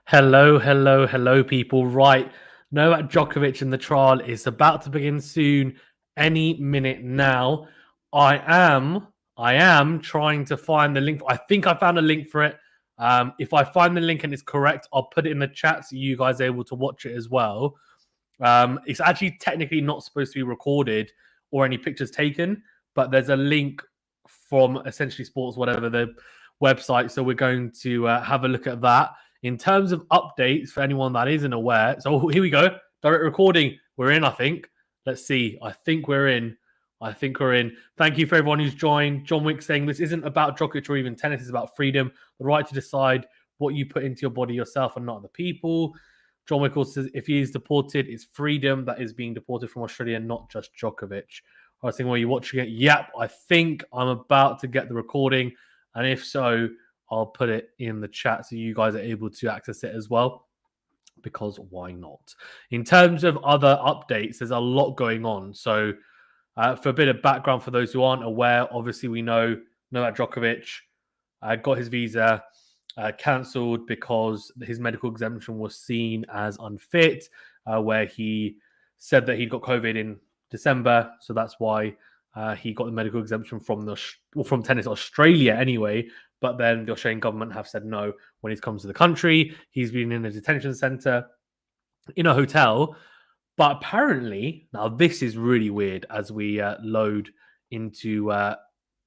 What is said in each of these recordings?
Hello, people. Right. Novak Djokovic in the trial is about to begin soon, any minute now. I am trying to find the link. I think I found a link for it. If I find the link and it's correct, I'll put it in the chat so you guys are able to watch it as well. It's actually technically not supposed to be recorded or any pictures taken, but there's a link from Essentially Sports, whatever the website. So we're going to have a look at that. In terms of updates, for anyone that isn't aware, so here we go. Direct recording. We're in, I think. Let's see. I think we're in. Thank you for everyone who's joined. John Wick saying this isn't about Djokovic or even tennis. It's about freedom, the right to decide what you put into your body yourself and not other people. John Wick also says if he is deported, it's freedom that is being deported from Australia, not just Djokovic. I was thinking, well, you're watching it? Yep, I think I'm about to get the recording. And if so, I'll put it in the chat so you guys are able to access it as well, because why not? In terms of other updates, there's a lot going on. So for a bit of background for those who aren't aware, obviously we know Novak Djokovic got his visa cancelled because his medical exemption was seen as unfit, where he said that he'd got COVID in December. So that's why he got the medical exemption from Tennis Australia anyway. But then the Australian government have said no when he's come to the country. He's been in a detention centre, in a hotel. But apparently, now this is really weird as we load into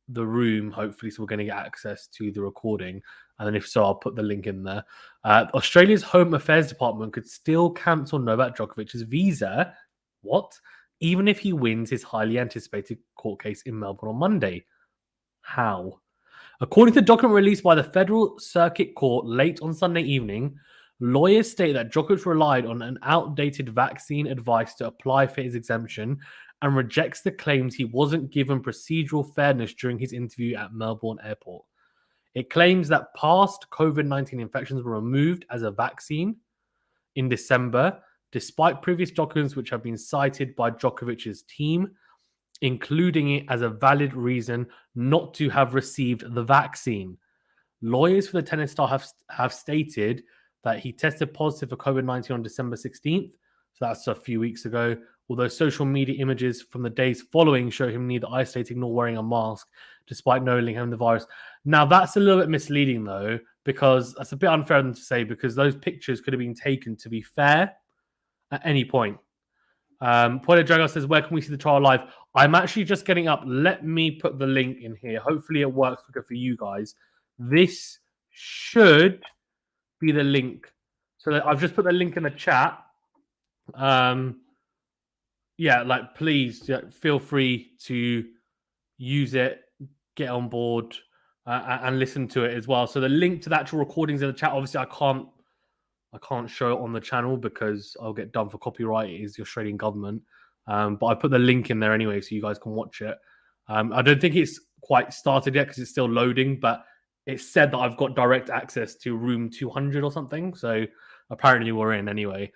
the room, hopefully, so we're going to get access to the recording. And then if so, I'll put the link in there. Australia's Home Affairs Department could still cancel Novak Djokovic's visa. What? Even if he wins his highly anticipated court case in Melbourne on Monday. How? According to the document released by the Federal Circuit Court late on Sunday evening, lawyers state that Djokovic relied on an outdated vaccine advice to apply for his exemption and rejects the claims he wasn't given procedural fairness during his interview at Melbourne Airport. It claims that past COVID-19 infections were removed as a vaccine in December, despite previous documents which have been cited by Djokovic's team, including it as a valid reason not to have received the vaccine. Lawyers for the tennis star have stated that he tested positive for COVID-19 on December 16th, so that's a few weeks ago, although social media images from the days following show him neither isolating nor wearing a mask, despite knowing him the virus. Now, that's a little bit misleading, though, because that's a bit unfair to say, because those pictures could have been taken, to be fair, at any point. Poiler Drago says, where can we see the trial live? I'm actually just getting up. Let me put the link in here. Hopefully it works quicker for you guys. This should be the link. So I've just put the link in the chat. Please feel free to use it, get on board, and listen to it as well. So the link to the actual recordings in the chat, obviously I can't show it on the channel because I'll get done for copyright. It is the Australian government. But I put the link in there anyway so you guys can watch it. I don't think it's quite started yet because it's still loading, but it said that I've got direct access to room 200 or something. So apparently we're in anyway.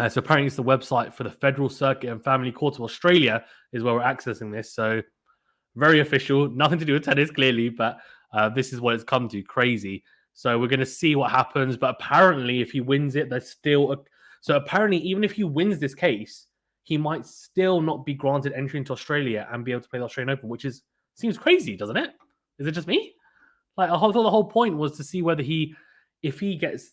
So apparently it's the website for the Federal Circuit and Family Court of Australia is where we're accessing this. So very official, nothing to do with tennis clearly, but this is what it's come to. Crazy. So we're going to see what happens. But apparently if he wins it, there's still... So apparently even if he wins this case, he might still not be granted entry into Australia and be able to play the Australian Open, which seems crazy, doesn't it? Is it just me? I thought the whole point was to see whether if he gets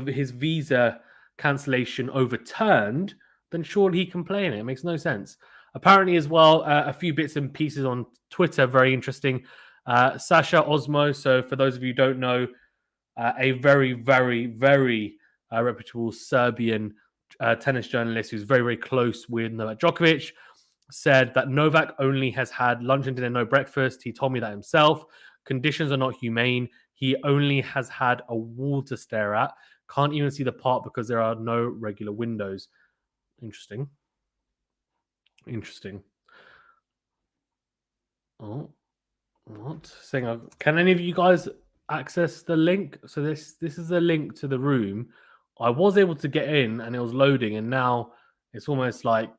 his visa cancellation overturned, then surely he can play in it. It makes no sense. Apparently as well, a few bits and pieces on Twitter, very interesting. Sasha Osmo, so for those of you who don't know, a very, very, very reputable Serbian tennis journalist who's very, very close with Novak Djokovic, said that Novak only has had lunch and dinner, no breakfast. He told me that himself. Conditions are not humane. He only has had a wall to stare at. Can't even see the park because there are no regular windows. Interesting. Oh, what? Saying, can any of you guys access the link? So this is the link to the room. I was able to get in and it was loading, and now it's almost like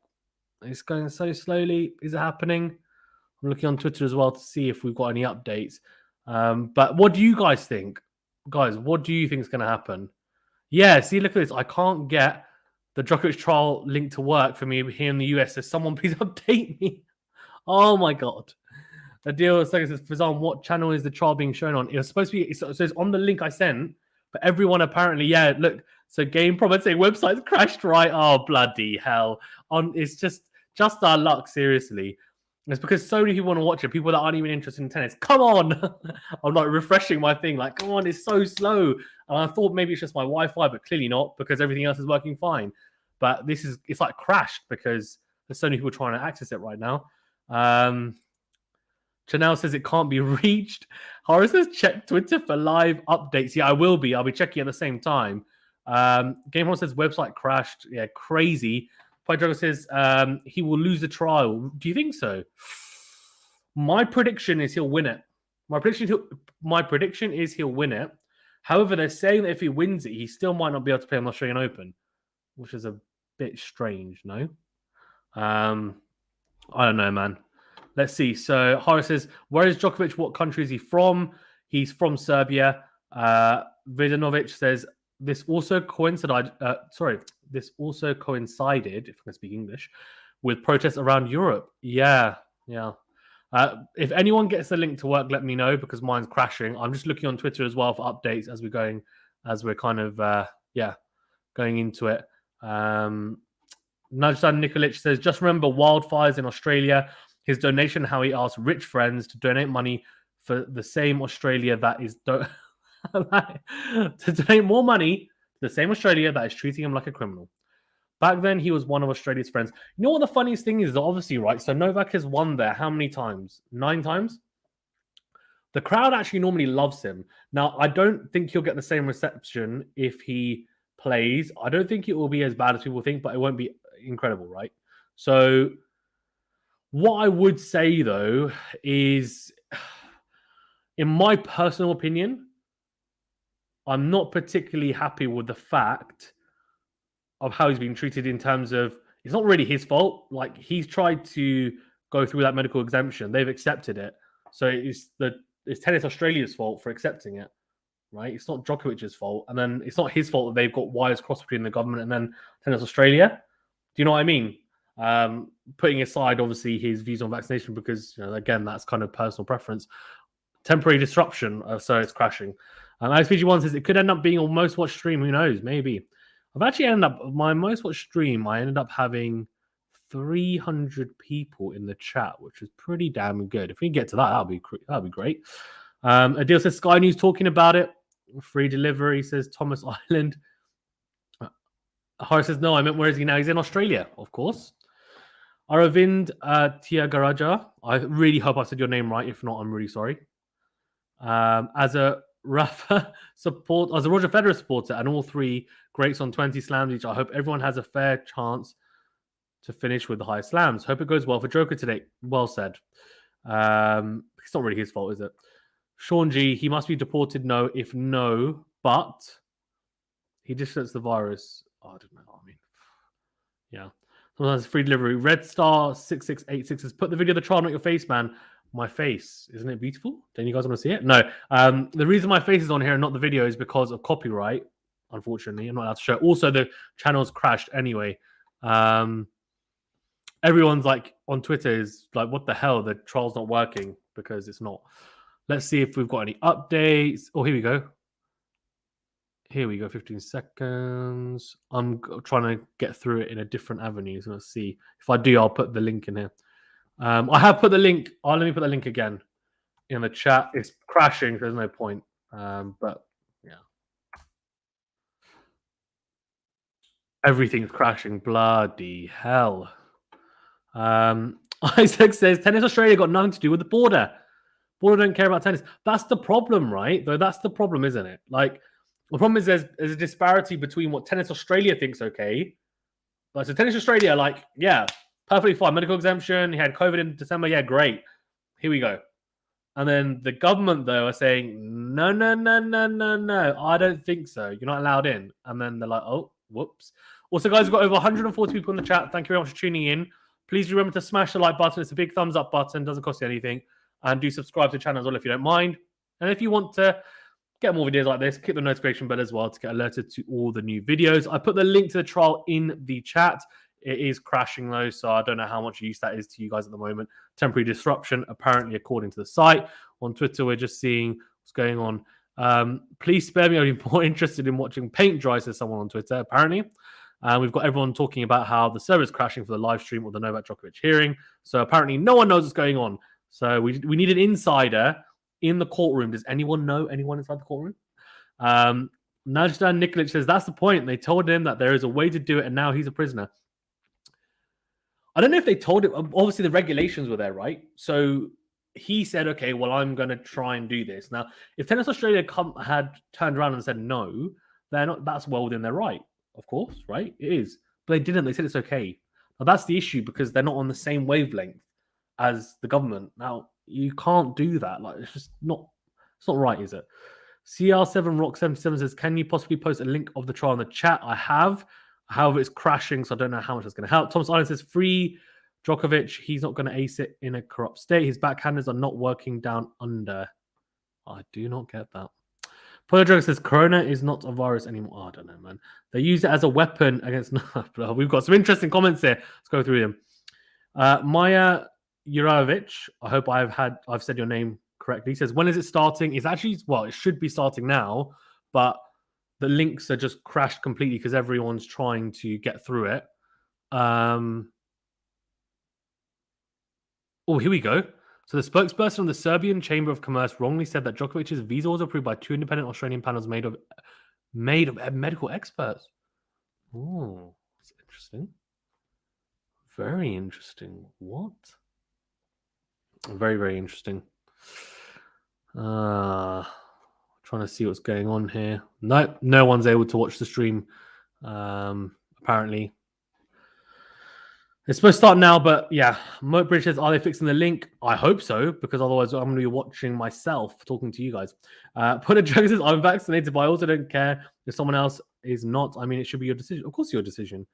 it's going so slowly. Is it happening? I'm looking on Twitter as well to see if we've got any updates. But what do you guys think? Guys, what do you think is going to happen? Yeah, see, look at this. I can't get the Djokovic trial link to work for me here in the US. So someone please update me. Oh my god. The deal is like, Fazan, what channel is the trial being shown on? It was supposed to be, so it's on the link I sent, but everyone apparently, yeah, look, so game problem saying website's crashed, right? Oh, bloody hell. It's just our luck, seriously. It's because so many people want to watch it, people that aren't even interested in tennis. Come on! I'm like refreshing my thing, like, come on, it's so slow. And I thought maybe it's just my Wi-Fi, but clearly not, because everything else is working fine. But it's like crashed because there's so many people trying to access it right now. Chanel says it can't be reached. Horace says check Twitter for live updates. Yeah, I will be. I'll be checking at the same time. Game Horse says website crashed. Yeah, crazy. Pydrago says he will lose the trial. Do you think so? My prediction is he'll win it. My prediction is he'll win it. However, they're saying that if he wins it, he still might not be able to play on the Australian Open, which is a bit strange, no? I don't know, man. Let's see. So Horace says, where is Djokovic? What country is he from? He's from Serbia. Vidanovic says, this also coincided, if I can speak English, with protests around Europe. Yeah. If anyone gets the link to work, let me know because mine's crashing. I'm just looking on Twitter as well for updates as we're kind of, going into it. Najdan Nikolic says, just remember wildfires in Australia. His donation, how he asked rich friends to donate money for the same Australia that is to donate more money to the same Australia that is treating him like a criminal. Back then, he was one of Australia's friends. You know what the funniest thing is? Obviously, right? So Novak has won there how many times? 9 times? The crowd actually normally loves him. Now, I don't think he'll get the same reception if he plays. I don't think it will be as bad as people think, but it won't be incredible, right? So what I would say, though, is, in my personal opinion, I'm not particularly happy with the fact of how he's being treated in terms of, it's not really his fault. Like, he's tried to go through that medical exemption. They've accepted it. So it's Tennis Australia's fault for accepting it, right? It's not Djokovic's fault. And then it's not his fault that they've got wires crossed between the government and then Tennis Australia. Do you know what I mean? Putting aside, obviously, his views on vaccination because, again, that's kind of personal preference. Temporary disruption, so it's crashing. XPG1 says it could end up being a most watched stream. Who knows? Maybe. I've actually ended up, my most watched stream, I ended up having 300 people in the chat, which is pretty damn good. If we can get to that, that'll be great. Adil says Sky News talking about it. Free delivery, says Thomas Island. Horace says, no, I meant where is he now? He's in Australia, of course. Aravind Tiagaraja. I really hope I said your name right. If not, I'm really sorry. As a Roger Federer supporter and all 3 greats on 20 slams each, I hope everyone has a fair chance to finish with the high slams. Hope it goes well for Joker today. Well said. It's not really his fault, is it? Sean G, he must be deported. No, if no, but he distributes the virus. Oh, I don't know. I mean, yeah. Sometimes free delivery. Red Star 6686 says, put the video of the trial, not your face, man. My face, isn't it beautiful? Don't you guys want to see it? No. The reason my face is on here and not the video is because of copyright. Unfortunately, I'm not allowed to show it. Also, the channel's crashed anyway. Everyone's like on Twitter is like, what the hell? The trial's not working because it's not. Let's see if we've got any updates. Oh, here we go. 15 seconds. I'm trying to get through it in a different avenue. So let's see. If I do, I'll put the link in here. I have put the link. Let me put the link again in the chat. It's crashing. There's no point. But yeah. Everything's crashing. Bloody hell. Isaac says, Tennis Australia got nothing to do with the border. Border don't care about tennis. That's the problem, right? Though that's the problem, isn't it? Like, the problem is there's a disparity between what Tennis Australia thinks okay. Like, so Tennis Australia, like, yeah, perfectly fine. Medical exemption. He had COVID in December. Yeah, great. Here we go. And then the government, though, are saying, no. I don't think so. You're not allowed in. And then they're like, oh, whoops. Also, guys, we've got over 140 people in the chat. Thank you very much for tuning in. Please remember to smash the like button. It's a big thumbs up button. Doesn't cost you anything. And do subscribe to the channel as well if you don't mind. And if you want to get more videos like this. Click the notification bell as well to get alerted to all the new videos. I put the link to the trial in the chat. It is crashing though, so I don't know how much use that is to you guys at the moment. Temporary disruption, apparently, according to the site. On Twitter, we're just seeing what's going on. Please spare me. I'm more interested in watching paint dry, says someone on Twitter, apparently. We've got everyone talking about how the server is crashing for the live stream of the Novak Djokovic hearing. So apparently no one knows what's going on. So we need an insider in the courtroom. Does anyone know anyone inside the courtroom? Najdan Nikolic says, that's the point. They told him that there is a way to do it, and now he's a prisoner. I don't know if they told him. Obviously, the regulations were there, right? So he said, okay, well, I'm going to try and do this. Now, if Tennis Australia had turned around and said no, they're not. That's well within their right, of course, right? It is. But they didn't. They said it's okay. Now, that's the issue because they're not on the same wavelength as the government. Now, you can't do that. Like, it's just not. It's not right, is it? CR7 Rock 77 says, can you possibly post a link of the trial in the chat? I have. However, it's crashing, so I don't know how much that's going to help. Thomas Island says, free Djokovic. He's not going to ace it in a corrupt state. His backhanders are not working down under. I do not get that. Polo Joker says, Corona is not a virus anymore. Oh, I don't know, man. They use it as a weapon against... We've got some interesting comments here. Let's go through them. Maya Jurovic, I hope I've said your name correctly. He says, when is it starting? It's actually, well, it should be starting now, but the links are just crashed completely because everyone's trying to get through it. Oh, here we go. So the spokesperson of the Serbian Chamber of Commerce wrongly said that Djokovic's visa was approved by 2 independent Australian panels made of medical experts. Oh, that's interesting. Very interesting. What? Very, very interesting. Trying to see what's going on here. No one's able to watch the stream. Apparently. It's supposed to start now, but yeah. Moat Bridge says, are they fixing the link? I hope so, because otherwise I'm going to be watching myself talking to you guys. Put a joke says, I'm vaccinated, but I also don't care if someone else is not. I mean, it should be your decision. Of course, your decision.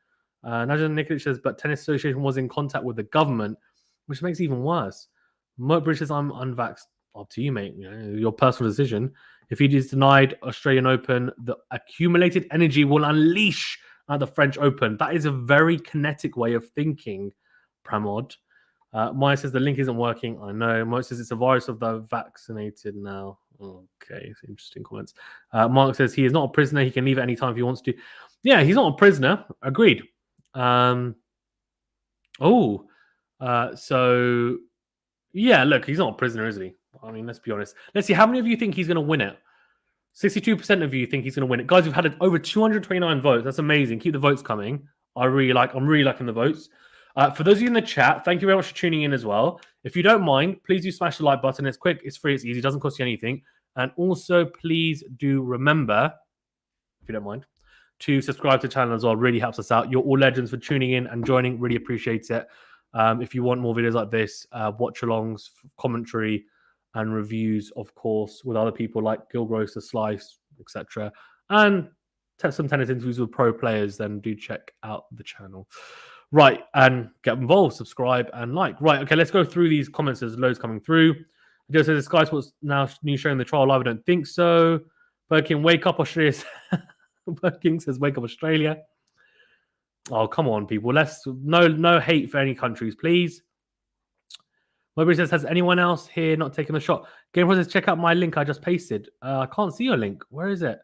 Najdan Nikolic says, but Tennis Association was in contact with the government, which makes it even worse. Moat Bridge says, I'm unvaxxed. Up to you, mate. You know, your personal decision. If he is denied Australian Open, the accumulated energy will unleash at the French Open. That is a very kinetic way of thinking, Pramod. Maya says the link isn't working. I know. Maya says it's a virus of the vaccinated now. Okay, interesting comments. Mark says he is not a prisoner. He can leave at any time if he wants to. Yeah, he's not a prisoner. Agreed. So yeah, look, he's not a prisoner, is he? I mean, let's be honest. Let's see. How many of you think he's going to win it? 62% of you think he's going to win it. Guys, we've had over 229 votes. That's amazing. Keep the votes coming. I'm really liking the votes. For those of you in the chat, thank you very much for tuning in as well. If you don't mind, please do smash the like button. It's quick, it's free, it's easy. It doesn't cost you anything. And also, please do remember, if you don't mind, to subscribe to the channel as well. It really helps us out. You're all legends for tuning in and joining. Really appreciate it. If you want more videos like this, watch-alongs, commentary, and reviews, of course, with other people like Gilgross, Slice, etc. And some tennis interviews with pro players, then do check out the channel. Right, and get involved, subscribe, and like. Right, okay, let's go through these comments. There's loads coming through. Joe says, Sky Sports now new showing the trial live. I don't think so. Birkin, wake up, Australia. Birkin says, wake up, Australia. Oh, come on, people. No hate for any countries, please. Nobody says, has anyone else here not taken a shot? Game Pro says, check out my link I just pasted. I can't see your link. Where is it?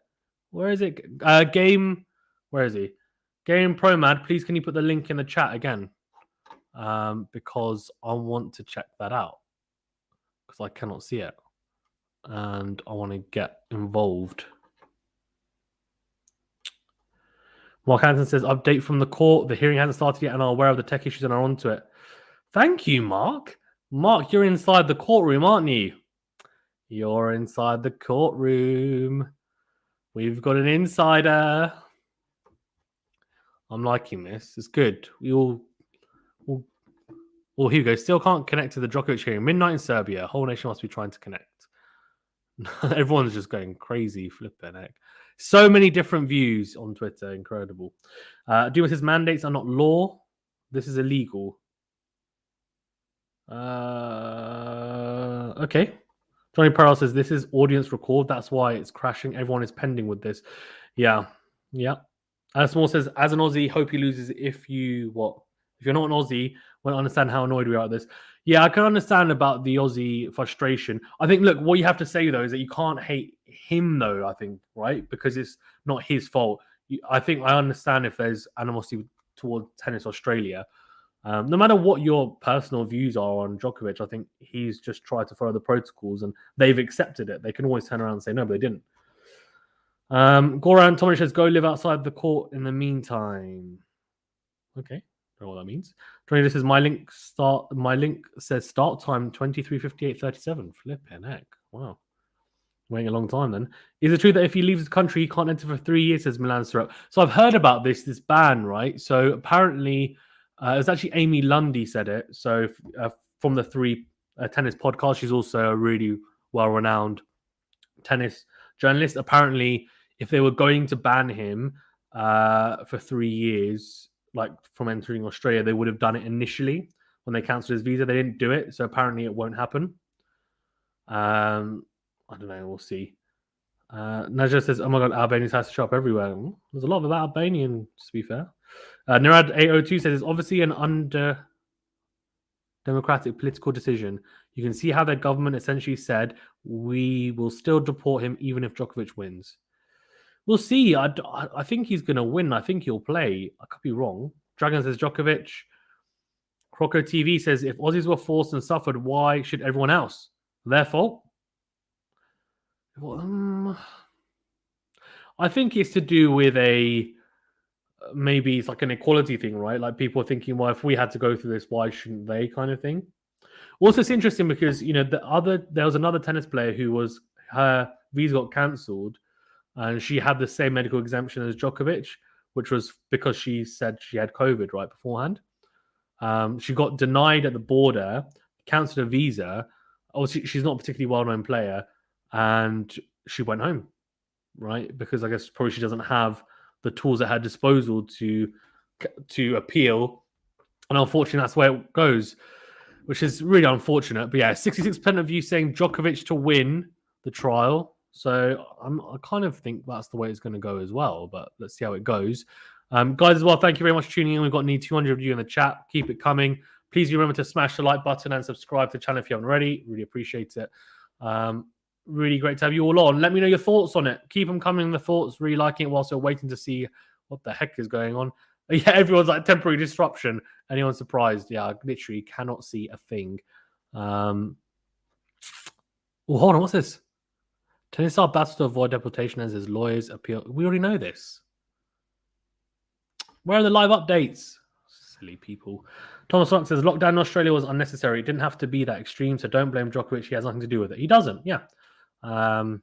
Where is it? Game. Where is he? Game Pro Mad, please can you put the link in the chat again? Because I want to check that out. Because I cannot see it. And I want to get involved. Mark Hansen says, update from the court. The hearing hasn't started yet and are aware of the tech issues and are onto it. Thank you, Mark. Mark, you're inside the courtroom, aren't you? You're inside the courtroom. We've got an insider. I'm liking this. It's good. Oh, here we go. Still can't connect to the Djokovic hearing. Midnight in Serbia. Whole nation must be trying to connect. Everyone's just going crazy, flipping heck. So many different views on Twitter. Incredible. Duma says mandates are not law. This is illegal. Okay. Johnny Perel says this is audience record. That's why it's crashing. Everyone is pending with this. Yeah. Small says, as an Aussie, hope he loses. If you're not an Aussie, won't understand how annoyed we are at this. Yeah, I can understand about the Aussie frustration. I think, look, what you have to say though is that you can't hate him though. I think, right, because it's not his fault. I think I understand if there's animosity toward Tennis Australia. No matter what your personal views are on Djokovic, I think he's just tried to follow the protocols and they've accepted it. They can always turn around and say no, but they didn't. Goran Tomic says, go live outside the court in the meantime. Okay, don't know what that means. This is my link says start time 23:58:37. Flipping heck. Wow. Waiting a long time then. Is it true that if he leaves the country, he can't enter for 3 years, says Milan Sarep? So I've heard about this ban, right? So apparently, it was actually Amy Lundy said it. So from the Three Tennis podcast, she's also a really well-renowned tennis journalist. Apparently, if they were going to ban him for 3 years, like from entering Australia, they would have done it initially when they cancelled his visa. They didn't do it, so apparently it won't happen. I don't know. We'll see. Najah says, "Oh my god, Albanians has to show up everywhere." There's a lot of Albanian, to be fair. Nirad 802 says, "It's obviously an democratic political decision. You can see how their government essentially said we will still deport him even if Djokovic wins." We'll see. I think he's going to win. I think he'll play. I could be wrong. Dragon says Djokovic. Croco TV says, if Aussies were forced and suffered, why should everyone else? Their fault? I think it's to do with maybe it's like an equality thing, right? Like people are thinking, well, if we had to go through this, why shouldn't they, kind of thing. Also, it's interesting because there was another tennis player who her visa got cancelled, and she had the same medical exemption as Djokovic, which was because she said she had COVID right beforehand. She got denied at the border, cancelled her visa. Obviously, she's not a particularly well-known player, and she went home, right? Because I guess probably she doesn't have the tools at her disposal to appeal. And unfortunately, that's where it goes, which is really unfortunate. But yeah, 66% of you saying Djokovic to win the trial. So I kind of think that's the way it's going to go as well. But let's see how it goes. Guys, as well, thank you very much for tuning in. We've got nearly 200 of you in the chat. Keep it coming. Please remember to smash the like button and subscribe to the channel if you haven't already. Really appreciate it. Really great to have you all on. Let me know your thoughts on it. Keep them coming, the thoughts. Really liking it whilst you're waiting to see what the heck is going on. Yeah, everyone's like temporary disruption. Anyone surprised? Yeah, I literally cannot see a thing. Oh, hold on. What's this? Tennis star battles to avoid deportation as his lawyers appeal. We already know this. Where are the live updates? Silly people. Thomas Rock says, lockdown in Australia was unnecessary. It didn't have to be that extreme, so don't blame Djokovic. He has nothing to do with it. He doesn't, yeah. To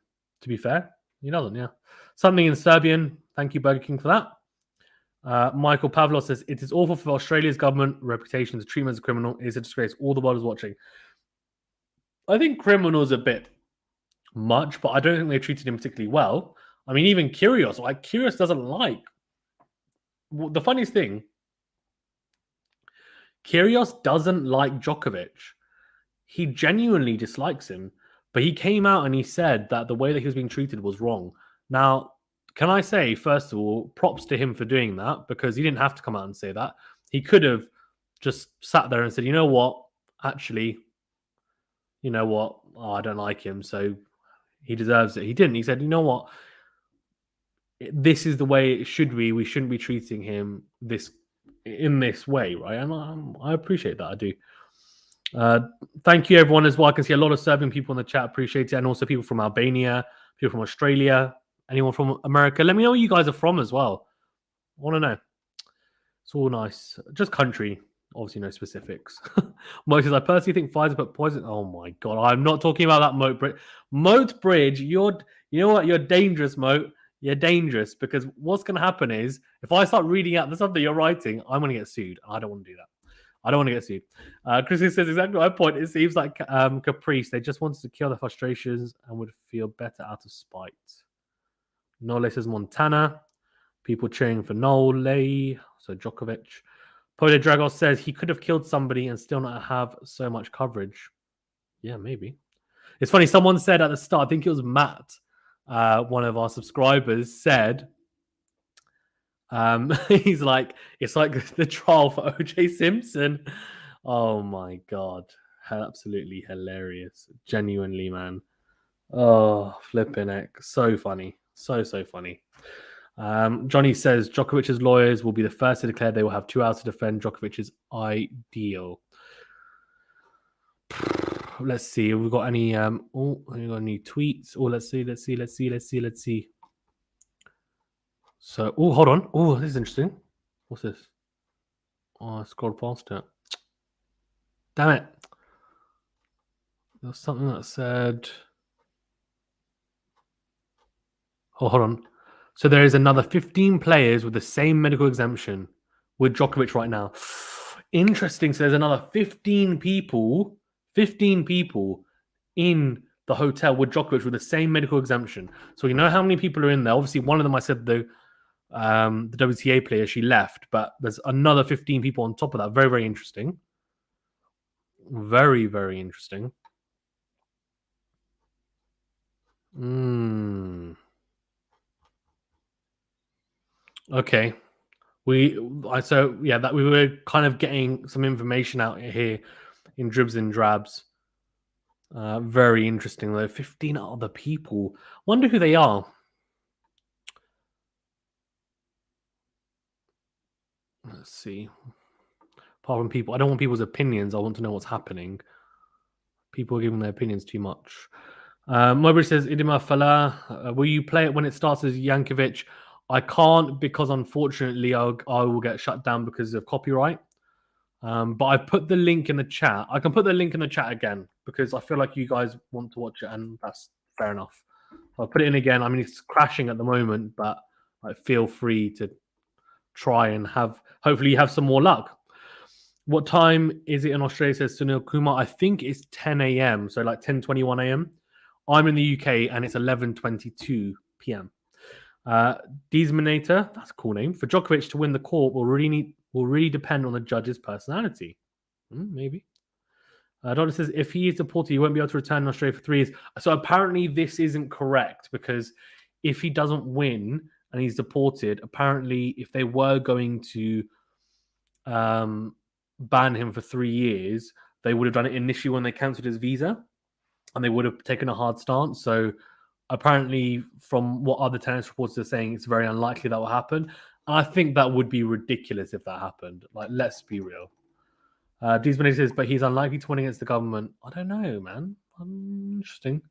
be fair, he doesn't, yeah. Something in Serbian. Thank you, Burger King, for that. Michael Pavlov says, it is awful for Australia's government reputation to treat him as a criminal. It is a disgrace. All the world is watching. I think criminal's a bit much, but I don't think they treated him particularly well. I mean, even Kyrgios, Kyrgios doesn't like. The funniest thing, Kyrgios doesn't like Djokovic. He genuinely dislikes him, but he came out and he said that the way that he was being treated was wrong. Now, can I say, first of all, props to him for doing that, because he didn't have to come out and say that. He could have just sat there and said, you know what, actually, you know what, I don't like him, so he deserves it. He didn't. He said, you know what, this is the way it should be. We shouldn't be treating him in this way, right? And I appreciate that. I do. Thank you, everyone, as well. I can see a lot of Serbian people in the chat. Appreciate it. And also people from Albania, people from Australia, anyone from America. Let me know where you guys are from as well. I want to know. It's all nice. Just country. Obviously, no specifics. Moat says, I personally think Pfizer put poison. Oh, my God. I'm not talking about that Moat Bridge. Moat Bridge, you know what? You're dangerous, Moat. You're dangerous, because what's going to happen is if I start reading out the stuff that you're writing, I'm going to get sued. I don't want to do that. I don't want to get sued. Chris says exactly my point. It seems like Caprice, they just wanted to kill their frustrations and would feel better out of spite. Nole says Montana. People cheering for Nole. So Djokovic. Pole Dragos says he could have killed somebody and still not have so much coverage. Yeah, maybe. It's funny. Someone said at the start, I think it was Matt, one of our subscribers, said, he's like, it's like the trial for OJ Simpson. Oh my god, absolutely hilarious, genuinely, man. Oh, flipping heck, so funny, so funny. Johnny says Djokovic's lawyers will be the first to declare they will have 2 hours to defend Djokovic's ideal. Let's see. Have we got any? We got any tweets? Oh, let's see. So, oh, hold on. Oh, this is interesting. What's this? Oh, I scrolled past it. Damn it. There was something that said. Oh, hold on. So there is another 15 players with the same medical exemption with Djokovic right now. Interesting. So there's another 15 people in the hotel with Djokovic with the same medical exemption. So you know how many people are in there. Obviously, one of them I said the WTA player, she left, but there's another 15 people on top of that. Very, very interesting. Very, very interesting. Okay. We were kind of getting some information out here in dribs and drabs. Very interesting though. 15 other people. Wonder who they are. Let's see. Apart from people, I don't want people's opinions. I want to know what's happening. People are giving their opinions too much. Mowbray says, Idima Fala, will you play it when it starts as Yankovic? I can't because unfortunately I will get shut down because of copyright. But I put the link in the chat. I can put the link in the chat again because I feel like you guys want to watch it, and that's fair enough. I'll put it in again. I mean, it's crashing at the moment, but feel free to try and hopefully you have some more luck. What time is it in Australia? Says Sunil Kumar. I think it's 10 a.m. So like 10:21 a.m. I'm in the UK and it's 11:22 p.m. Desminator, that's a cool name. For Djokovic to win the court will really depend on the judge's personality. Maybe. Doctor says if he is deported, he won't be able to return in Australia for 3 years. So apparently this isn't correct because if he doesn't win and he's deported, apparently if they were going to ban him for 3 years, they would have done it initially when they cancelled his visa and they would have taken a hard stance. So apparently from what other tennis reporters are saying, it's very unlikely that will happen. I think that would be ridiculous if that happened. Like, let's be real. Desmond says, but he's unlikely to win against the government. I don't know, man. Interesting.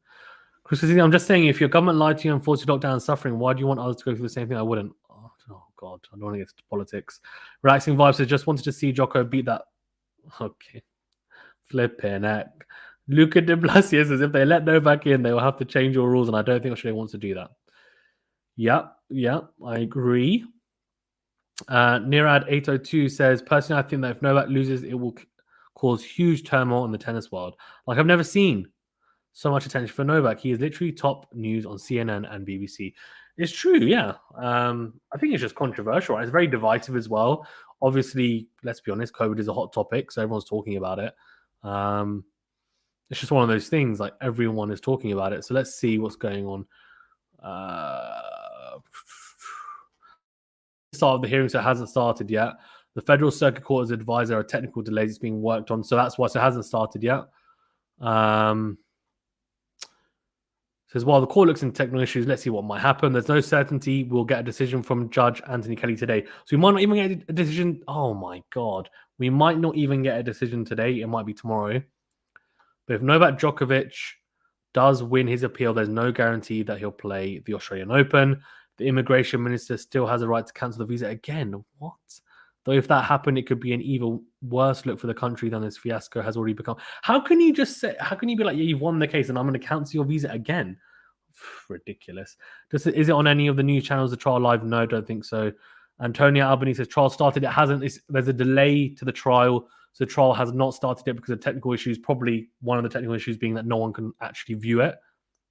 Chris says, I'm just saying, if your government lied to you and forced you to lock down and suffering, why do you want others to go through the same thing? I wouldn't. Oh God, I don't want to get into politics. Relaxing Vibes says, just wanted to see Jocko beat that. Okay. Flipping heck. Luca de Blasio says, if they let Novak in, they will have to change all rules, and I don't think Australia wants to do that. Yeah, I agree. Nirad802 says, personally, I think that if Novak loses, it will cause huge turmoil in the tennis world. Like, I've never seen so much attention for Novak. He is literally top news on CNN and BBC. It's true, yeah. I think it's just controversial. Right? It's very divisive as well. Obviously, let's be honest, COVID is a hot topic, so everyone's talking about it. It's just one of those things, like everyone is talking about it. So let's see what's going on. Start of the hearing, so it hasn't started yet. The Federal Circuit Court has advised there are technical delays. It's being worked on, so that's why it hasn't started yet. Says, while the court looks into technical issues, let's see what might happen. There's no certainty we'll get a decision from Judge Anthony Kelly today. So we might not even get a decision. Oh my God. We might not even get a decision today. It might be tomorrow. But if Novak Djokovic does win his appeal, there's no guarantee that he'll play the Australian Open. The immigration minister still has a right to cancel the visa again. What? Though if that happened, it could be an even worse look for the country than this fiasco has already become. How can you just say, how can you be like, yeah, you've won the case and I'm going to cancel your visa again? Ridiculous. Is it on any of the news channels, the trial live? No, don't think so. Antonia Albany says, trial started. It hasn't. There's a delay to the trial. So the trial has not started yet because of technical issues. Probably one of the technical issues being that no one can actually view it,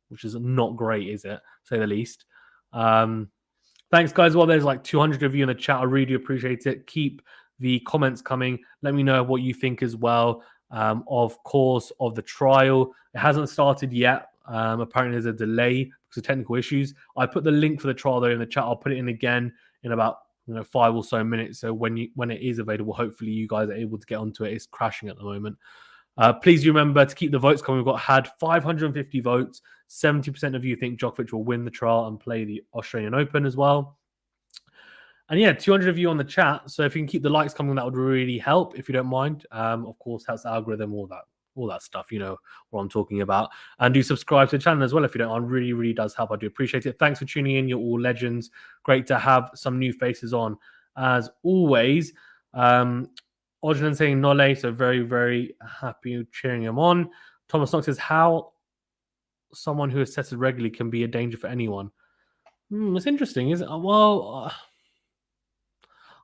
which is not great, is it? To say the least. Thanks, guys. Well, there's like 200 of you in the chat. I really appreciate it. Keep the comments coming. Let me know what you think as well. of course, of the trial. It hasn't started yet. Apparently, there's a delay because of technical issues. I put the link for the trial there in the chat. I'll put it in again in about 5 or so minutes. So when it is available, hopefully you guys are able to get onto it. It's crashing at the moment. Please remember to keep the votes coming. We've had 550 votes. 70% of you think Djokovic will win the trial and play the Australian Open as well. And yeah, 200 of you on the chat. So if you can keep the likes coming, that would really help, if you don't mind. Of course, helps the algorithm, all that stuff, you know what I'm talking about. And do subscribe to the channel as well if you don't. It really, really does help. I do appreciate it. Thanks for tuning in. You're all legends. Great to have some new faces on, as always. Ojlan saying Nole, so very, very happy cheering him on. Thomas Knox says, how someone who is tested regularly can be a danger for anyone. It's interesting, isn't it? Well,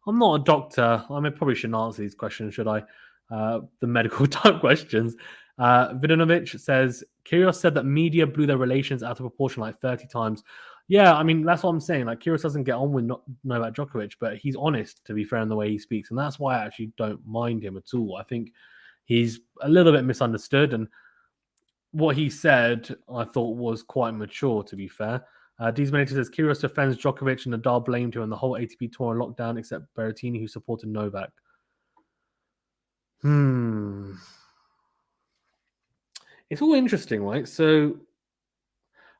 I'm not a doctor. I probably shouldn't answer these questions, should I? The medical type questions. Vidanovic says, Kyrgios said that media blew their relations out of proportion like 30 times. Yeah, that's what I'm saying. Like, Kyrgios doesn't get on with Novak Djokovic, but he's honest, to be fair, in the way he speaks. And that's why I actually don't mind him at all. I think he's a little bit misunderstood. And what he said, I thought, was quite mature, to be fair. Dizminator says, Kyrgios defends Djokovic and Nadal blamed him on the whole ATP tour in lockdown, except Berrettini, who supported Novak. It's all interesting, right? So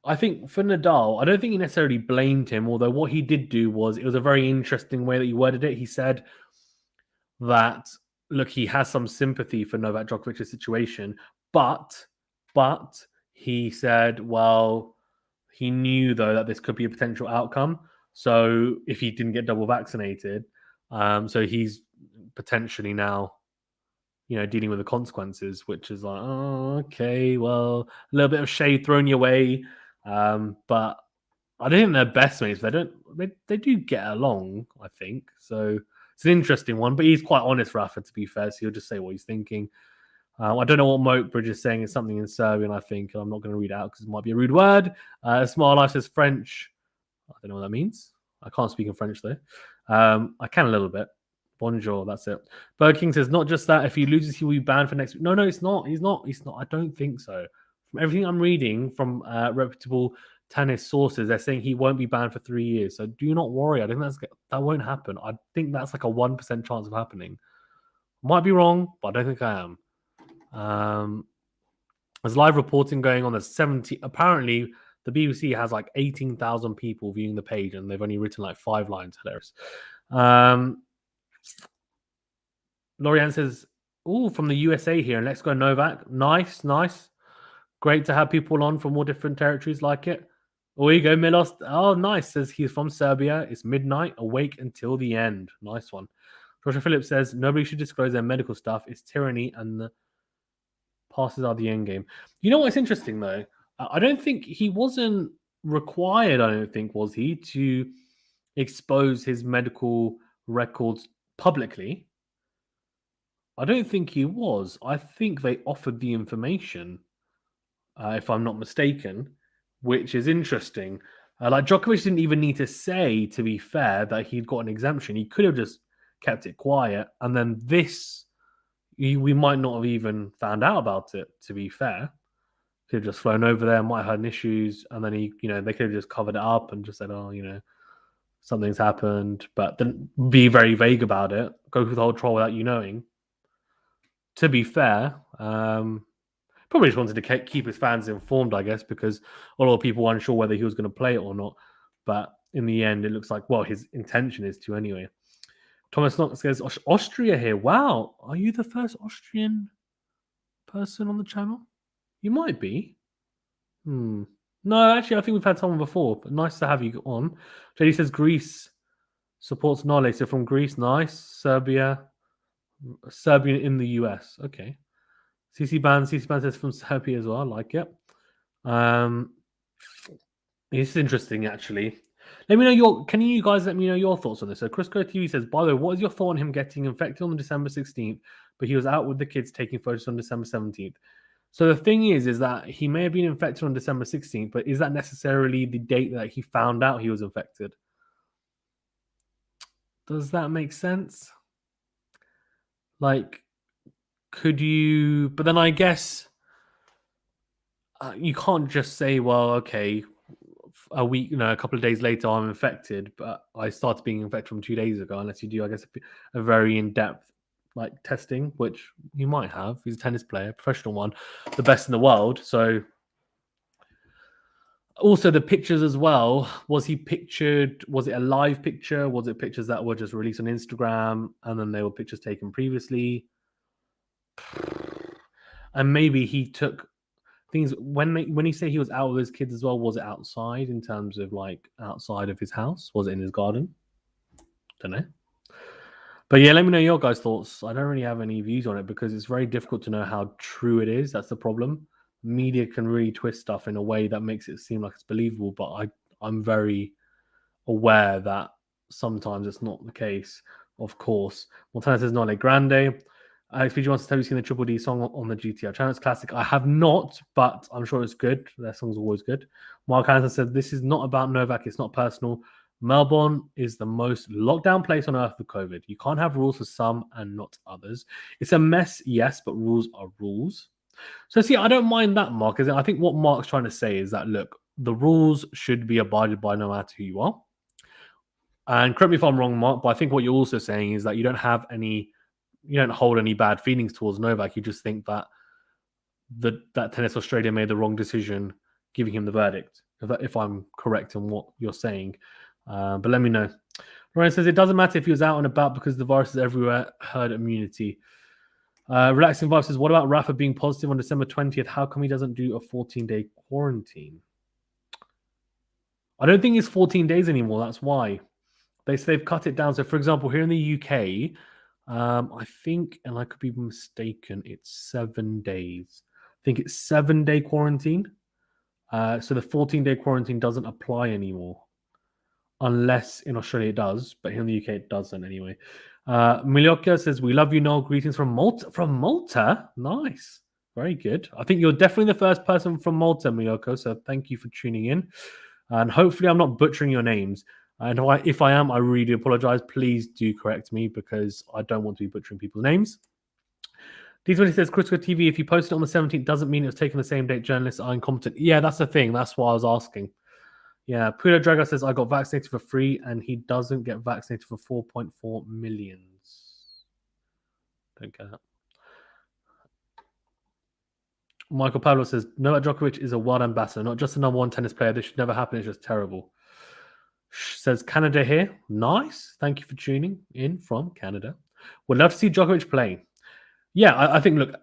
I think for Nadal, I don't think he necessarily blamed him, although what he did do was, it was a very interesting way that he worded it. He said that, look, he has some sympathy for Novak Djokovic's situation, but he said, well, he knew, though, that this could be a potential outcome. So if he didn't get double vaccinated, so he's potentially now, dealing with the consequences, which is like, oh, okay, well, a little bit of shade thrown your way. But I don't think they're best mates. They do get along, I think. So it's an interesting one, but he's quite honest, Rafa, to be fair. So he'll just say what he's thinking. I don't know what Moat Bridge is saying. It's something in Serbian, I think. I'm not going to read it out because it might be a rude word. Small Life says French. I don't know what that means. I can't speak in French, though. I can a little bit. Bonjour, that's it. Burger King says, not just that, if he loses, he will be banned for next week. No, it's not. He's not. I don't think so. From everything I'm reading from reputable tennis sources, they're saying he won't be banned for 3 years. So do not worry. I think that won't happen. I think that's like a 1% chance of happening. Might be wrong, but I don't think I am. There's live reporting going on. There's 70. Apparently, the BBC has like 18,000 people viewing the page, and they've only written like 5 lines. Hilarious. Lorianne says, "Oh, from the USA here, and let's go Novak. Nice. Great to have people on from all different territories like it. Oh, here you go, Milos. Oh, nice. Says he's from Serbia. It's midnight. Awake until the end. Nice one. Joshua Phillips says, nobody should disclose their medical stuff. It's tyranny, and the passes are the end game. You know what's interesting, though? I don't think he wasn't required, was he, to expose his medical records publicly. I don't think he was. I think they offered the information, if I'm not mistaken, which is interesting. Like, Djokovic didn't even need to say, to be fair, that he'd got an exemption. He could have just kept it quiet, and then we might not have even found out about it, to be fair. Could have just flown over there, might have had issues, and then they could have just covered it up and just said, oh, something's happened, but then be very vague about it, go through the whole trial without you knowing. To be fair, probably just wanted to keep his fans informed, I guess, because a lot of people were unsure whether he was going to play it or not. But in the end, it looks like, well, his intention is to anyway. Thomas Knox says, Austria here. Wow. Are you the first Austrian person on the channel? You might be. No, actually, I think we've had someone before, but nice to have you on. JD says Greece supports Nole. So from Greece, nice. Serbian in the US. Okay. CC Band says from Serbia as well. I like it. It's interesting, actually. Let me know can you guys let me know your thoughts on this? So Crisco TV says, by the way, what is your thought on him getting infected on December 16th, but he was out with the kids taking photos on December 17th? So the thing is that he may have been infected on December 16th, but is that necessarily the date that he found out he was infected? Does that make sense? Like, could you? But then I guess you can't just say, well, okay, a week, a couple of days later, I'm infected, but I started being infected from 2 days ago. Unless you do, I guess, a very in-depth like testing, which you might have. He's a tennis player, professional one, the best in the world. So also the pictures as well. Was he pictured? Was it a live picture? Was it pictures that were just released on Instagram and then they were pictures taken previously? And maybe he took things when he say he was out with his kids as well. Was it outside in terms of like outside of his house? Was it in his garden? Don't know. But yeah, let me know your guys' thoughts. I don't really have any views on it because it's very difficult to know how true it is. That's the problem. Media can really twist stuff in a way that makes it seem like it's believable, but I'm very aware that sometimes it's not the case, of course. Montana says Nole Grande. XPG wants to tell you seen the Triple D song on the GTR channel. It's classic. I have not, but I'm sure it's good. Their song's always good. Mark Hansen said, this is not about Novak. It's not personal. Melbourne is the most locked down place on earth with COVID. You can't have rules for some and not others. It's a mess, yes, but rules are rules. So see, I don't mind that, Mark. I think what Mark's trying to say is that, look, the rules should be abided by no matter who you are. And correct me if I'm wrong, Mark, but I think what you're also saying is that you don't hold any bad feelings towards Novak. You just think that that Tennis Australia made the wrong decision giving him the verdict, if I'm correct in what you're saying. But let me know. Ryan says, it doesn't matter if he was out and about because the virus is everywhere, herd immunity. Relaxing Vibe says, what about Rafa being positive on December 20th? How come he doesn't do a 14-day quarantine? I don't think it's 14 days anymore. That's why. They've cut it down. So, for example, here in the UK, I think, and I could be mistaken, it's 7 days. I think it's 7-day quarantine. So the 14-day quarantine doesn't apply anymore. Unless in Australia it does, but here in the UK it doesn't anyway. Milioka says, we love you, Noel. Greetings from Malta. From Malta? Nice. Very good. I think you're definitely the first person from Malta, Milioka, so thank you for tuning in. And hopefully I'm not butchering your names. And if I am, I really do apologize. Please do correct me because I don't want to be butchering people's names. D20 says, Critical TV, if you posted it on the 17th, doesn't mean it was taken the same date. Journalists are incompetent. Yeah, that's the thing. That's why I was asking. Yeah, Pudo Drago says, I got vaccinated for free, and he doesn't get vaccinated for 4.4 millions. Don't get that. Michael Pablo says, Novak Djokovic is a world ambassador, not just a number one tennis player. This should never happen. It's just terrible. Says Canada here. Nice. Thank you for tuning in from Canada. Would love to see Djokovic play. Yeah, I think, look,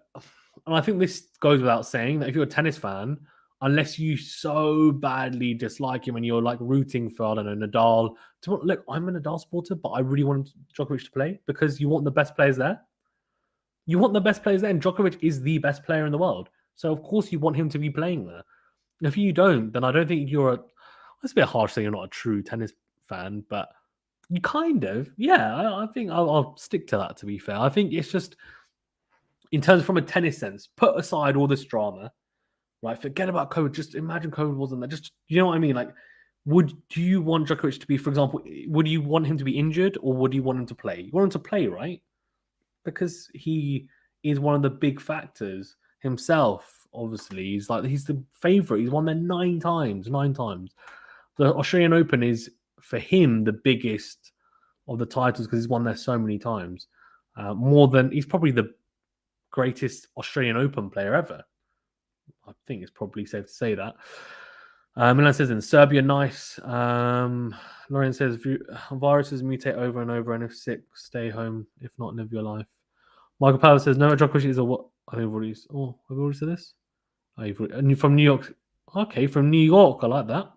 and I think this goes without saying that if you're a tennis fan, unless you so badly dislike him and you're like rooting for, I don't know, Nadal. Look, I'm a Nadal supporter, but I really want Djokovic to play because you want the best players there. You want the best players there, and Djokovic is the best player in the world. So, of course, you want him to be playing there. If you don't, then I don't think you're it's a bit harsh saying you're not a true tennis fan, but you kind of, yeah, I think I'll stick to that, to be fair. I think it's just, in terms from a tennis sense, put aside all this drama, right? Forget about COVID. Just imagine COVID wasn't there. Just, you know what I mean? Like, do you want Djokovic to be, for example, would you want him to be injured or would you want him to play? You want him to play, right? Because he is one of the big factors himself, obviously. He's the favorite. He's won there 9 times. The Australian Open is, for him, the biggest of the titles because he's won there so many times. He's probably the greatest Australian Open player ever. I think it's probably safe to say that. Milan says in Serbia, nice. Lauren says viruses mutate over and over, and if sick, stay home. If not, live your life. Michael Powell says Novak Djokovic is a what? I think have we already said this? From New York. Okay, from New York. I like that.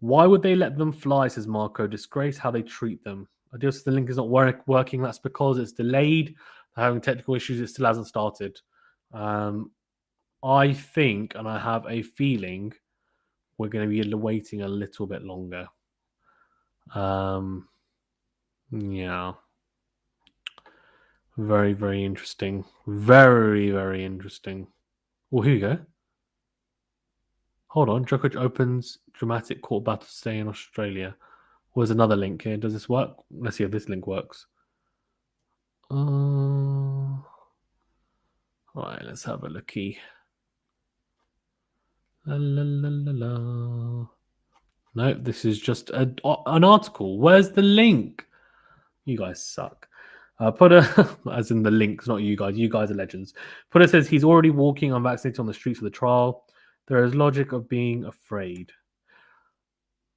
Why would they let them fly, says Marco. Disgrace how they treat them. I guess the link is not working. That's because it's delayed. They're having technical issues. It still hasn't started. I think, and I have a feeling, we're going to be waiting a little bit longer. Yeah. Very, very interesting. Very, very interesting. Well, here you go. Hold on. Djokovic opens dramatic court battle stay in Australia. There's another link here. Does this work? Let's see if this link works. All right, let's have a looky. La, la, la, la, la. No, this is just an article. Where's the link? You guys suck. As in the links, not you guys. You guys are legends. Putter says he's already walking unvaccinated on the streets of the trial. There is logic of being afraid.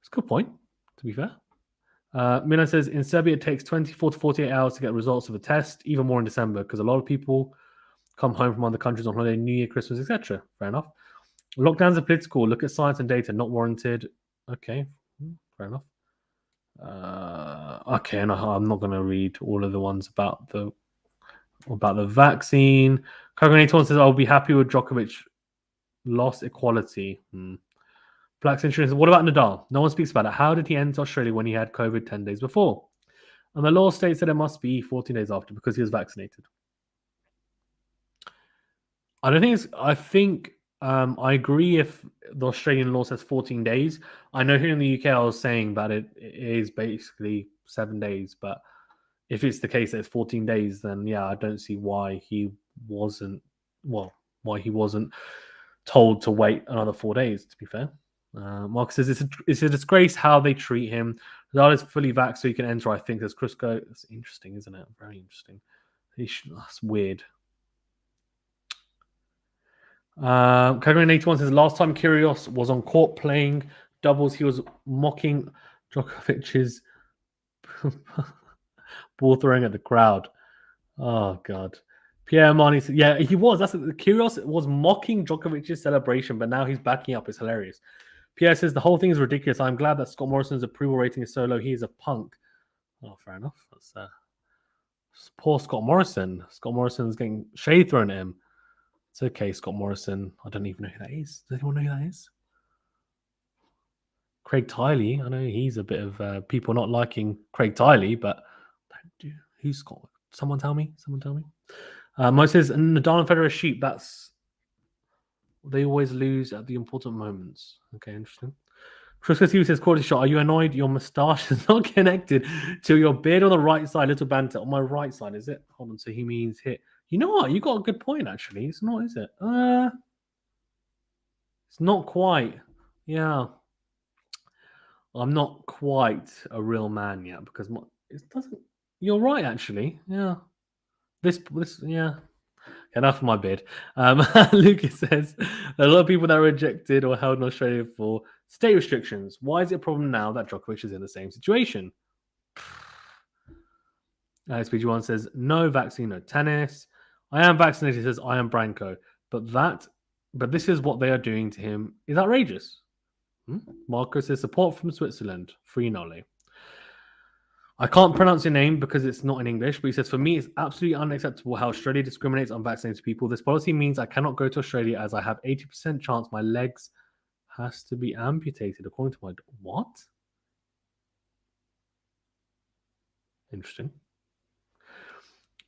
It's a good point, to be fair. Mina says in Serbia it takes 24 to 48 hours to get results of a test, even more in December, because a lot of people come home from other countries on holiday, New Year, Christmas, etc. Fair enough. Lockdowns are political. Look at science and data, not warranted. Okay, fair enough. Okay, and I'm not going to read all of the ones about the vaccine. Kogan81 says I'll be happy with Djokovic lost equality. Black's insurance. What about Nadal? No one speaks about it. How did he enter Australia when he had COVID 10 days before? And the law states that it must be 14 days after because he was vaccinated. I don't think it's. I think I agree if the Australian law says 14 days. I know here in the UK I was saying that it is basically 7 days, but if it's the case that it's 14 days, then yeah, I don't see why he wasn't told to wait another 4 days, to be fair. Mark says it's a disgrace how they treat him. Nadal is fully vaxxed, so he can enter, I think, as Crisco. It's interesting, isn't it? Very interesting. That's weird. Kagran81 says last time Kyrgios was on court playing doubles, he was mocking Djokovic's ball throwing at the crowd. Oh god. Pierre Marni said, yeah, he was. Kyrgios was mocking Djokovic's celebration, but now he's backing up. It's hilarious. Pierre says the whole thing is ridiculous. I'm glad that Scott Morrison's approval rating is so low. He is a punk. Oh, fair enough. That's poor Scott Morrison. Scott Morrison's getting shade thrown at him. It's okay, Scott Morrison. I don't even know who that is. Does anyone know who that is? Craig Tiley. I know he's a bit of people not liking Craig Tiley, but who's Scott? Someone tell me. Mo says Nadal and Federer sheep. They always lose at the important moments. Okay, interesting. Chris Castillo says, quality shot. Are you annoyed your moustache is not connected to your beard on the right side? Little banter. On my right side, is it? Hold on. So he means hit. You know what? You got a good point, actually. It's not, is it? It's not quite. Yeah. I'm not quite a real man yet because it doesn't. You're right, actually. Yeah. This, yeah. Enough of my bid. Lucas says a lot of people that are rejected or held in Australia for state restrictions. Why is it a problem now that Djokovic is in the same situation? SPG1 says no vaccine, no tennis. I am vaccinated. Says I am Branko, but this is what they are doing to him is outrageous. Marco says support from Switzerland. Free Nole. I can't pronounce your name because it's not in English, but he says, for me, it's absolutely unacceptable how Australia discriminates unvaccinated people. This policy means I cannot go to Australia as I have 80% chance my legs has to be amputated, according to my... What? Interesting.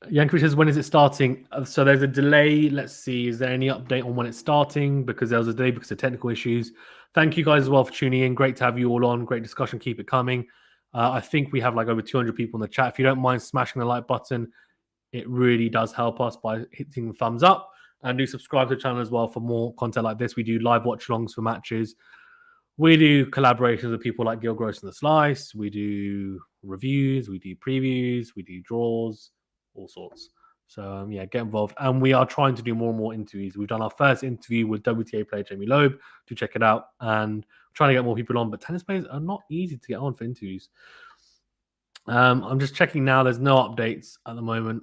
Yankovic says, when is it starting? So there's a delay. Let's see. Is there any update on when it's starting? Because there was a delay because of technical issues. Thank you guys as well for tuning in. Great to have you all on. Great discussion. Keep it coming. I think we have like over 200 people in the chat. If you don't mind smashing the like button, it really does help us by hitting the thumbs up. And do subscribe to the channel as well for more content like this. We do live watch-alongs for matches. We do collaborations with people like Gil Gross and The Slice. We do reviews. We do previews. We do draws. All sorts. So, yeah, get involved. And we are trying to do more and more interviews. We've done our first interview with WTA player Jamie Loeb. Do check it out. And trying to get more people on. But tennis players are not easy to get on for interviews. I'm just checking now. There's no updates at the moment.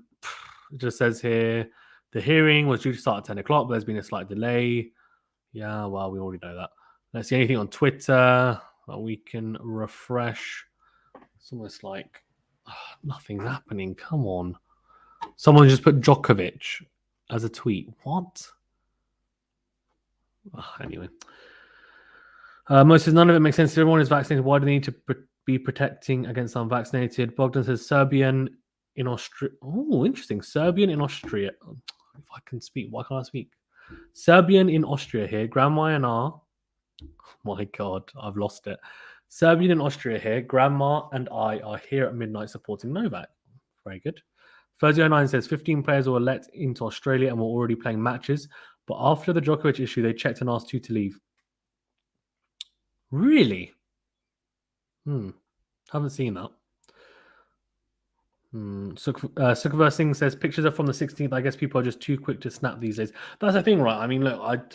It just says here the hearing was due to start at 10 o'clock, but there's been a slight delay. Yeah, well, we already know that. Let's see anything on Twitter that we can refresh. It's almost like nothing's happening. Come on. Someone just put Djokovic as a tweet. What? Anyway. Most says none of it makes sense. If everyone is vaccinated, why do they need to be protecting against unvaccinated? Bogdan says Serbian in Austria. Oh, interesting. Serbian in Austria. If I can speak, why can't I speak? Serbian in Austria here. Grandma and R. Oh my God, I've lost it. Serbian in Austria here. Grandma and I are here at midnight supporting Novak. Very good. Thursday09 says 15 players were let into Australia and were already playing matches, but after the Djokovic issue, they checked and asked 2 to leave. Really? Haven't seen that. Sukhver Singh says pictures are from the 16th. I guess people are just too quick to snap these days. That's the thing, right? I mean, look,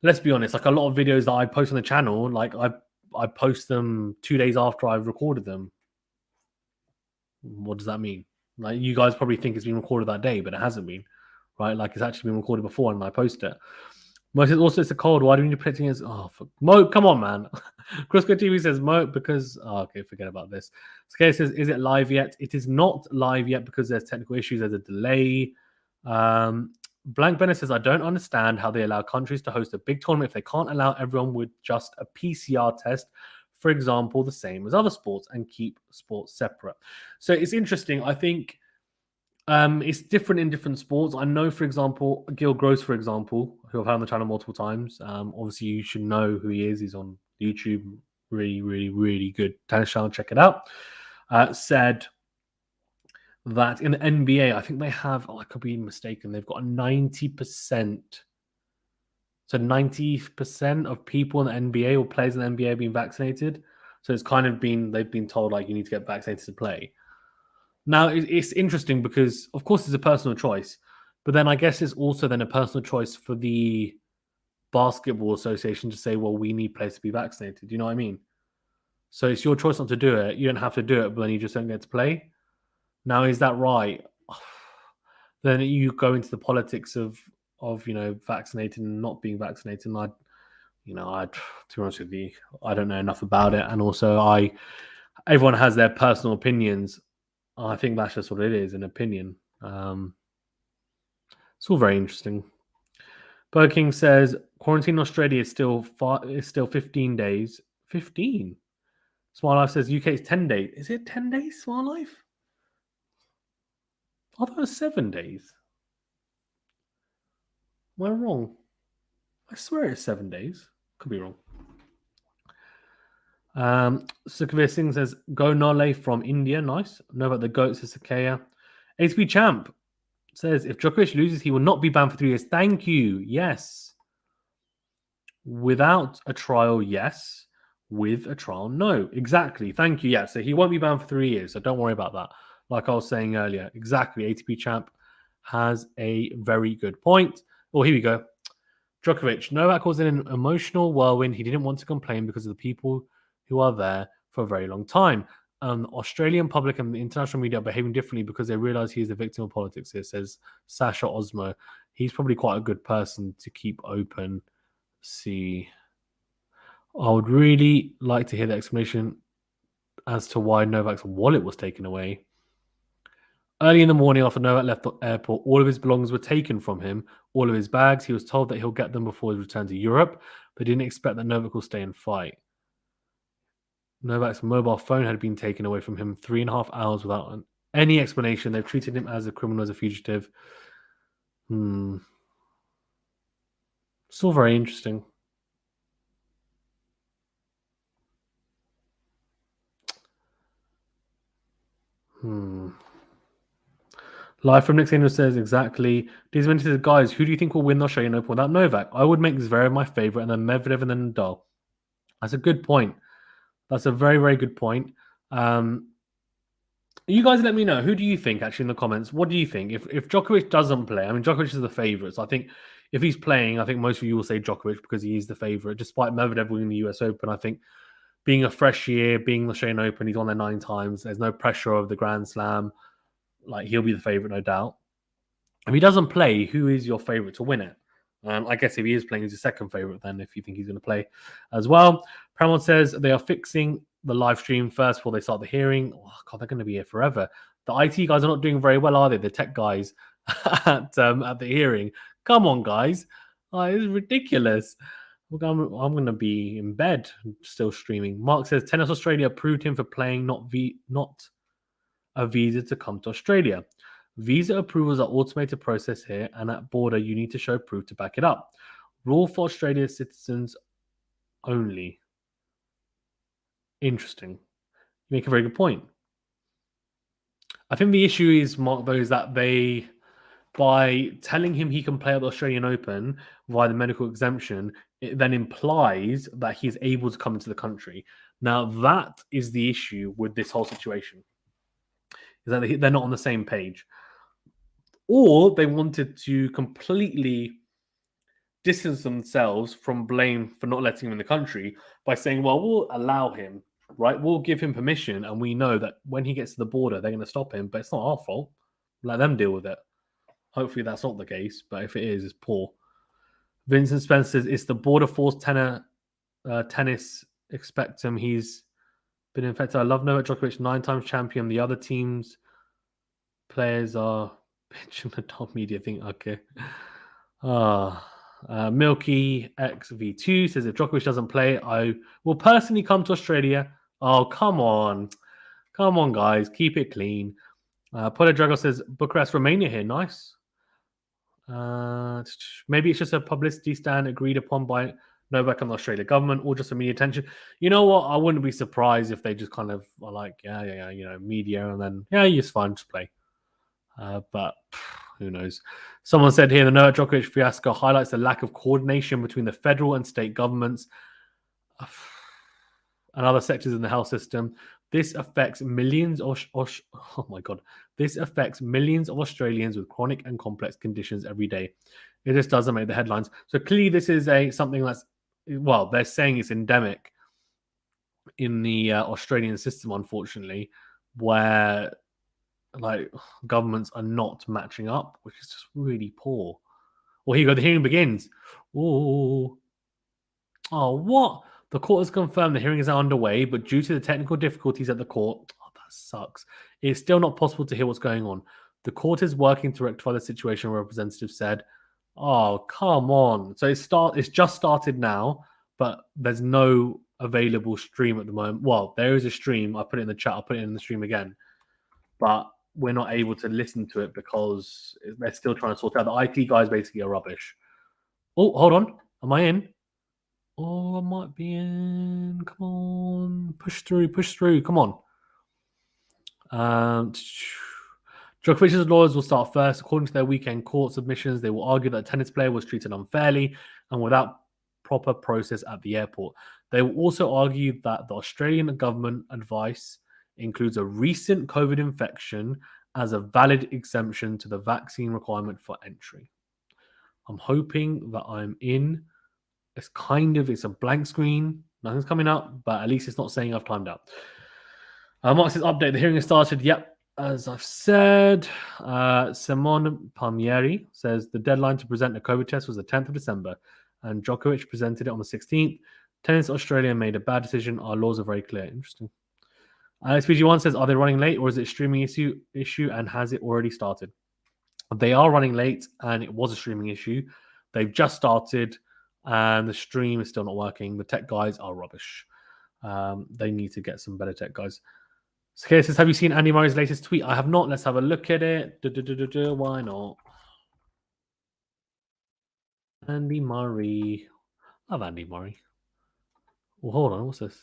let's be honest. Like a lot of videos that I post on the channel, like I post them 2 days after I've recorded them. What does that mean? Like you guys probably think it's been recorded that day, but it hasn't been, right? Like it's actually been recorded before, and I post it. Mo says also it's a cold. Why do we need to protect it? Oh, fuck. Mo, come on, man. Crisco TV says Mo because okay, forget about this. Scare says, is it live yet? It is not live yet because there's technical issues. There's a delay. Blank Bennett says I don't understand how they allow countries to host a big tournament if they can't allow everyone with just a PCR test, for example, the same as other sports, and keep sports separate. So it's interesting. I think it's different in different sports. I know, for example, Gil Gross, for example, who I've had on the channel multiple times. Obviously, you should know who he is. He's on YouTube. Really, really, really good tennis channel. Check it out. Said that in the NBA, I think they have, I could be mistaken, they've got a 90%. So 90% of people in the NBA or players in the NBA have been vaccinated. So it's kind of they've been told, like, you need to get vaccinated to play. Now, it's interesting because, of course, it's a personal choice. But then I guess it's also then a personal choice for the Basketball Association to say, well, we need players to be vaccinated. Do you know what I mean? So it's your choice not to do it. You don't have to do it, but then you just don't get to play. Now, is that right? Then you go into the politics of vaccinated and not being vaccinated. And to be honest with you, I don't know enough about it. And also, everyone has their personal opinions. I think that's just what it is, an opinion. It's all very interesting. Burger King says quarantine in Australia is still 15 days. 15. Smart Life says UK is 10 days. Is it 10 days, Smart Life? I thought it was 7 days. Am I wrong? I swear it's 7 days. Could be wrong. Sukhveer Singh says, Go Nole from India. Nice. Know about the GOAT, says Sakaya. ATP Champ says, if Djokovic loses, he will not be banned for 3 years. Thank you. Yes. Without a trial, yes. With a trial, no. Exactly. Thank you. Yeah. So he won't be banned for 3 years. So don't worry about that. Like I was saying earlier. Exactly. ATP Champ has a very good point. Oh, here we go. Djokovic. Novak was in an emotional whirlwind. He didn't want to complain because of the people who are there for a very long time. Australian public and the international media are behaving differently because they realize he is a victim of politics. Here says Sasha Osmo. He's probably quite a good person to keep open. See, I would really like to hear the explanation as to why Novak's wallet was taken away. Early in the morning after Novak left the airport, all of his belongings were taken from him, all of his bags. He was told that he'll get them before his return to Europe, but didn't expect that Novak will stay and fight. Novak's mobile phone had been taken away from him 3.5 hours without any explanation. They've treated him as a criminal, as a fugitive. It's all very interesting. Live from Nick Angel says, exactly. These says, guys, who do you think will win the Australian Open without Novak? I would make Zverev my favorite, and then Medvedev, and then Nadal. That's a good point. That's a very, very good point. You guys let me know. Who do you think, actually, in the comments? What do you think? If Djokovic doesn't play, I mean, Djokovic is the favorite. So I think if he's playing, I think most of you will say Djokovic because he is the favorite. Despite Medvedev winning the US Open, I think being a fresh year, being the Australian Open, he's on there 9 times. There's no pressure of the Grand Slam. Like, he'll be the favorite, no doubt. If he doesn't play, who is your favorite to win it? I guess if he is playing, he's your second favorite then, if you think he's going to play as well. Paramount says they are fixing the live stream first before they start the hearing. Oh, God, they're going to be here forever. The IT guys are not doing very well, are they? The tech guys at the hearing. Come on, guys. It's ridiculous. I'm going to be in bed still streaming. Mark says Tennis Australia approved him for playing, not a visa to come to Australia. Visa approvals are automated process here, and at border, you need to show proof to back it up. Rule for Australia citizens only. Interesting. You make a very good point. I think the issue is, Mark, though, is that they, by telling him he can play at the Australian Open via the medical exemption, it then implies that he is able to come into the country. Now, that is the issue with this whole situation, is that they're not on the same page. Or they wanted to completely distance themselves from blame for not letting him in the country by saying, well, we'll allow him, right? We'll give him permission, and we know that when he gets to the border, they're going to stop him, but it's not our fault. Let them deal with it. Hopefully that's not the case, but if it is, it's poor. Vincent Spencer says, it's the border force tennis expect him. He's been infected. I love Novak Djokovic, 9 times champion. The other teams players are bitching the top media thing. Okay. Milky XV2 says, if Djokovic doesn't play, I will personally come to Australia. Oh, come on. Come on, guys. Keep it clean. Polo Drago says, Bucharest, Romania here. Nice. Maybe it's just a publicity stand agreed upon by Novak and the Australia government, or just a media attention. You know what? I wouldn't be surprised if they just kind of are like, yeah, media, and then, yeah, it's fine, just play. But who knows? Someone said here, the Novak Djokovic fiasco highlights the lack of coordination between the federal and state governments and other sectors in the health system. This affects millions of This affects millions of Australians with chronic and complex conditions every day. It just doesn't make the headlines. So clearly, this is something that's, well, they're saying it's endemic in the Australian system, unfortunately, where like governments are not matching up, which is just really poor. Well, here you go. The hearing begins. Oh, what? The court has confirmed the hearing is now underway, but due to the technical difficulties at the court, that sucks. It's still not possible to hear what's going on. The court is working to rectify the situation, a representative said. Oh, come on. So it's just started now, but there's no available stream at the moment. Well, there is a stream. I put it in the chat. I'll put it in the stream again. But we're not able to listen to it because they're still trying to sort out. The IT guys basically are rubbish. Oh, hold on. Am I in? Oh, I might be in. Come on. Push through. Come on. Djokovic's lawyers will start first. According to their weekend court submissions, they will argue that a tennis player was treated unfairly and without proper process at the airport. They will also argue that the Australian government advice includes a recent COVID infection as a valid exemption to the vaccine requirement for entry. I'm hoping that I'm in. It's a blank screen. Nothing's coming up, but at least it's not saying I've timed out. Mark says, update. The hearing has started. Yep, as I've said. Simone Palmieri says the deadline to present a COVID test was the 10th of December, and Djokovic presented it on the 16th. Tennis Australia made a bad decision. Our laws are very clear. Interesting. SPG1 says, are they running late, or is it a streaming issue, and has it already started? They are running late, and it was a streaming issue. They've just started, and the stream is still not working. The tech guys are rubbish. They need to get some better tech guys. Sakir says, have you seen Andy Murray's latest tweet? I have not. Let's have a look at it. Why not? Andy Murray. Love Andy Murray. Well, hold on. What's this?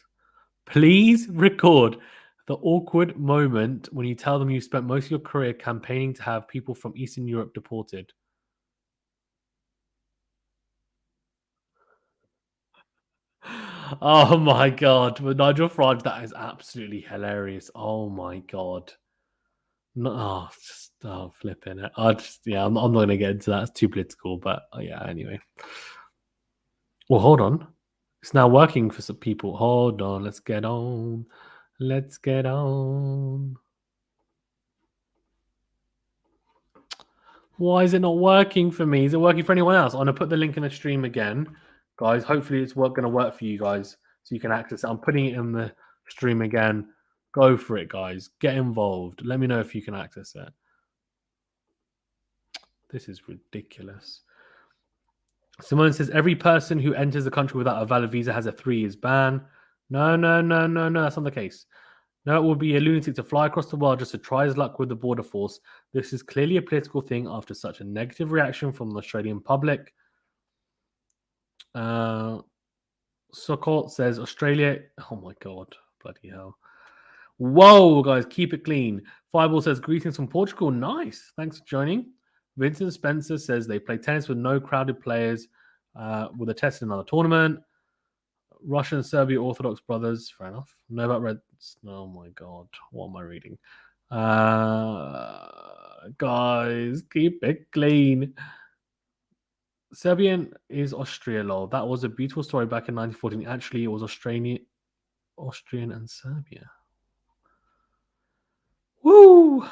Please record the awkward moment when you tell them you spent most of your career campaigning to have people from Eastern Europe deported. Oh my god. With Nigel Farage, that is absolutely hilarious. Oh my god. No, flipping it. I'm not going to get into that. It's too political, but yeah, anyway. Well, hold on. It's now working for some people. Hold on. Let's get on. Why is it not working for me? Is it working for anyone else? I'm going to put the link in the stream again. Guys, hopefully it's going to work for you guys so you can access it. I'm putting it in the stream again. Go for it, guys. Get involved. Let me know if you can access it. This is ridiculous. Simone says, every person who enters the country without a valid visa has a 3 years ban. No, that's not the case. No, it would be a lunatic to fly across the world just to try his luck with the border force. This is clearly a political thing after such a negative reaction from the Australian public. Sokol says, Australia... Oh my God, bloody hell. Whoa, guys, keep it clean. Fireball says, greetings from Portugal. Nice. Thanks for joining. Vincent Spencer says they play tennis with no crowded players with a test in another tournament. Russian and Serbia Orthodox brothers. Fair enough. Novak Reds. Oh my God. What am I reading? Guys, keep it clean. Serbian is Austria, lol. That was a beautiful story back in 1914. Actually, it was Austrian and Serbia. Woo!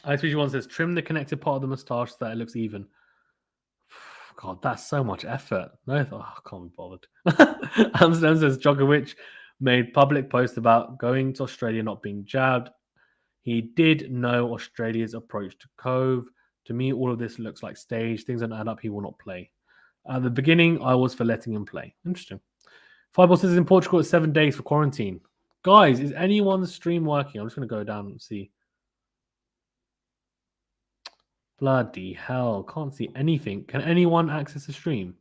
I1 says, trim the connected part of the moustache so that it looks even. God, that's so much effort. No, I can't be bothered. Amsterdam says, Djokovic made public post about going to Australia not being jabbed. He did know Australia's approach to Cove. To me, all of this looks like stage. Things don't add up. He will not play. At the beginning, I was for letting him play. Interesting. Fireball says in Portugal, it's 7 days for quarantine. Guys, is anyone's stream working? I'm just going to go down and see. Bloody hell. Can't see anything. Can anyone access the stream?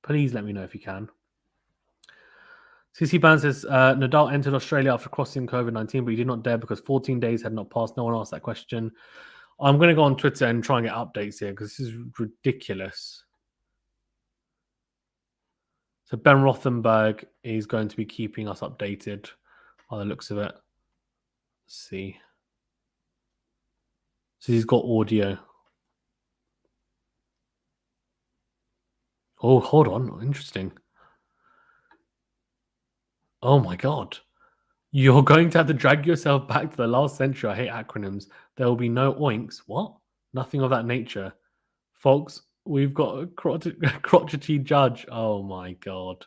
Please let me know if you can. CC Ban says Nadal entered Australia after crossing COVID-19, but he did not dare because 14 days had not passed. No one asked that question. I'm going to go on Twitter and try and get updates here because this is ridiculous. So Ben Rothenberg is going to be keeping us updated by the looks of it. Let's see. So he's got audio. Oh, hold on. Interesting. Oh my God. You're going to have to drag yourself back to the last century. I hate acronyms. There will be no oinks. What? Nothing of that nature. Folks, we've got a crotchety judge. Oh my God.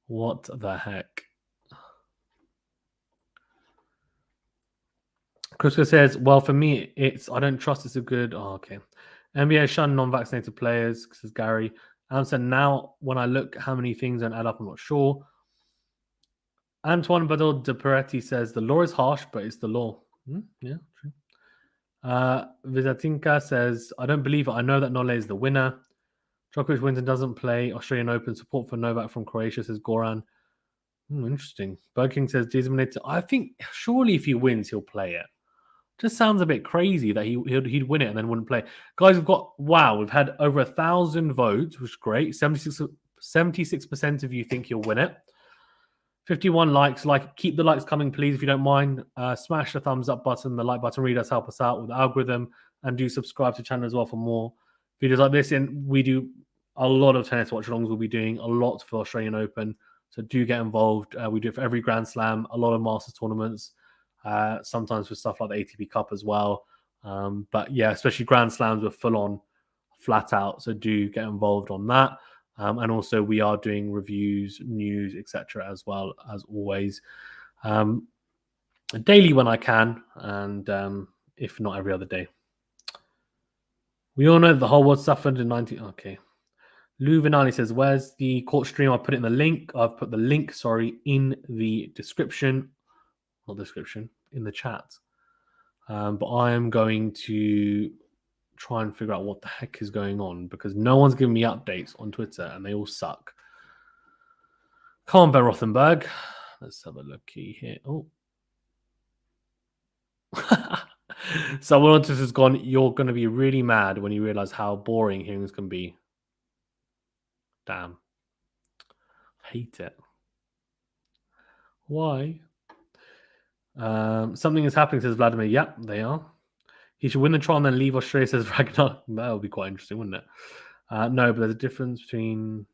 What the heck? Crisco says, well, for me, it's I don't trust it's a good. Oh, okay. NBA shun non-vaccinated players, says Gary. Said, now, when I look how many things don't add up, I'm not sure. Antoine Badal de Peretti says, the law is harsh, but it's the law. Yeah, true. Vizatinka says, I don't believe it. I know that Nole is the winner. Djokovic wins and doesn't play. Australian Open support for Novak from Croatia, says Goran. Interesting. Burking says, I think surely if he wins, he'll play it. Just sounds a bit crazy that he'd win it and then wouldn't play. Guys, we've had over 1,000 votes, which is great. 76% of you think he'll win it. 51 likes. Keep the likes coming, please, if you don't mind. Smash the thumbs up button, the like button. Really does help us out with the algorithm. And do subscribe to the channel as well for more videos like this. And we do a lot of tennis watch-alongs. We'll be doing a lot for Australian Open. So do get involved. We do it for every Grand Slam, a lot of Masters tournaments, sometimes for stuff like the ATP Cup as well. But yeah, especially Grand Slams, we're full on, flat out. So do get involved on that. And also we are doing reviews, news, etc. as well, as always. Daily when I can, and if not every other day. We all know that the whole world suffered in 19... Okay. Lou Vinali says, where's the court stream? I'll put it in the link. I've put the link, in the description. Not description, in the chat. But I am going to try and figure out what the heck is going on because no one's giving me updates on Twitter and they all suck. Come on, Ben Rothenberg. Let's have a look here. Oh. Someone on Twitter has gone, you're going to be really mad when you realize how boring hearings can be. Damn. Hate it. Why? Something is happening, says Vladimir. Yep, they are. He should win the trial and then leave Australia, says Ragnar. That would be quite interesting, wouldn't it? No, but there's a difference between...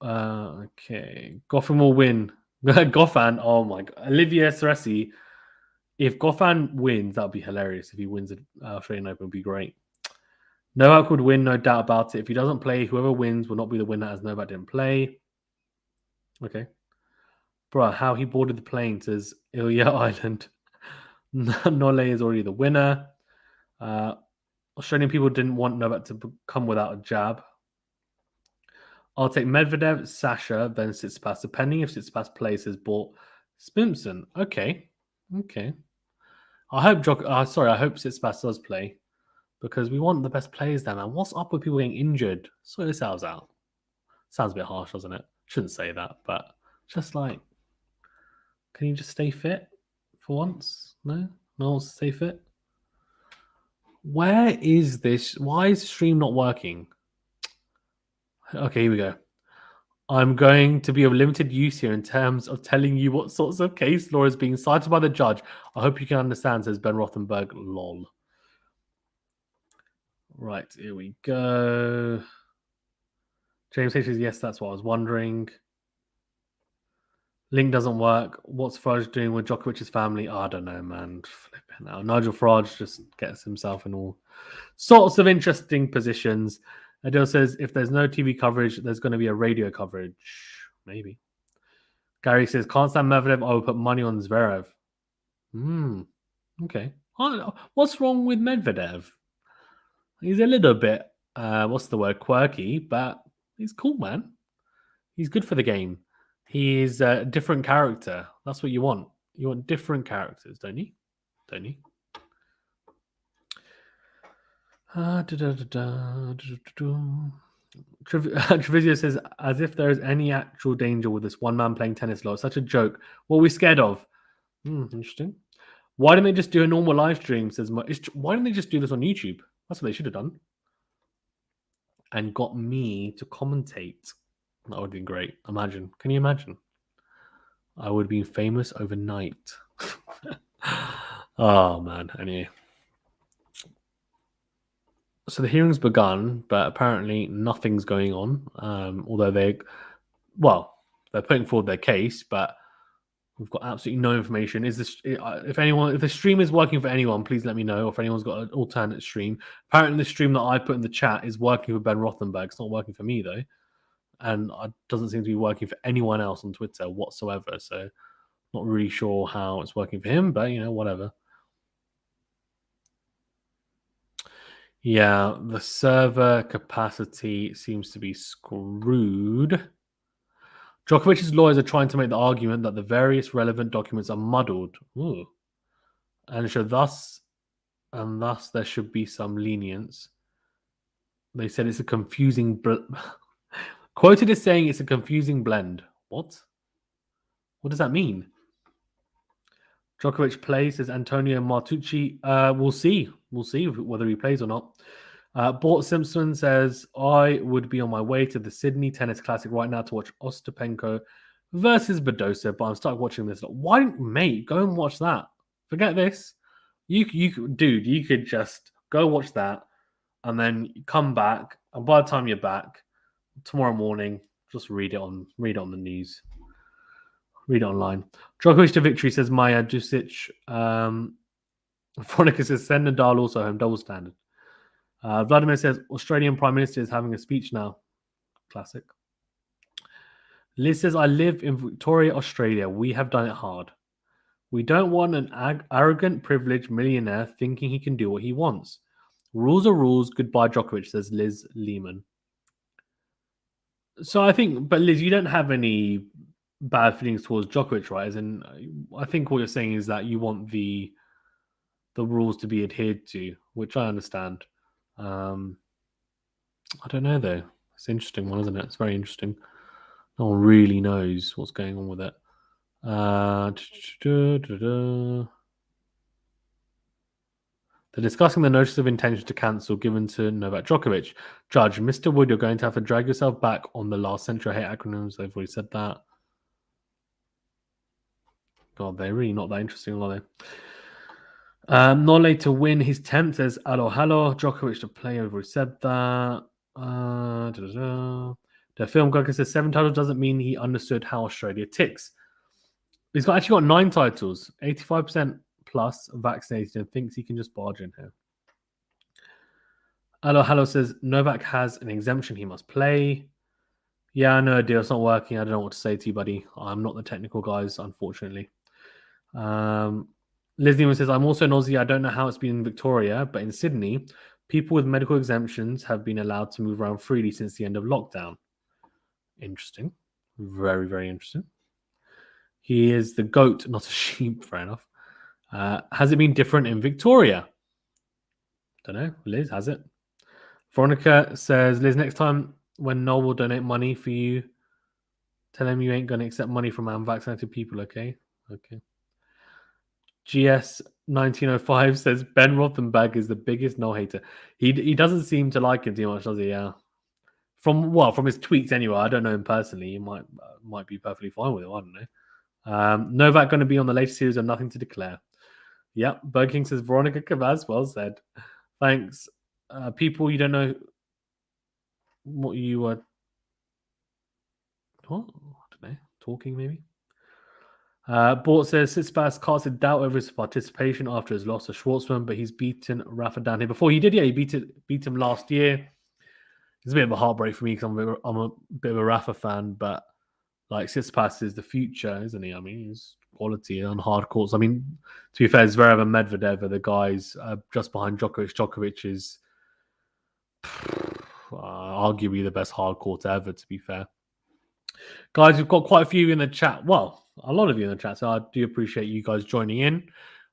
okay. Goffin will win. Goffin, oh my God. Olivier Ceresi. If Goffin wins, that would be hilarious. If he wins the Australian Open, it would be great. Novak would win, no doubt about it. If he doesn't play, whoever wins will not be the winner as Novak didn't play. Okay. Bruh, how he boarded the plane, says Ilya Island. Nole is already the winner. Australian people didn't want Novak to come without a jab. I'll take Medvedev, Sasha, then Tsitsipas, depending if Tsitsipas plays his ball. Spimpson. Okay. I hope Tsitsipas does play because we want the best players there, man. What's up with people getting injured? Sort yourselves out. Sounds a bit harsh, doesn't it? Shouldn't say that, but just can you just stay fit for once? No? No one wants to stay fit. Where is this? Why is the stream not working? Okay, here we go. I'm going to be of limited use here in terms of telling you what sorts of case law is being cited by the judge. I hope you can understand, says Ben Rothenberg. Lol. Right, here we go. James H says, yes, that's what I was wondering. Link doesn't work. What's Farage doing with Djokovic's family? I don't know, man. Flipping out. Nigel Farage just gets himself in all sorts of interesting positions. Adele says, if there's no TV coverage, there's going to be a radio coverage. Maybe. Gary says, can't stand Medvedev. I will put money on Zverev. Okay. What's wrong with Medvedev? He's a little bit, what's the word, quirky, but he's cool, man. He's good for the game. He is a different character. That's what you want. You want different characters, don't you? Don't you? Trevizio says, as if there is any actual danger with this one man playing tennis law. It's such a joke. What are we scared of? Interesting. Why didn't they just do a normal live stream? Says, why didn't they just do this on YouTube? That's what they should have done. And got me to commentate. That would have been great. Imagine. Can you imagine? I would have been famous overnight. Oh, man. Anyway. So the hearing's begun, but apparently nothing's going on. Although they're putting forward their case, but we've got absolutely no information. Is this if the stream is working for anyone, please let me know. Or if anyone's got an alternate stream. Apparently, the stream that I put in the chat is working for Ben Rothenberg. It's not working for me though, and it doesn't seem to be working for anyone else on Twitter whatsoever. So, not really sure how it's working for him, but whatever. Yeah, the server capacity seems to be screwed. Djokovic's lawyers are trying to make the argument that the various relevant documents are muddled. Ooh. And thus there should be some lenience. They said it's a confusing quoted as saying it's a confusing blend. What does that mean? Djokovic plays, says Antonio Martucci. We'll see whether he plays or not. Bort Simpson says, I would be on my way to the Sydney Tennis Classic right now to watch Ostapenko versus Badosa, but I'm stuck watching this. Why, mate, go and watch that. Forget this. You could just go watch that and then come back. And by the time you're back tomorrow morning, just read it on the news. Read it online. Djokovic to victory, says Maya Dusic. Veronica says, send Nadal also home, double standard. Vladimir says, Australian Prime Minister is having a speech now. Classic. Liz says, I live in Victoria, Australia. We have done it hard. We don't want an arrogant, privileged millionaire thinking he can do what he wants. Rules are rules. Goodbye, Djokovic, says Liz Lehman. So I think, but Liz, you don't have any bad feelings towards Djokovic, right? As in, I think what you're saying is that you want the rules to be adhered to, which I understand. I don't know though. It's an interesting one, isn't it? It's very interesting. No one really knows what's going on with it. They're discussing the notice of intention to cancel given to Novak Djokovic. Judge, Mr. Wood, you're going to have to drag yourself back on the last century. I hate acronyms. They've already said that. God, they're really not that interesting, are they? Nole to win his 10th, says hello. Djokovic to play, I've already said that. The film Gugger says 7 titles doesn't mean he understood how Australia ticks. He's actually got 9 titles, 85% plus vaccinated, and thinks he can just barge in here. Hello says Novak has an exemption, he must play. Yeah, I know a deal, it's not working. I don't know what to say to you, buddy. I'm not the technical guys, unfortunately. Liz Newman says, I'm also an Aussie. I don't know how it's been in Victoria, but in Sydney, people with medical exemptions have been allowed to move around freely since the end of lockdown. Interesting. Very, very interesting. He is the goat, not a sheep, fair enough. Has it been different in Victoria? Don't know. Liz, has it? Veronica says, Liz, next time when Noel will donate money for you, tell him you ain't going to accept money from unvaccinated people, okay? Okay. GS 1905 says Ben Rothenberg is the biggest no hater. He doesn't seem to like him too much, does he? Yeah. From his tweets anyway. I don't know him personally. He might be perfectly fine with him. I don't know. Novak going to be on the latest series of Nothing to Declare. Yep. Burger King says Veronica Cavaz. Well said. Thanks. People, you don't know what you were. What? I don't know. Talking maybe. Bort says Tsitsipas casted doubt over his participation after his loss to Schwartzman, but he's beaten Rafa down here before. He did, yeah. He beat him last year. It's a bit of a heartbreak for me because I'm a bit of a Rafa fan, but like Tsitsipas is the future, isn't he? I mean, he's quality on hard courts. I mean, to be fair, Zverev and Medvedev are the guys just behind Djokovic. Djokovic is arguably the best hard court ever, to be fair. Guys, we've got quite a few in the chat. Well, a lot of you in the chat, so I do appreciate you guys joining in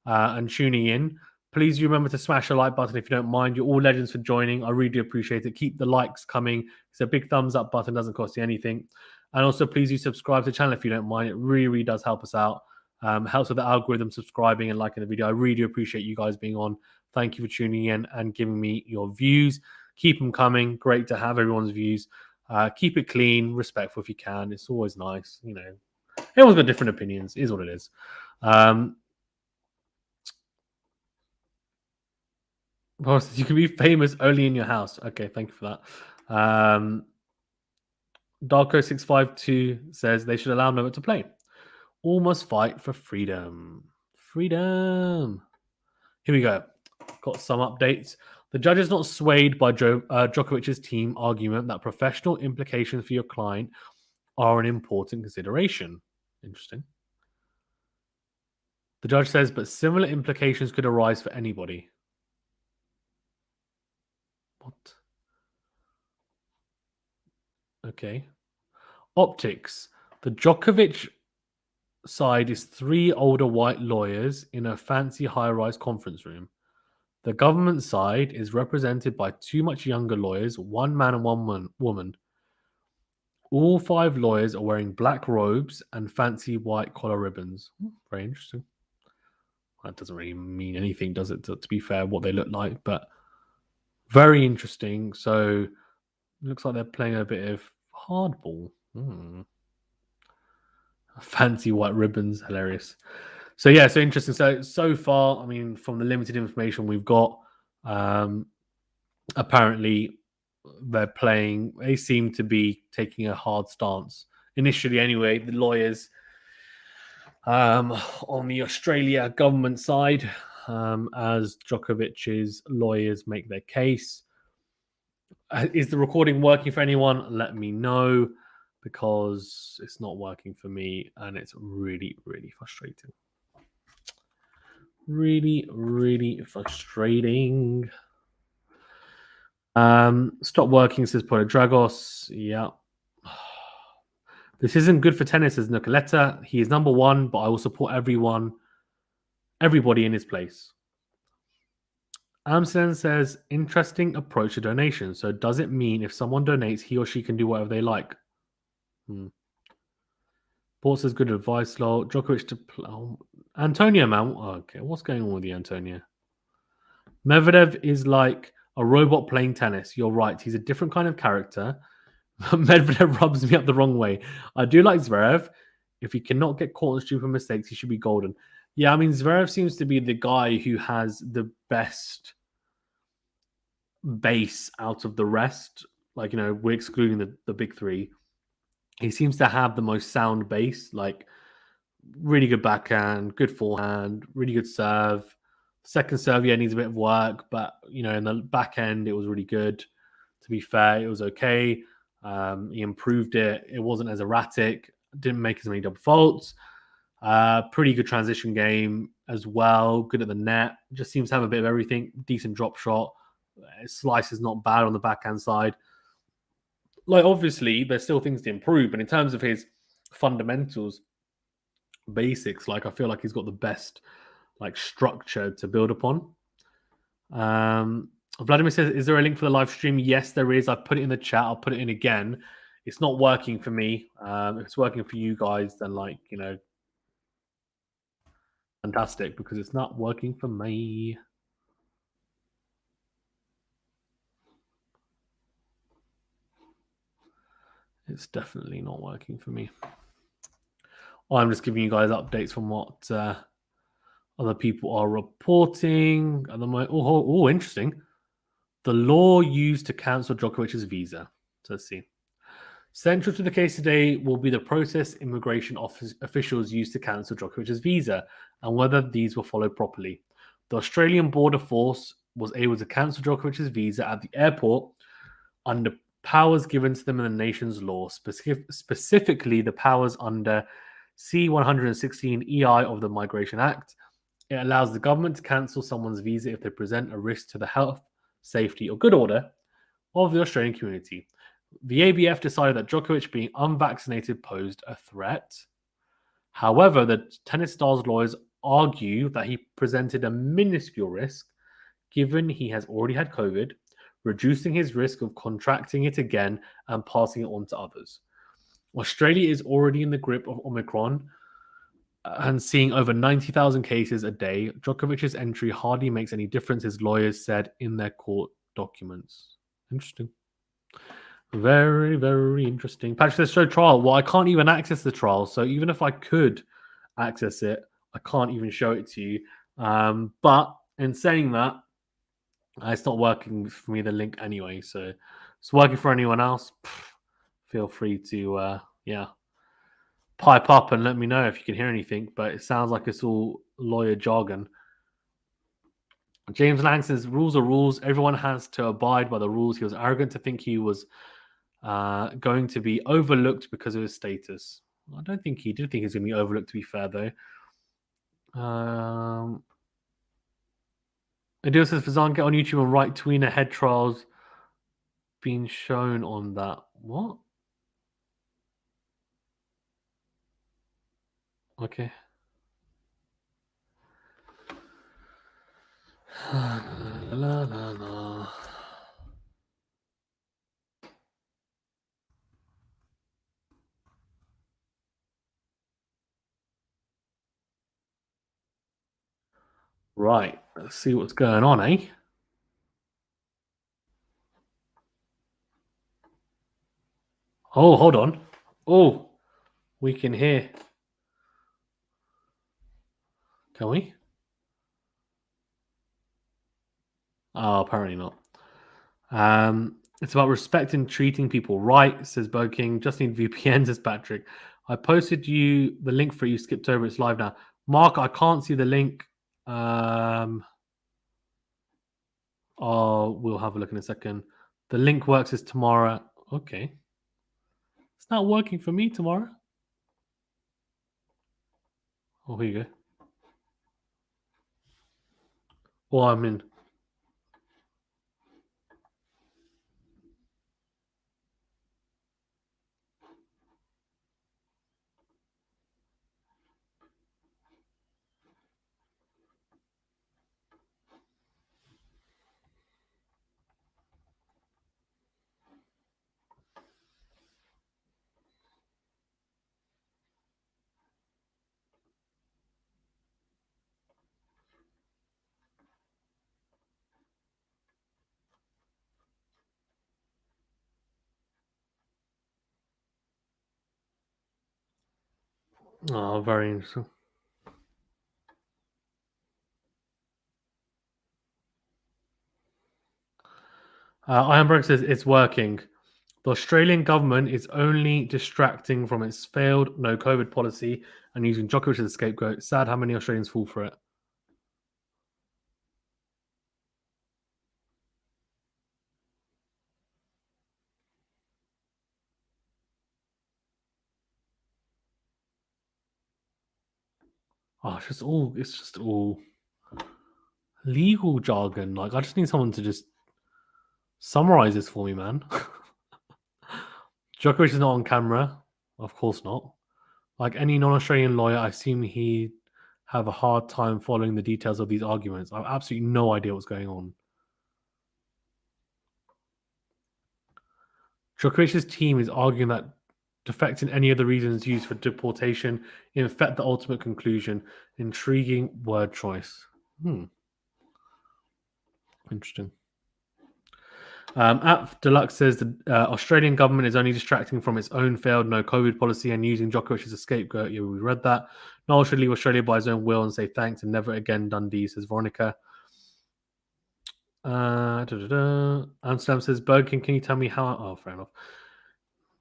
and tuning in. Please remember to smash the like button if you don't mind. You're all legends for joining. I really do appreciate it. Keep the likes coming. It's a big thumbs up button. Doesn't cost you anything. And also, please do subscribe to the channel if you don't mind. It really, really does help us out. Helps with the algorithm, subscribing and liking the video. I really do appreciate you guys being on. Thank you for tuning in and giving me your views. Keep them coming. Great to have everyone's views. Keep it clean, respectful if you can. It's always nice. You know, everyone's got different opinions. It is what it is. You can be famous only in your house. Okay, thank you for that. Darko652 says they should allow Novak to play. All must fight for freedom. Freedom. Here we go. Got some updates. The judge is not swayed by Djokovic's team argument that professional implications for your client are an important consideration. Interesting. The judge says, but similar implications could arise for anybody. What? Okay. Optics. The Djokovic side is 3 older white lawyers in a fancy high-rise conference room. The government side is represented by 2 much younger lawyers, 1 man and 1 woman. All 5 lawyers are wearing black robes and fancy white collar ribbons. Very interesting. That doesn't really mean anything, does it? To be fair, what they look like, but very interesting. So it looks like they're playing a bit of hardball. Fancy white ribbons, hilarious. So yeah, so interesting. So far, I mean, from the limited information we've got, apparently they seem to be taking a hard stance initially. Anyway, the lawyers on the Australia government side, as Djokovic's lawyers make their case. Is the recording working for anyone? Let me know, because it's not working for me and it's really, really frustrating. Really, really frustrating. Stop working, says Polo Dragos. Yeah. This isn't good for tennis, says Nicoletta. He is number 1, but I will support everybody in his place. Amsen says, interesting approach to donation. So does it mean if someone donates, he or she can do whatever they like? Port says, good advice, lol. Djokovic to Antonio, man. Okay, what's going on with you, Antonio? Medvedev is like a robot playing tennis. You're right. He's a different kind of character. Medvedev rubs me up the wrong way. I do like Zverev. If he cannot get caught in stupid mistakes, he should be golden. Yeah, I mean, Zverev seems to be the guy who has the best base out of the rest. Like, you know, we're excluding the big 3. He seems to have the most sound base, like really good backhand, good forehand, really good serve. Second serve, yeah, needs a bit of work, but, you know, in the back end, it was really good. To be fair, it was okay. He improved it. It wasn't as erratic. Didn't make as many double faults. Pretty good transition game as well. Good at the net. Just seems to have a bit of everything. Decent drop shot. His slice is not bad on the backhand side. Like, obviously, there's still things to improve, but in terms of his fundamentals, basics, like, I feel like he's got the best, like, structure to build upon. Vladimir says, is there a link for the live stream? Yes, there is. I put it in the chat. I'll put it in again. It's not working for me. If it's working for you guys, then, like, you know, fantastic because it's not working for me. It's definitely not working for me. I'm just giving you guys updates from what other people are reporting at the moment. Oh, interesting. The law used to cancel Djokovic's visa. So let's see. Central to the case today will be the process immigration officials used to cancel Djokovic's visa and whether these were followed properly. The Australian Border Force was able to cancel Djokovic's visa at the airport under powers given to them in the nation's law, specifically the powers under C-116 EI of the Migration Act. It allows the government to cancel someone's visa if they present a risk to the health, safety, or good order of the Australian community. The ABF decided that Djokovic being unvaccinated posed a threat. However, the tennis star's lawyers argue that he presented a minuscule risk given he has already had COVID, reducing his risk of contracting it again and passing it on to others. Australia is already in the grip of Omicron and seeing over 90,000 cases a day. Djokovic's entry hardly makes any difference, his lawyers said in their court documents. Interesting. Very, very interesting. Patrick says, show trial. Well, I can't even access the trial. So even if I could access it, I can't even show it to you. But in saying that, it's not working for me, the link anyway. So it's working for anyone else. Feel free to, pipe up and let me know if you can hear anything. But it sounds like it's all lawyer jargon. James Lang says, rules are rules. Everyone has to abide by the rules. He was arrogant to think he was going to be overlooked because of his status. I don't think he did think he was going to be overlooked, to be fair, though. Adil says, Fazan, get on YouTube and write tweener head trials being shown on that. What? Okay. La, la, la. Right. Let's see what's going on, eh? Oh, hold on. Oh, we can hear. Can we? Oh, apparently not. It's about respect and treating people right, says Burger King. Just need VPN, says Patrick. I posted you the link for you, skipped over, it's live now. Mark, I can't see the link. We'll have a look in a second. The link works is tomorrow. Okay. It's not working for me tomorrow. Oh, here you go. Oh, I'm in. Oh, very interesting. Ironberg says it's working. The Australian government is only distracting from its failed no COVID policy and using Djokovic as a scapegoat. Sad how many Australians fall for it. Oh, it's just all legal jargon. Like, I just need someone to just summarize this for me, man. Djokovic is not on camera. Of course not. Like any non-Australian lawyer, I assume he'd have a hard time following the details of these arguments. I have absolutely no idea what's going on. Djokovic's team is arguing that defecting any of the reasons used for deportation. In fact, the ultimate conclusion. Intriguing word choice. Interesting. App Deluxe says the Australian government is only distracting from its own failed no COVID policy and using Djokovic as a scapegoat. Yeah, we read that. Noel should leave Australia by his own will and say thanks and never again Dundee, says Veronica. Amsterdam says, Burger King, can you tell me how? Oh, fair enough.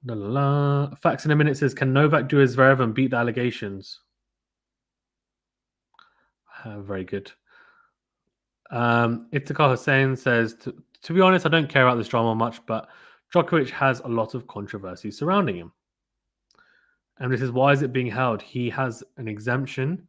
La, la, la. Facts in a Minute says, can Novak do his Zverev and beat the allegations? Very good. Iftikhar Hussain says, to be honest, I don't care about this drama much, but Djokovic has a lot of controversy surrounding him. And this is why is it being held? He has an exemption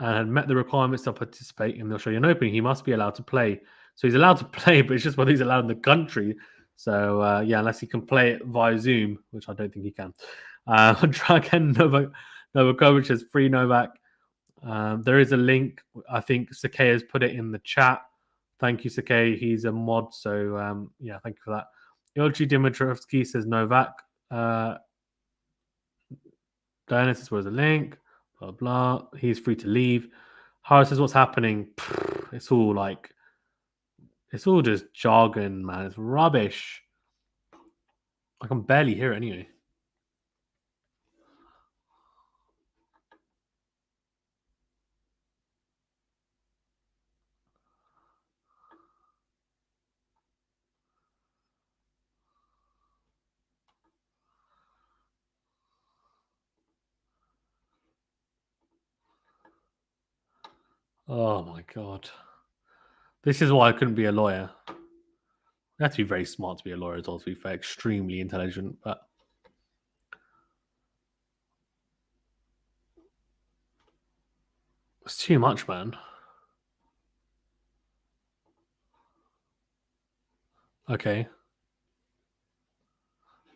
and had met the requirements to participate in the Australian Open. He must be allowed to play. So he's allowed to play, but it's just whether he's allowed in the country. So, unless he can play it via Zoom, which I don't think he can. Dragan Novakovic has free Novak. There is a link. I think Sake has put it in the chat. Thank you, Sake. He's a mod. So, thank you for that. Ilchi Dimitrovsky says Novak. Diana says, where's the link? Blah, blah. He's free to leave. Hara says, what's happening? It's all just jargon, man. It's rubbish. I can barely hear it anyway. Oh my god. This is why I couldn't be a lawyer. You have to be very smart to be a lawyer as well, to be fair. Extremely intelligent, but it's too much, man. Okay.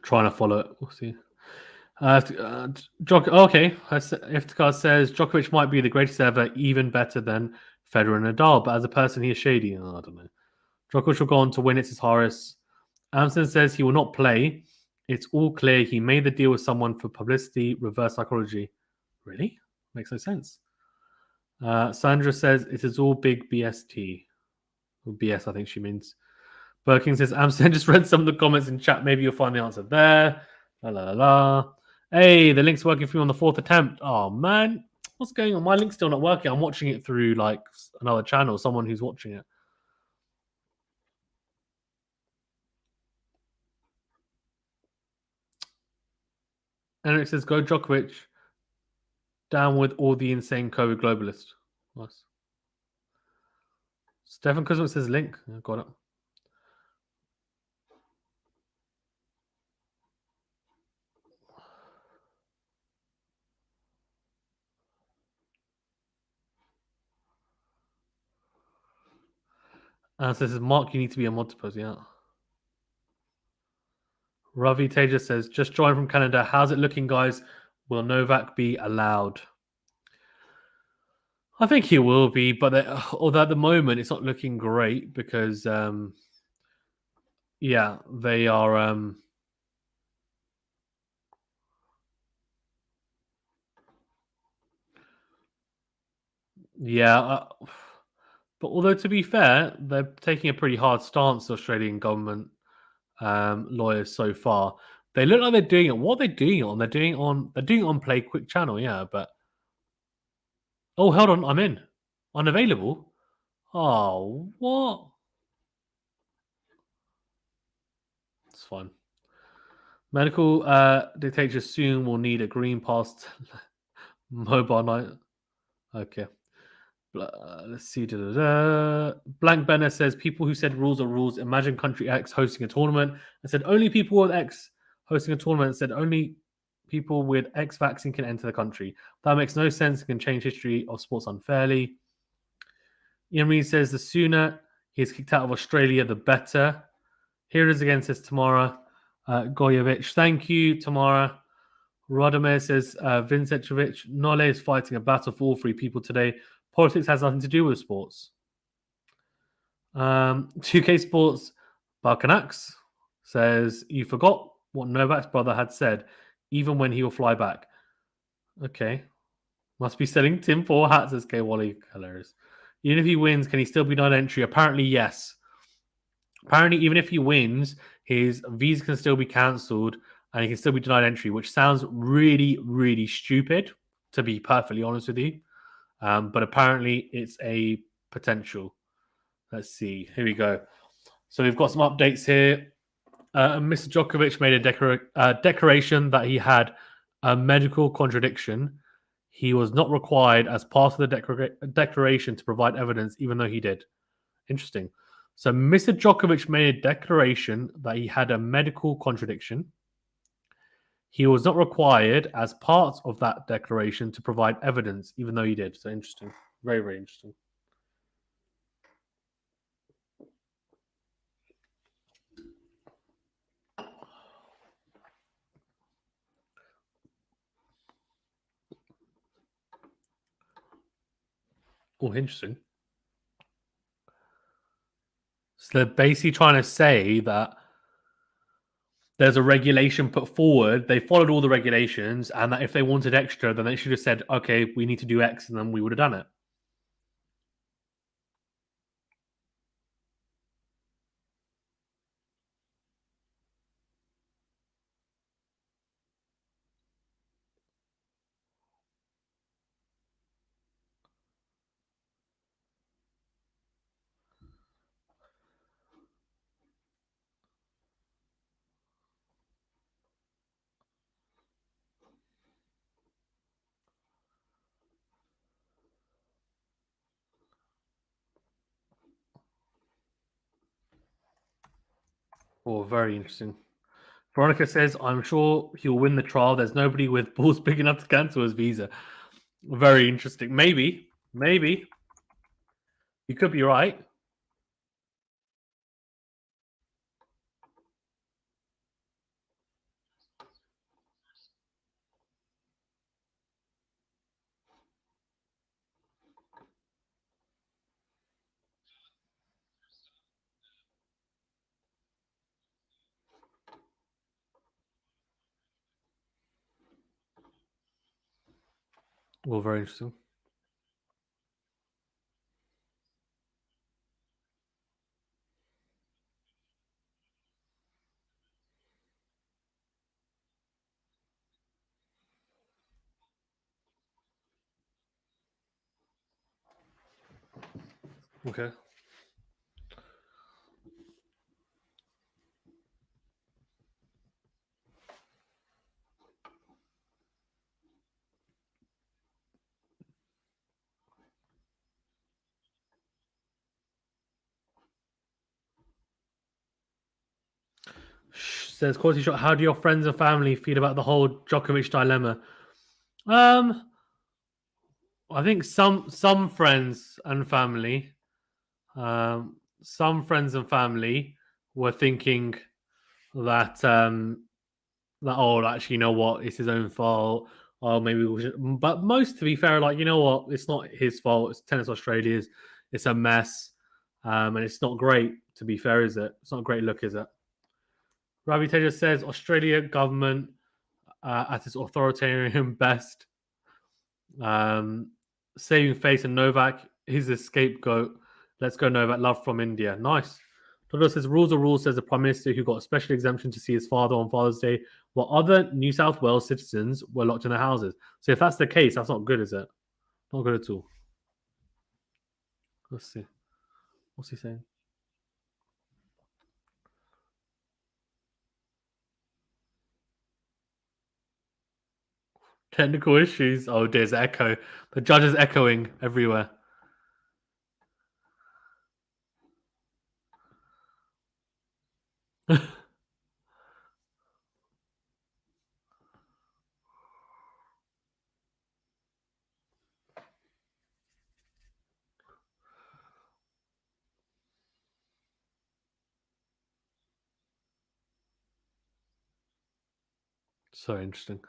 Trying to follow it. We'll see. Okay. Iftikhar says Djokovic might be the greatest ever, even better than Federer and Nadal, but as a person, he is shady. I don't know. Djokovic will go on to win it, says Horace. Amson says he will not play. It's all clear. He made the deal with someone for publicity, reverse psychology. Really? Makes no sense. Sandra says it is all big BST. Or BS, I think she means. Birking says, Amson just read some of the comments in chat. Maybe you'll find the answer there. La la la la. Hey, the link's working for you on the 4th attempt. Oh, man. What's going on? My link's still not working. I'm watching it through like another channel, someone who's watching it. Eric says, go Djokovic. Down with all the insane COVID globalists. Nice. Stefan Kuzma says link. I got it. So this is Mark, you need to be a mod to post, yeah. Ravi Teja says, just joined from Canada. How's it looking, guys? Will Novak be allowed? I think he will be, but although at the moment it's not looking great because, they are. But although to be fair, they're taking a pretty hard stance, the Australian government lawyers so far. They look like they're doing it. What are they doing it on? They're doing it on Play Quick Channel, yeah. But oh, hold on, I'm in. Unavailable. Oh, what? It's fine. Medical dictator soon will need a green pass. Mobile night. Okay. Let's see. Blank Benner says people who said rules are rules. Imagine country X hosting a tournament and said only people with X hosting a tournament and said only people with X vaccine can enter the country. That makes no sense and can change history of sports unfairly. Ian Reed says the sooner he's kicked out of Australia, the better. Here it is again, says Tamara Gojovic. Thank you, Tamara. Radomir says Vincevic, Nole is fighting a battle for all three people today. Politics has nothing to do with sports. 2K Sports Balkanax says, you forgot what Novak's brother had said. even when he will fly back. Okay. Must be selling tinfoil hats, says K Wally. Hilarious. Even if he wins, can he still be denied entry? Apparently, yes. Apparently, even if he wins, his visa can still be cancelled and he can still be denied entry, which sounds really, really stupid, to be perfectly honest with you. But apparently, it's a potential. Let's see. Here we go. So we've got some updates here. Mr. Djokovic made a declaration that he had a medical contradiction. He was not required as part of the declaration to provide evidence, even though he did. Interesting. So Mr. Djokovic made a declaration that he had a medical contradiction. He was not required as part of that declaration to provide evidence, even though he did. So interesting. Very, very interesting. Oh, interesting. So they're basically trying to say that there's a regulation put forward. They followed all the regulations, and that if they wanted extra, then they should have said, okay, we need to do X, and then we would have done it. Oh, very interesting. Veronica says, I'm sure he'll win the trial. There's nobody with balls big enough to cancel his visa. Very interesting. Maybe. You could be right. Well, very interesting. Okay. Says Quality Shot, how do your friends and family feel about the whole Djokovic dilemma? I think some friends and family, some friends and family were thinking that that oh, actually, you know what, it's his own fault. Oh, maybe we should. But most, to be fair, like you know what, it's not his fault. It's Tennis Australia's. It's a mess, and it's not great. To be fair, is it? It's not a great look, is it? Ravi Teja says Australia government at its authoritarian best. Saving face and Novak, he's a scapegoat. Let's go, Novak. Love from India. Nice. Dodo says rules are rules, says the Prime Minister who got a special exemption to see his father on Father's Day, while other New South Wales citizens were locked in their houses. So if that's the case, that's not good, is it? Not good at all. Let's see. What's he saying? Technical issues. Oh, there's echo. The judge is echoing everywhere. So interesting.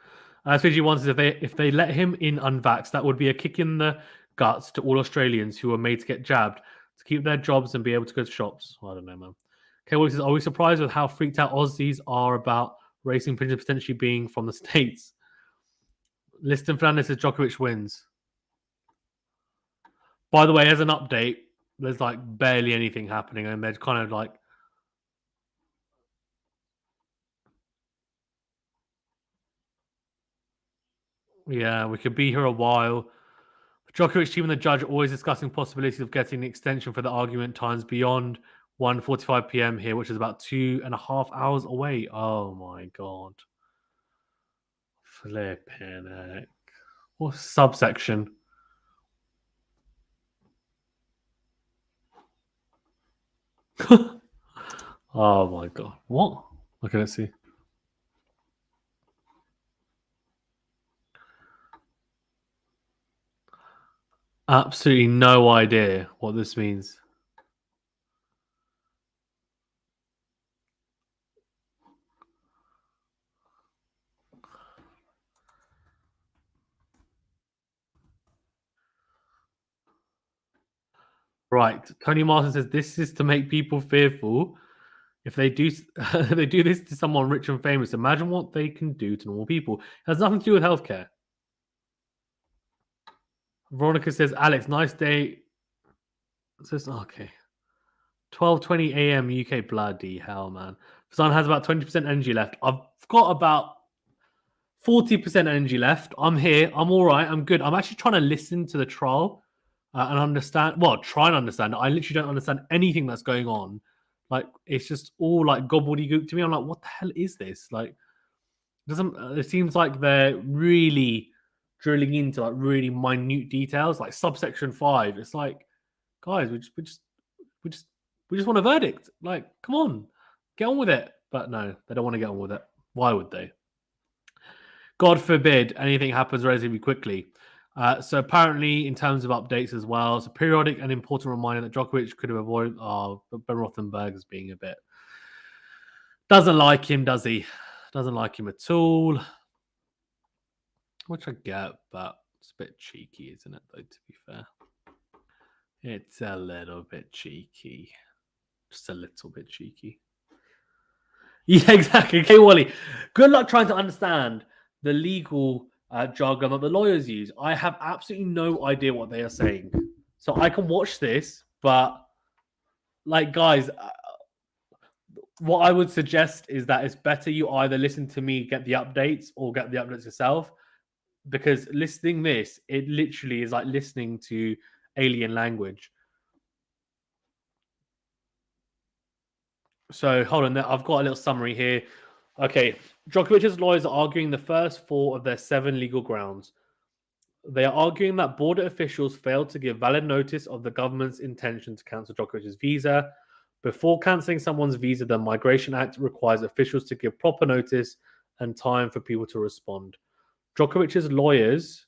Fiji wants if they let him in unvaxxed, that would be a kick in the guts to all Australians who are made to get jabbed to keep their jobs and be able to go to shops. I don't know, man. Okay, well, says, are we surprised with how freaked out Aussies are about Racing pigeons potentially being from the States. Liston Fernandez says Djokovic wins. By the way, as an update, there's like barely anything happening, and they're kind of like, yeah, we could be here a while. The Djokovic team and the judge are always discussing possibilities of getting an extension for the argument times beyond 1:45 p.m. here, which is about 2.5 hours away. Oh my god. Flipping heck. What subsection? Oh my god. What? Okay, let's see. Absolutely no idea what this means. Right. Tony Martin says this is to make people fearful. If they do they do this to someone rich and famous, imagine what they can do to normal people. It has nothing to do with healthcare. Veronica says, Alex, nice day. Says, okay. 12:20 a.m. UK. Bloody hell, man. Sun has about 20% energy left. I've got about 40% energy left. I'm here. I'm all right. I'm good. I'm actually trying to listen to the trial and understand. Well, try and understand. I literally don't understand anything that's going on. Like, it's just all like gobbledygook to me. I'm like, what the hell is this? Like, doesn't it seems like they're really drilling into like really minute details, like subsection 5. It's like, guys, we just we just want a verdict. Like, come on, get on with it. But no, they don't want to get on with it. Why would they? God forbid anything happens relatively quickly. So apparently, in terms of updates as well, it's a periodic and important reminder that Djokovic could have avoided. Ben Rothenberg is being a bit doesn't like him, does he? Doesn't like him at all. Which I get, but it's a bit cheeky, isn't it? Though, to be fair, it's a little bit cheeky, just a little bit cheeky. Yeah, exactly. Okay, Wally. Good luck trying to understand the legal jargon that the lawyers use. I have absolutely no idea what they are saying. So I can watch this, but like, guys, what I would suggest is that it's better you either listen to me, get the updates, or get the updates yourself. Because listening this, it literally is like listening to alien language. So hold on, I've got a little summary here. Okay, Djokovic's lawyers are arguing the first 4 of their 7 legal grounds. They are arguing that border officials failed to give valid notice of the government's intention to cancel Djokovic's visa. Before cancelling someone's visa, the Migration Act requires officials to give proper notice and time for people to respond. Djokovic's lawyers,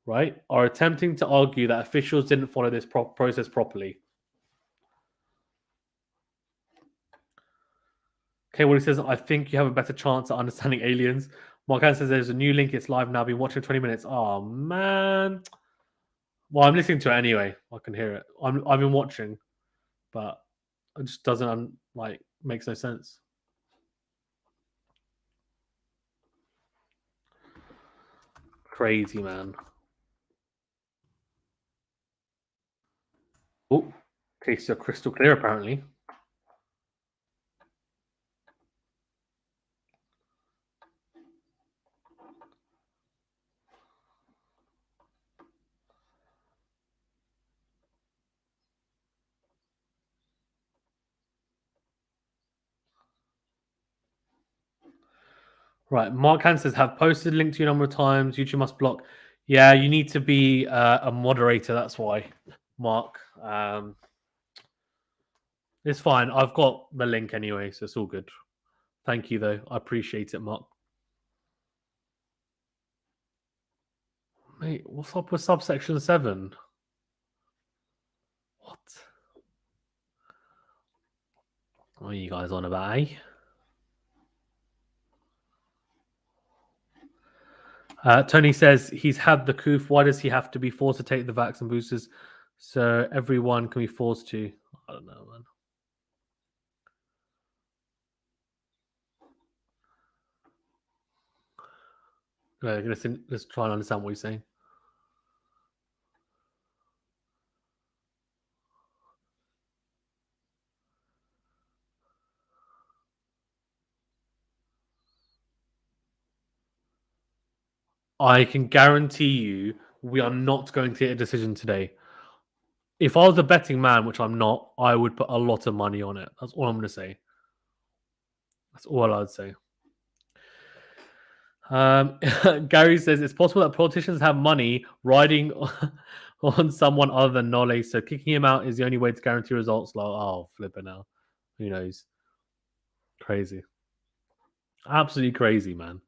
right, are attempting to argue that officials didn't follow this process properly. Okay, well, he says, I think you have a better chance at understanding aliens. Mark says there's a new link. It's live now. I've been watching 20 minutes. Oh, man. Well, I'm listening to it anyway. I can hear it. I've been watching, but it just doesn't, like, makes no sense. Crazy, man. Oh, okay, so crystal clear, apparently. Right, Mark Hans says, have posted link to you a number of times. YouTube must block. Yeah, you need to be a moderator. That's why, Mark. It's fine. I've got the link anyway, so it's all good. Thank you, though. I appreciate it, Mark. Mate, what's up with subsection 7? What? What are you guys on about, eh? Tony says he's had the coof. Why does he have to be forced to take the vaccine boosters so everyone can be forced to? I don't know, man. Let's try and understand what you're saying. I can guarantee you we are not going to get a decision today. If I was a betting man, which I'm not, I would put a lot of money on it. That's all I'm going to say. That's all I'd say. Gary says it's possible that politicians have money riding on someone other than Nole, so kicking him out is the only way to guarantee results. Like, oh, flipping out. Who knows? Crazy. Absolutely crazy, man.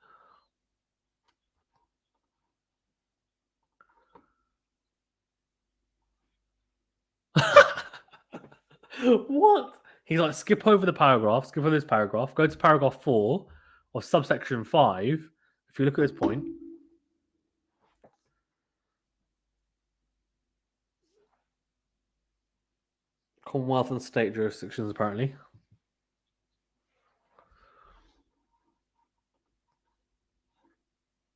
What? He's like, skip over the paragraph, skip over this paragraph, go to paragraph 4 of subsection 5. If you look at this point, Commonwealth and state jurisdictions, apparently.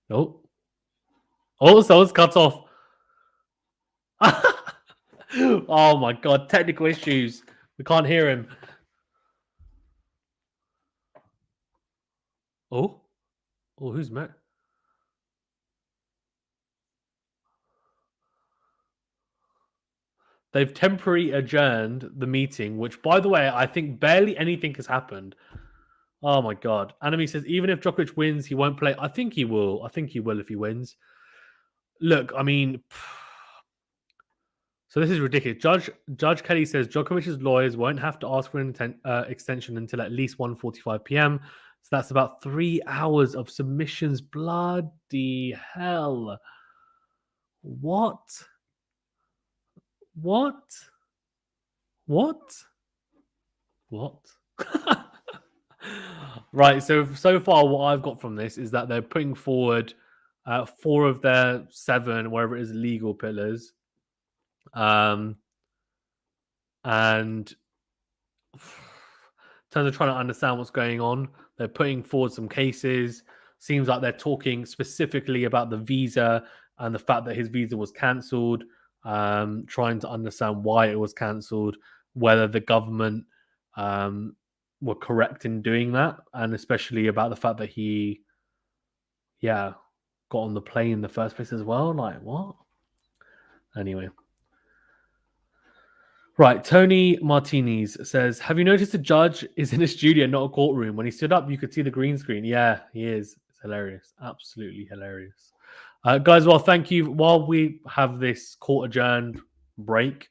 Oh. Oh, so it's cut off. Oh my god, technical issues. We can't hear him. Oh. Oh, who's Matt? They've temporarily adjourned the meeting, which, by the way, I think barely anything has happened. Oh my god. Enemy says even if Djokovic wins, he won't play. I think he will. I think he will if he wins. Look, I mean, so this is ridiculous. Judge Kelly says Djokovic's lawyers won't have to ask for an extension until at least 1:45 p.m. So that's about 3 hours of submissions. Bloody hell! What? What? What? What? Right. So far, what I've got from this is that they're putting forward 4 of their 7, wherever it is, legal pillars, and in terms of trying to understand what's going on, they're putting forward some cases. Seems like they're talking specifically about the visa and the fact that his visa was cancelled. Trying to understand why it was cancelled, whether the government were correct in doing that, and especially about the fact that he, got on the plane in the first place as well. Like, what? Anyway. Right, Tony Martinez says, "Have you noticed the judge is in a studio, not a courtroom? When he stood up, you could see the green screen." Yeah, he is. It's hilarious, absolutely hilarious. Guys, well, thank you. While we have this court adjourned break,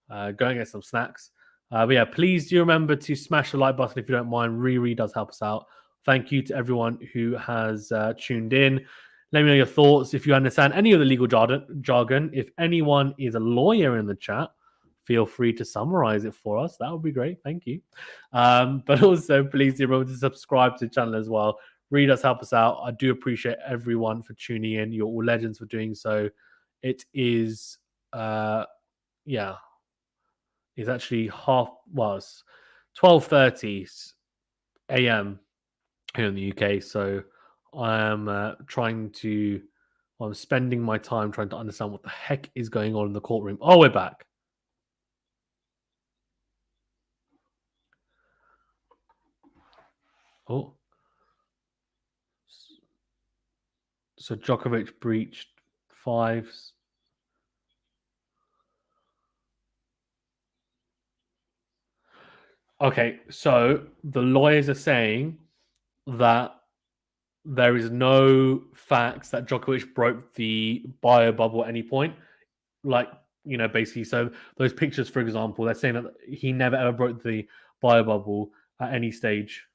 go and get some snacks. But yeah, please do remember to smash the like button if you don't mind. Really does help us out. Thank you to everyone who has tuned in. Let me know your thoughts. If you understand any of the legal jargon, if anyone is a lawyer in the chat, feel free to summarize it for us. That would be great. Thank you. But also, please do remember to subscribe to the channel as well. Really does help us out. I do appreciate everyone for tuning in. You're all legends for doing so. It is, it's actually it's 12:30 a.m. here in the UK. So I am I'm spending my time trying to understand what the heck is going on in the courtroom. Oh, we're back. Oh. So Djokovic breached 5. Okay, so the lawyers are saying that there is no facts that Djokovic broke the bio bubble at any point. Like, basically, so those pictures, for example, they're saying that he never ever broke the bio bubble at any stage.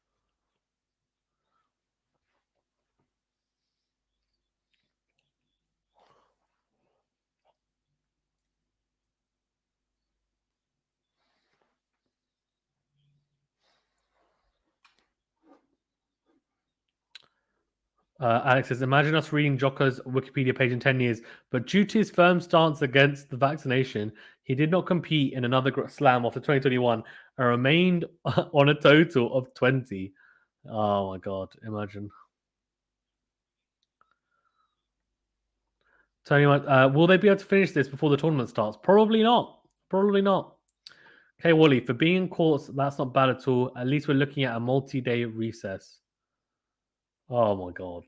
Alex says, imagine us reading Joko's Wikipedia page in 10 years, but due to his firm stance against the vaccination, he did not compete in another slam after 2021 and remained on a total of 20. Oh my God, imagine. Tony, will they be able to finish this before the tournament starts? Probably not. Probably not. Okay, Wally, for being in courts, that's not bad at all. At least we're looking at a multi-day recess. Oh my god.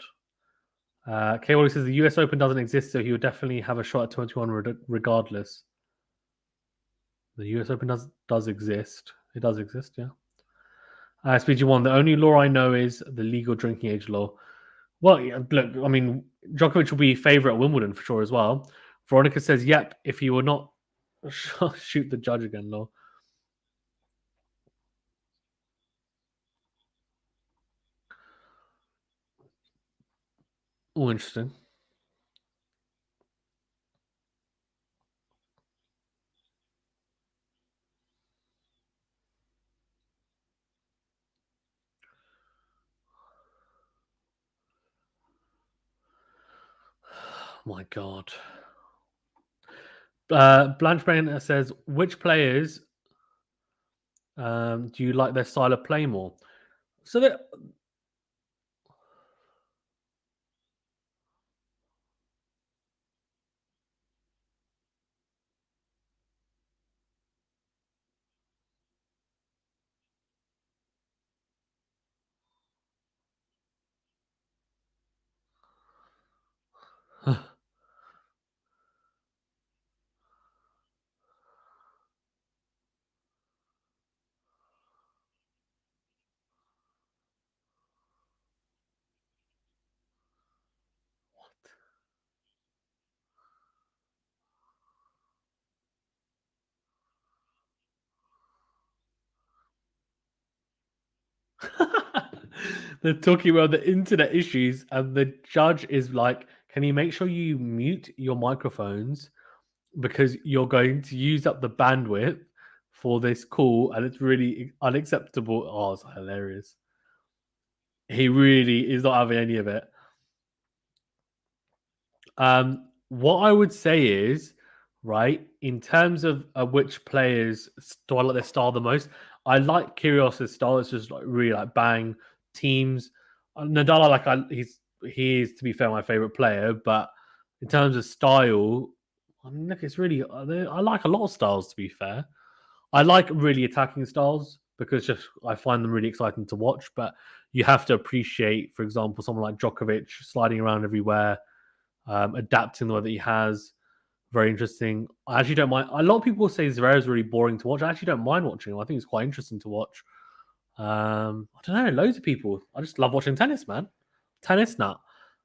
Okay, Wally says the US Open doesn't exist, so he would definitely have a shot at 21 regardless. The US Open does exist. It does exist, yeah. SPG1, the only law I know is the legal drinking age law. Well, yeah, look, I mean, Djokovic will be favourite at Wimbledon for sure as well. Veronica says, yep, if he were not shoot the judge again, law. Oh, interesting. Oh my god. Blanche Brain says, which players do you like their style of play more? So that they're talking about the internet issues, and the judge is like, can you make sure you mute your microphones because you're going to use up the bandwidth for this call and it's really unacceptable. Oh, it's hilarious. He really is not having any of it. What I would say is, right, in terms of which players do I like their style the most, I like Kyrgios' style. It's just like really like bang teams. Nadal, he is, to be fair, my favorite player, but in terms of style, I mean, look, it's really I like a lot of styles. To be fair, I like really attacking styles because just I find them really exciting to watch. But you have to appreciate, for example, someone like Djokovic sliding around everywhere, adapting the way that he has. Very interesting. I actually don't mind. A lot of people say Zverev is really boring to watch. I actually don't mind watching him. I think it's quite interesting to watch. I don't know. Loads of people. I just love watching tennis, man. Tennis nut,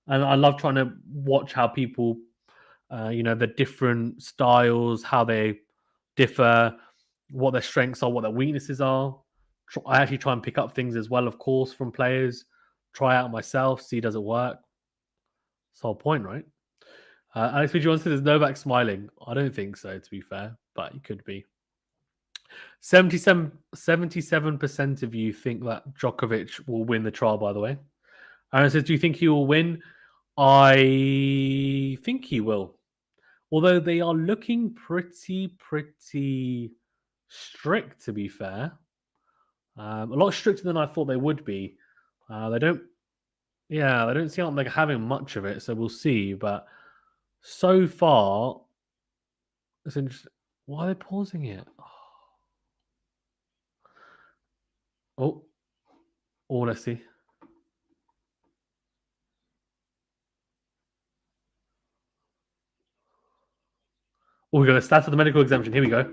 and I love trying to watch how people, the different styles, how they differ, what their strengths are, what their weaknesses are. I actually try and pick up things as well, of course, from players. Try out myself, see does it work. It's the whole point, right? Alex P. Johnson is Novak smiling. I don't think so, to be fair, but it could be. 77% of you think that Djokovic will win the trial, by the way. Aaron says, do you think he will win? I think he will. Although they are looking pretty strict, to be fair. A lot stricter than I thought they would be. They don't, yeah, they don't seem like they're having much of it, so we'll see. But so far, it's interesting. Why are they pausing it? Oh, oh, let's see. Oh, we got a stats of the medical exemption. Here we go.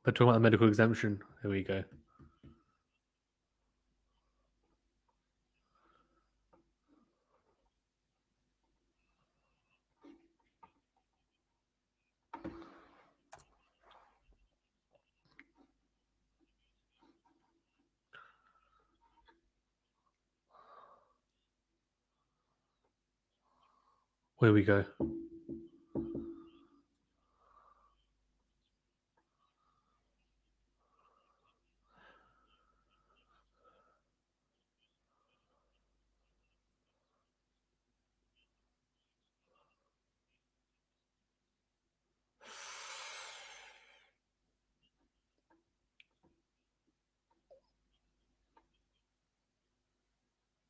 They're talking about the medical exemption. Here we go. Here we go.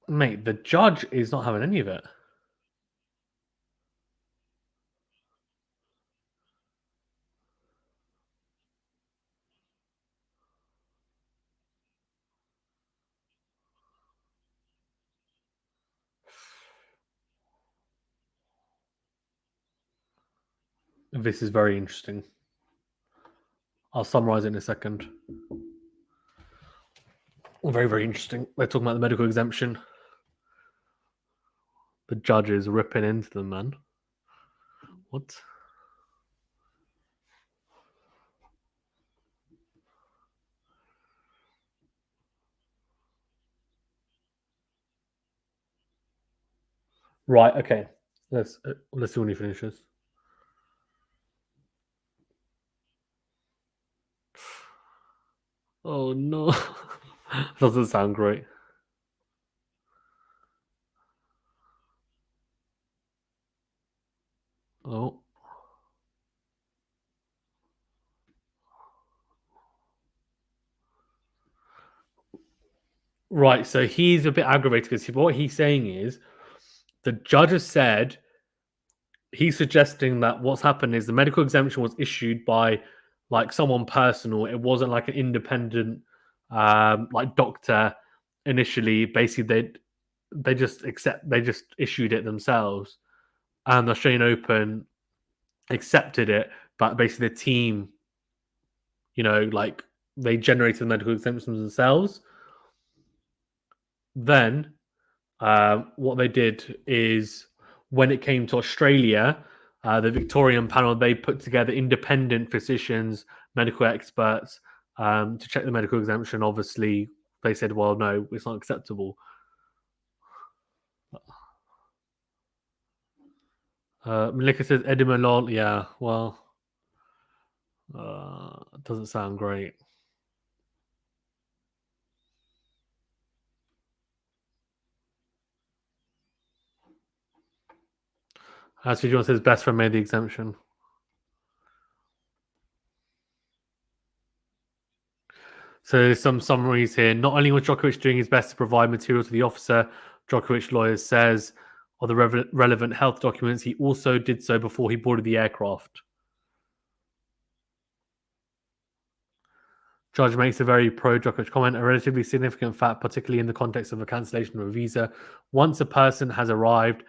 Mate, the judge is not having any of it. This is very interesting. I'll summarize it in a second. Very, very interesting. They're talking about the medical exemption. The judge is ripping into them, man. What? Right. Okay. Let's see when he finishes. Oh no, doesn't sound great. Oh. Right, so he's a bit aggravated because what he's saying is the judge has said he's suggesting that what's happened is the medical exemption was issued by like someone personal. It wasn't like an independent like doctor initially. Basically, they just issued it themselves, and the Australian Open accepted it, but basically the team, like they generated the medical exemptions themselves. Then what they did is when it came to Australia, the Victorian panel they put together independent physicians, medical experts to check the medical exemption. Obviously, they said, "Well, no, it's not acceptable." Malika says Edema Lol. Yeah, well, doesn't sound great. As John says, best friend made the exemption. So there's some summaries here. Not only was Djokovic doing his best to provide material to the officer, Djokovic lawyers says, or the relevant health documents, he also did so before he boarded the aircraft. Judge makes a very pro-Djokovic comment, a relatively significant fact, particularly in the context of a cancellation of a visa. Once a person has arrived,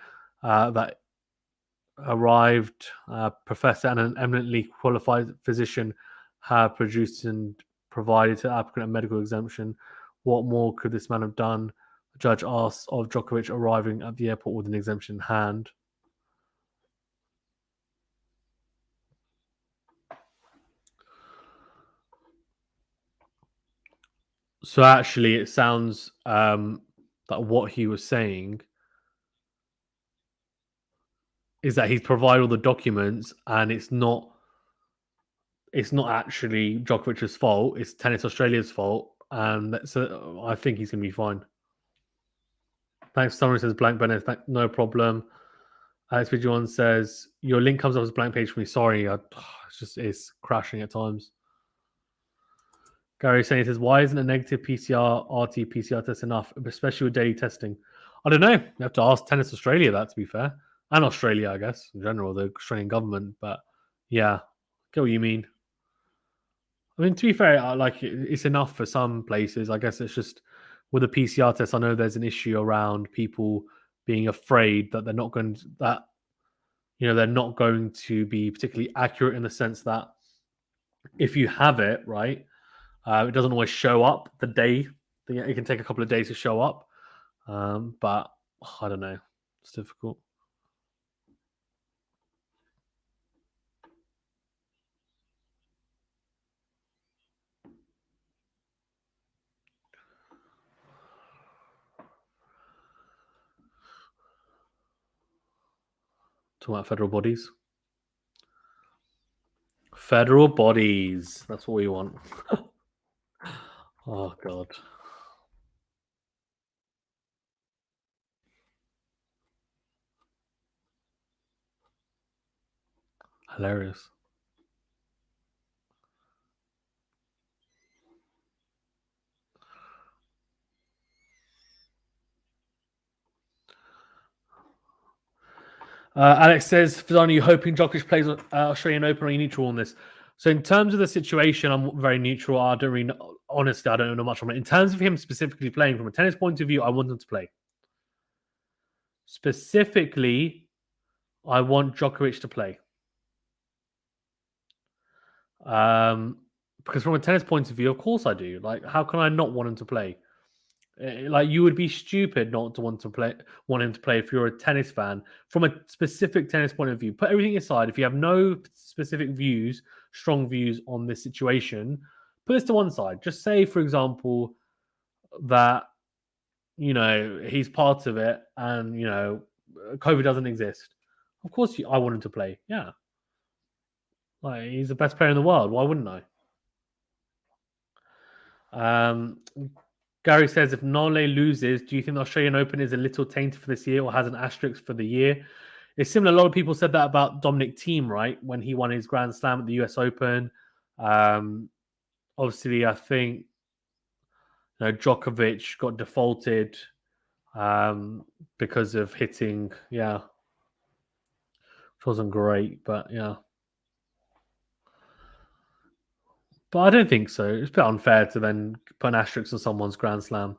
professor and an eminently qualified physician have produced and provided to the applicant a medical exemption. What more could this man have done? The judge asks of Djokovic arriving at the airport with an exemption in hand. So actually, it sounds that what he was saying is that he's provided all the documents, and it's not actually Djokovic's fault. It's Tennis Australia's fault, and so I think he's going to be fine. Thanks. Someone says blank Bennett. No problem. Alex One says your link comes up as a blank page for me. Sorry, it's crashing at times. Gary saying, he says, why isn't a negative PCR, RT PCR test enough, especially with daily testing? I don't know. You have to ask Tennis Australia that, to be fair. And Australia, I guess, in general, the Australian government. But yeah, get what you mean. I mean, to be fair, it's enough for some places. I guess it's just with a PCR test. I know there's an issue around people being afraid that they're not going to be particularly accurate in the sense that if you have it, right, it doesn't always show up the day. It can take a couple of days to show up. But I don't know. It's difficult. Talking about federal bodies. Federal bodies. That's what we want. Oh, God. Hilarious. Alex says, Fazan, are you hoping Djokovic plays Australian Open or are you neutral on this? So in terms of the situation, I'm very neutral. I don't really know, honestly, I don't know much on it. In terms of him specifically playing from a tennis point of view, I want him to play. Specifically, I want Djokovic to play. Because from a tennis point of view, of course I do. Like, how can I not want him to play? Like, you would be stupid not to want him to play if you're a tennis fan. From a specific tennis point of view, put everything aside. If you have no specific views, strong views on this situation, put this to one side. Just say, for example, that he's part of it, and COVID doesn't exist. Of course, I want him to play. Yeah, like he's the best player in the world. Why wouldn't I? Um, Gary says, if Nole loses, do you think the Australian Open is a little tainted for this year or has an asterisk for the year? It's similar. A lot of people said that about Dominic Thiem, right? When he won his Grand Slam at the US Open. Obviously, I think Djokovic got defaulted because of hitting, which wasn't great, but yeah. But I don't think so. It's a bit unfair to then put an asterisk on someone's Grand Slam.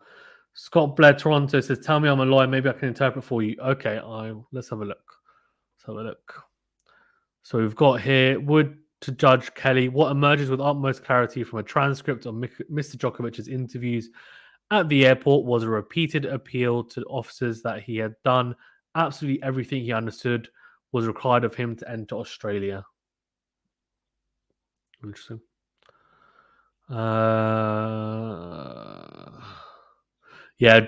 Scott Blair Toronto says, "Tell me I'm a lawyer. Maybe I can interpret for you." Okay, let's have a look. So we've got here: Would to Judge Kelly, what emerges with utmost clarity from a transcript of Mr. Djokovic's interviews at the airport was a repeated appeal to officers that he had done absolutely everything he understood was required of him to enter Australia. Interesting.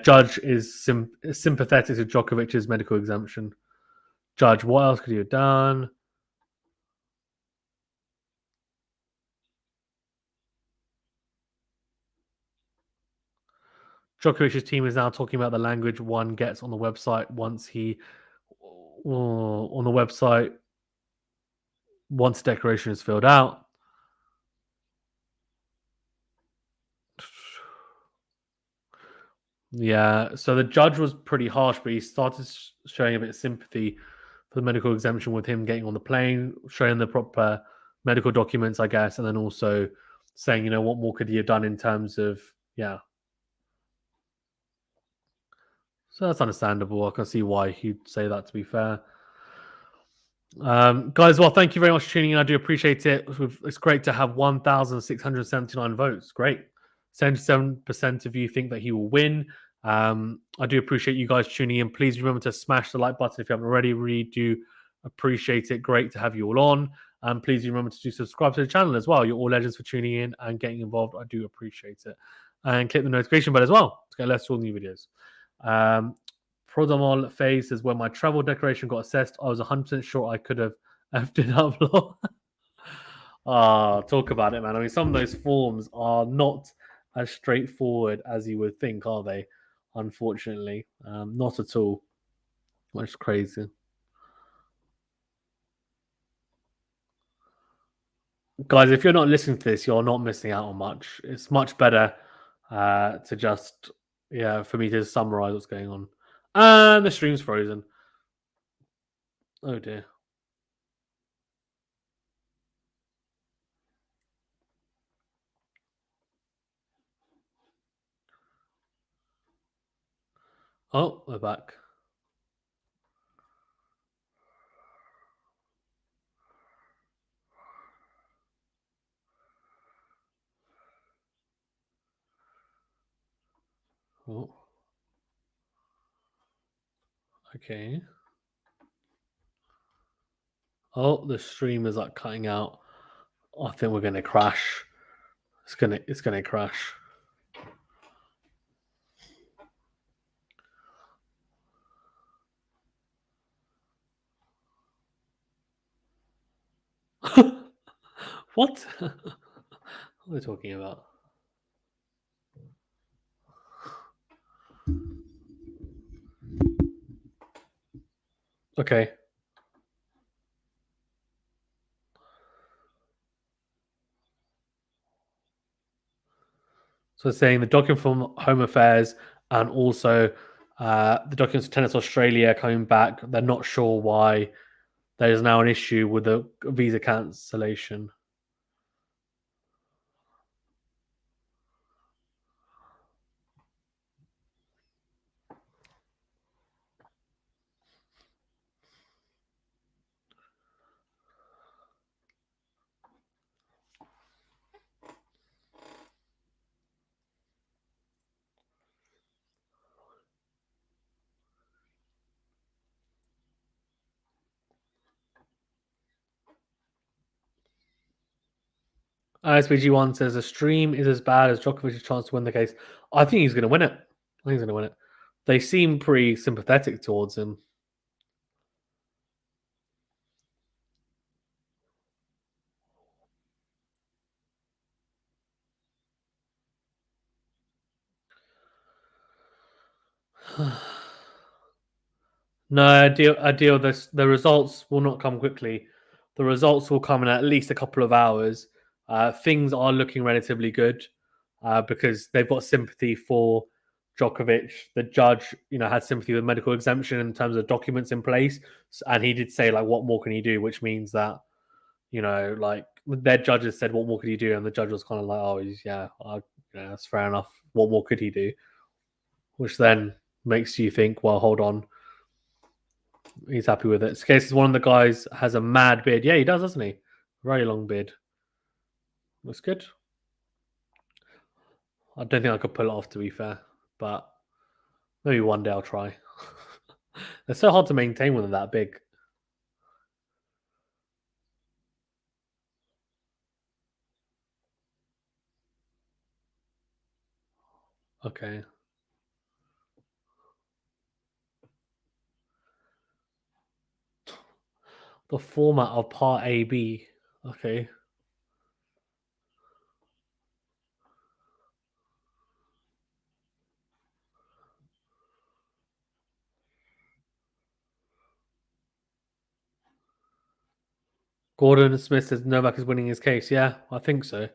Judge is sympathetic to Djokovic's medical exemption. Judge, what else could he have done? Djokovic's team is now talking about the language one gets on the website once once the declaration is filled out. Yeah, so the judge was pretty harsh, but he started showing a bit of sympathy for the medical exemption with him getting on the plane, showing the proper medical documents, I guess, and then also saying, what more could he have done in terms of, So that's understandable. I can see why he'd say that, to be fair. Guys, well, thank you very much for tuning in. I do appreciate it. It's great to have 1,679 votes. Great. 77% of you think that he will win. I do appreciate you guys tuning in. Please remember to smash the like button if you haven't already. Really do appreciate it. Great to have you all on. And please remember to subscribe to the channel as well. You're all legends for tuning in and getting involved. I do appreciate it. And click the notification bell as well to get less all new videos. Prodomol Phase says, when my travel declaration got assessed, I was 100% sure I could have effed it up. Talk about it, man. I mean, some of those forms are not as straightforward as you would think, are they? Unfortunately, not at all. Which is crazy. Guys, if you're not listening to this, you're not missing out on much. It's much better to just, for me to summarize what's going on. And the stream's frozen. Oh dear. Oh, we're back. Oh. Okay. Oh, the stream is like cutting out. I think we're gonna crash. It's gonna crash. What? What are they talking about? Okay. So it's saying the document from Home Affairs and also The documents of Tennis Australia coming back. They're not sure why there is now an issue with the visa cancellation. SPG1 says the stream is as bad as Djokovic's chance to win the case. I think he's going to win it. I think he's going to win it. They seem pretty sympathetic towards him. No, I deal. The results will not come quickly. The results will come in at least a couple of hours. Things are looking relatively good because they've got sympathy for Djokovic. The judge, had sympathy with medical exemption in terms of documents in place, and he did say like, "What more can he do?" Which means that like their judges said, "What more could he do?" And the judge was kind of like, "Oh, that's fair enough. What more could he do?" Which then makes you think, "Well, hold on." He's happy with it. This case is one of the guys has a mad beard. Yeah, he does, doesn't he? Very long beard. Looks good. I don't think I could pull it off, to be fair, but maybe one day I'll try. They're so hard to maintain when they're that big. Okay. The format of Part AB. Okay. Gordon Smith says Novak is winning his case. Yeah, I think so.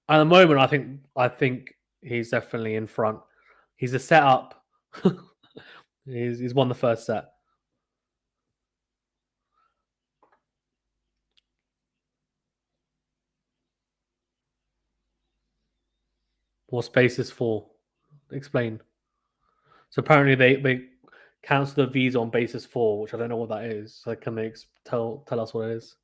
At the moment, I think he's definitely in front. He's a setup. he's won the first set. What space is for? Explain. So apparently they cancel the visa on basis four, which I don't know what that is. So can they tell us what it is?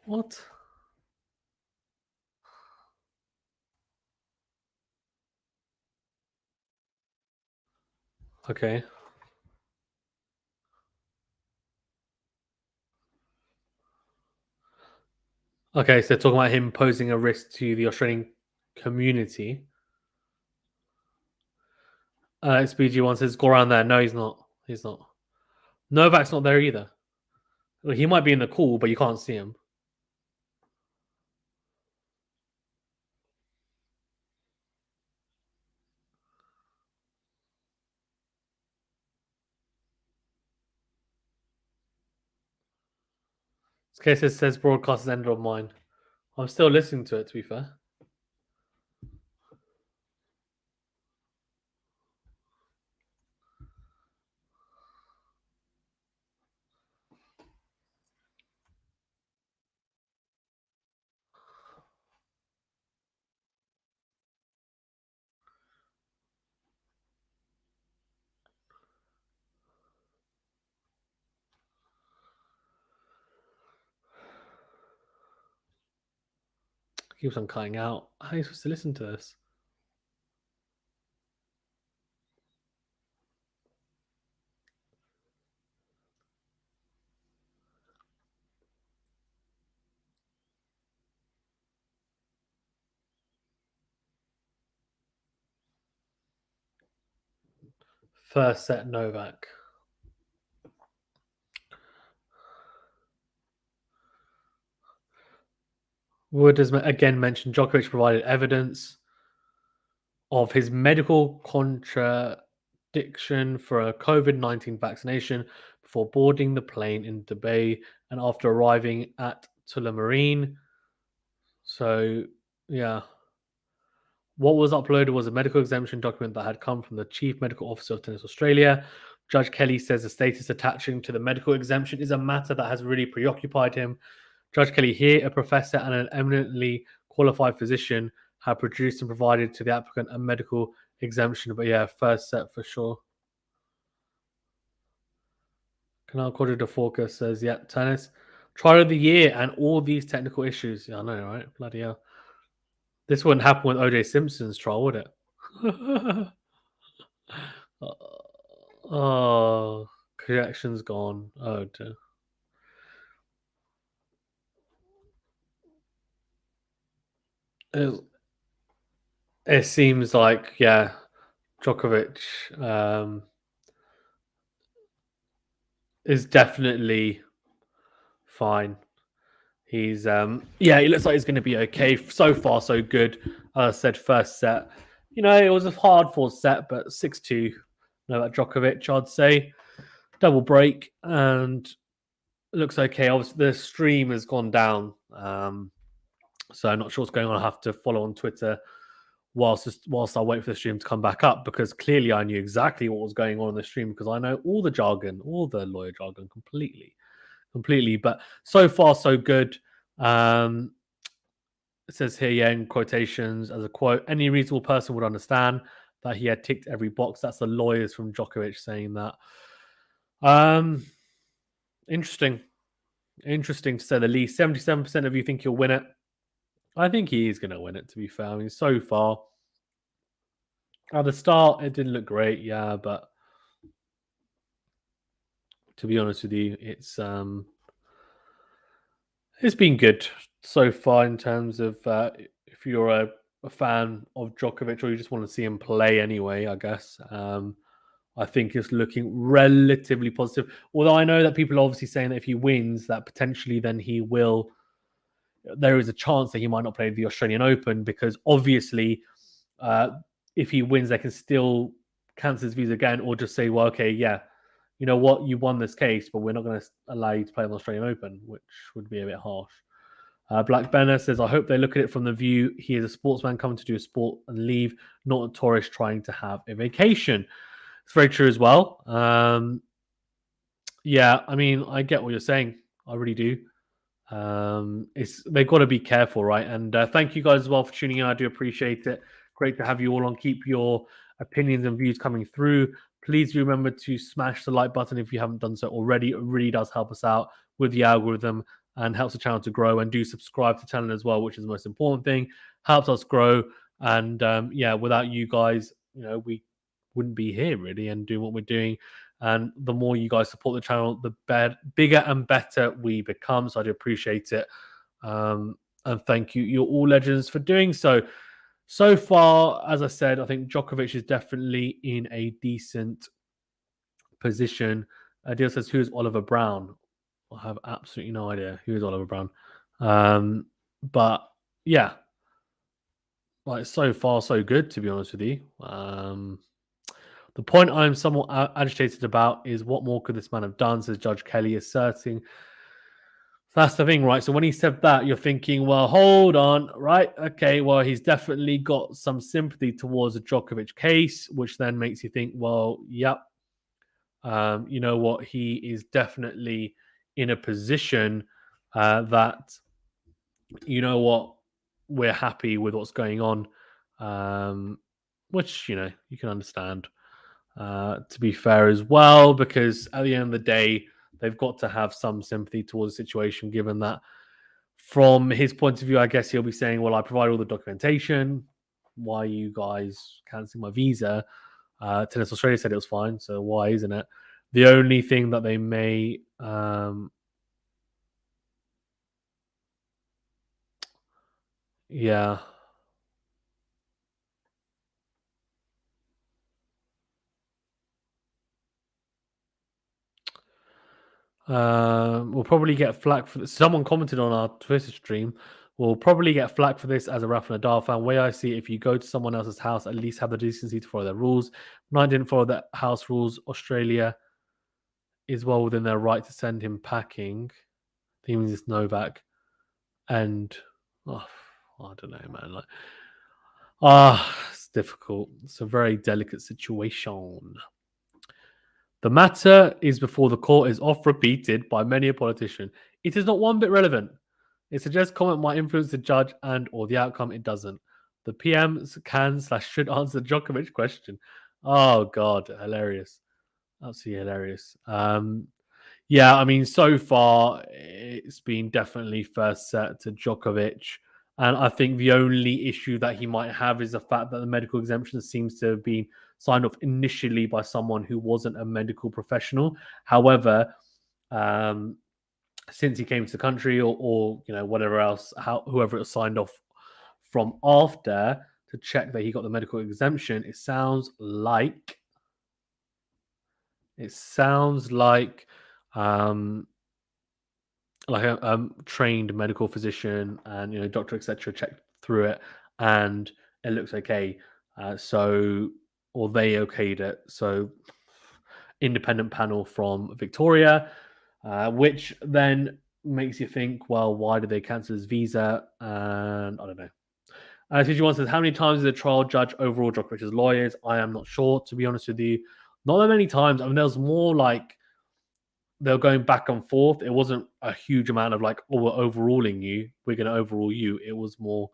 What? Okay. Okay, so talking about him posing a risk to the Australian community. SBG1 says go around there. No, he's not. He's not. Novak's not there either. Well, he might be in the call, but you can't see him. This case says broadcast is ended on mine. I'm still listening to it, to be fair. It keeps on cutting out. How are you supposed to listen to this? First set, Novak. Wood has again mentioned Djokovic provided evidence of his medical contradiction for a COVID-19 vaccination before boarding the plane in Dubai and after arriving at Tullamarine. So, yeah. What was uploaded was a medical exemption document that had come from the Chief Medical Officer of Tennis Australia. Judge Kelly says the status attaching to the medical exemption is a matter that has really preoccupied him. Judge Kelly here, a professor and an eminently qualified physician, have produced and provided to the applicant a medical exemption. But yeah, first set for sure. Canal Quarter de Forca says, yeah, tennis. Trial of the year and all these technical issues. Yeah, I know, right? Bloody hell. This wouldn't happen with OJ Simpson's trial, would it? Oh, connection's gone. Oh dear. It, it seems like, yeah, Djokovic is definitely fine. He's yeah, he looks like he's going to be okay. So far, so good. As I said, first set. You know, it was a hard fought set, but 6-2. Novak Djokovic, I'd say. Double break and it looks okay. Obviously, the stream has gone down. So I'm not sure what's going on. I have to follow on Twitter whilst I wait for the stream to come back up because clearly I knew exactly what was going on in the stream because I know all the jargon, all the lawyer jargon completely. But so far, so good. It says here, yeah, in quotations as a quote, any reasonable person would understand that he had ticked every box. That's the lawyers from Djokovic saying that. Um, interesting. Interesting to say the least. 77% of you think he'll win it. I think he is going to win it, to be fair. I mean, so far, at the start, it didn't look great, yeah, but to be honest with you, it's been good so far in terms of if you're a fan of Djokovic or you just want to see him play anyway, I guess. I think it's looking relatively positive. Although I know that people are obviously saying that if he wins, that potentially then he will. There is a chance that he might not play the Australian Open because obviously, uh, if he wins, they can still cancel his visa again or just say, well, okay, yeah, you know what, you won this case, but we're not going to allow you to play on the Australian Open, which would be a bit harsh. Black Banner says, I hope they look at it from the view he is a sportsman coming to do a sport and leave, not a tourist trying to have a vacation. It's very true as well. Yeah, I mean, I get what you're saying. I really do. It's they've got to be careful, right? And thank you guys as well for tuning in. I do appreciate it. Great to have you all on. Keep your opinions and views coming through. Please remember to smash the like button if you haven't done so already. It really does help us out with the algorithm and helps the channel to grow. And do subscribe to the channel as well, which is the most important thing. Helps us grow. And yeah, without you guys, you know, we wouldn't be here really and doing what we're doing. And the more you guys support the channel, the bigger and better we become. So I do appreciate it. And thank you. You're all legends for doing so. So far, as I said, I think Djokovic is definitely in a decent position. Deal says, who's Oliver Brown? I have absolutely no idea who is Oliver Brown. But yeah, like so far, so good, to be honest with you. The point I'm somewhat agitated about is what more could this man have done, says Judge Kelly, asserting. That's the thing, right? So when he said that, you're thinking, well, hold on, right? Okay, well, he's definitely got some sympathy towards the Djokovic case, which then makes you think, well, yep, you know what? He is definitely in a position that, you know what, we're happy with what's going on, which, you know, you can understand. To be fair as well, because at the end of the day, they've got to have some sympathy towards the situation, given that from his point of view, I guess he'll be saying, well, I provide all the documentation. Why are you guys cancelling my visa? Tennis Australia said it was fine, so why isn't it? The only thing that they may yeah. We'll probably get flack for this. Someone commented on our Twitter stream. We'll probably get flack for this as a Rafa Nadal fan. Way I see it, if you go to someone else's house, at least have the decency to follow their rules. When I didn't follow the house rules, Australia is well within their right to send him packing. He means it's Novak. And I don't know, man. It's difficult. It's a very delicate situation. The matter is before the court is oft repeated by many a politician. It is not one bit relevant. It suggests comment might influence the judge and or the outcome. It doesn't. The PMs can/should answer the Djokovic question. Oh God, hilarious. Absolutely hilarious. Yeah, I mean, so far it's been definitely first set to Djokovic. And I think the only issue that he might have is the fact that the medical exemption seems to have been signed off initially by someone who wasn't a medical professional. However, since he came to the country or whatever else, whoever it was signed off from after to check that he got the medical exemption, it sounds like a trained medical physician and doctor etc. checked through it and it looks okay. Or they okayed it. So independent panel from Victoria, which then makes you think, well, why did they cancel his visa? And I don't know. TG1 says, how many times did the trial judge overrule Djokovic's lawyers? I am not sure, to be honest with you. Not that many times. I mean, there was more like they were going back and forth. It wasn't a huge amount of like, oh, we're overruling you. We're going to overrule you. It was more,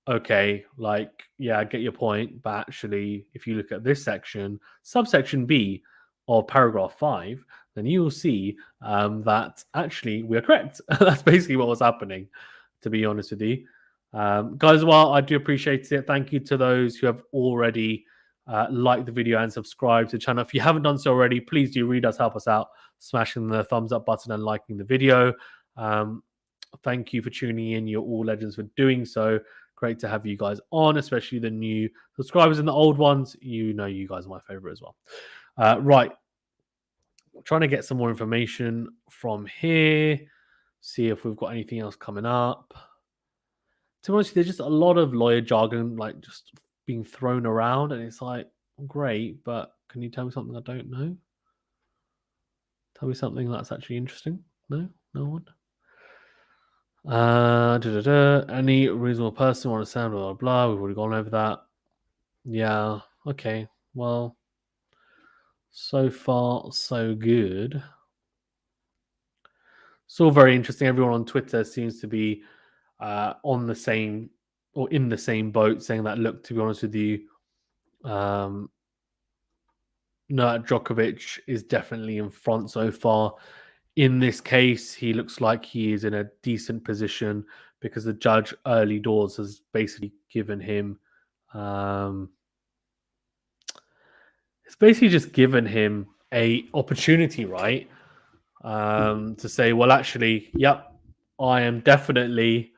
okay, like, yeah, I get your point. But actually, if you look at this section, subsection B of paragraph 5, then you will see that actually we are correct. That's basically what was happening, to be honest with you. Guys, well, I do appreciate it. Thank you to those who have already liked the video and subscribed to the channel. If you haven't done so already, please do read us, help us out, smashing the thumbs up button and liking the video. Thank you for tuning in. You're all legends for doing so. Great to have you guys on, especially the new subscribers and the old ones. You guys are my favorite as well. Right. I'm trying to get some more information from here. See if we've got anything else coming up. To be honest, there's just a lot of lawyer jargon, like just being thrown around, and it's like, great, but can you tell me something I don't know? Tell me something that's actually interesting. No one. Any reasonable person want to sound blah blah blah. We've already gone over that. Yeah. Okay. Well, so far so good. It's all very interesting. Everyone on Twitter seems to be on the same or in the same boat, saying that, look, to be honest with you, no, Djokovic is definitely in front so far. In this case, he looks like he is in a decent position because the judge early doors has basically given him it's basically just given him a opportunity, right? To say, well, actually, yep, I am definitely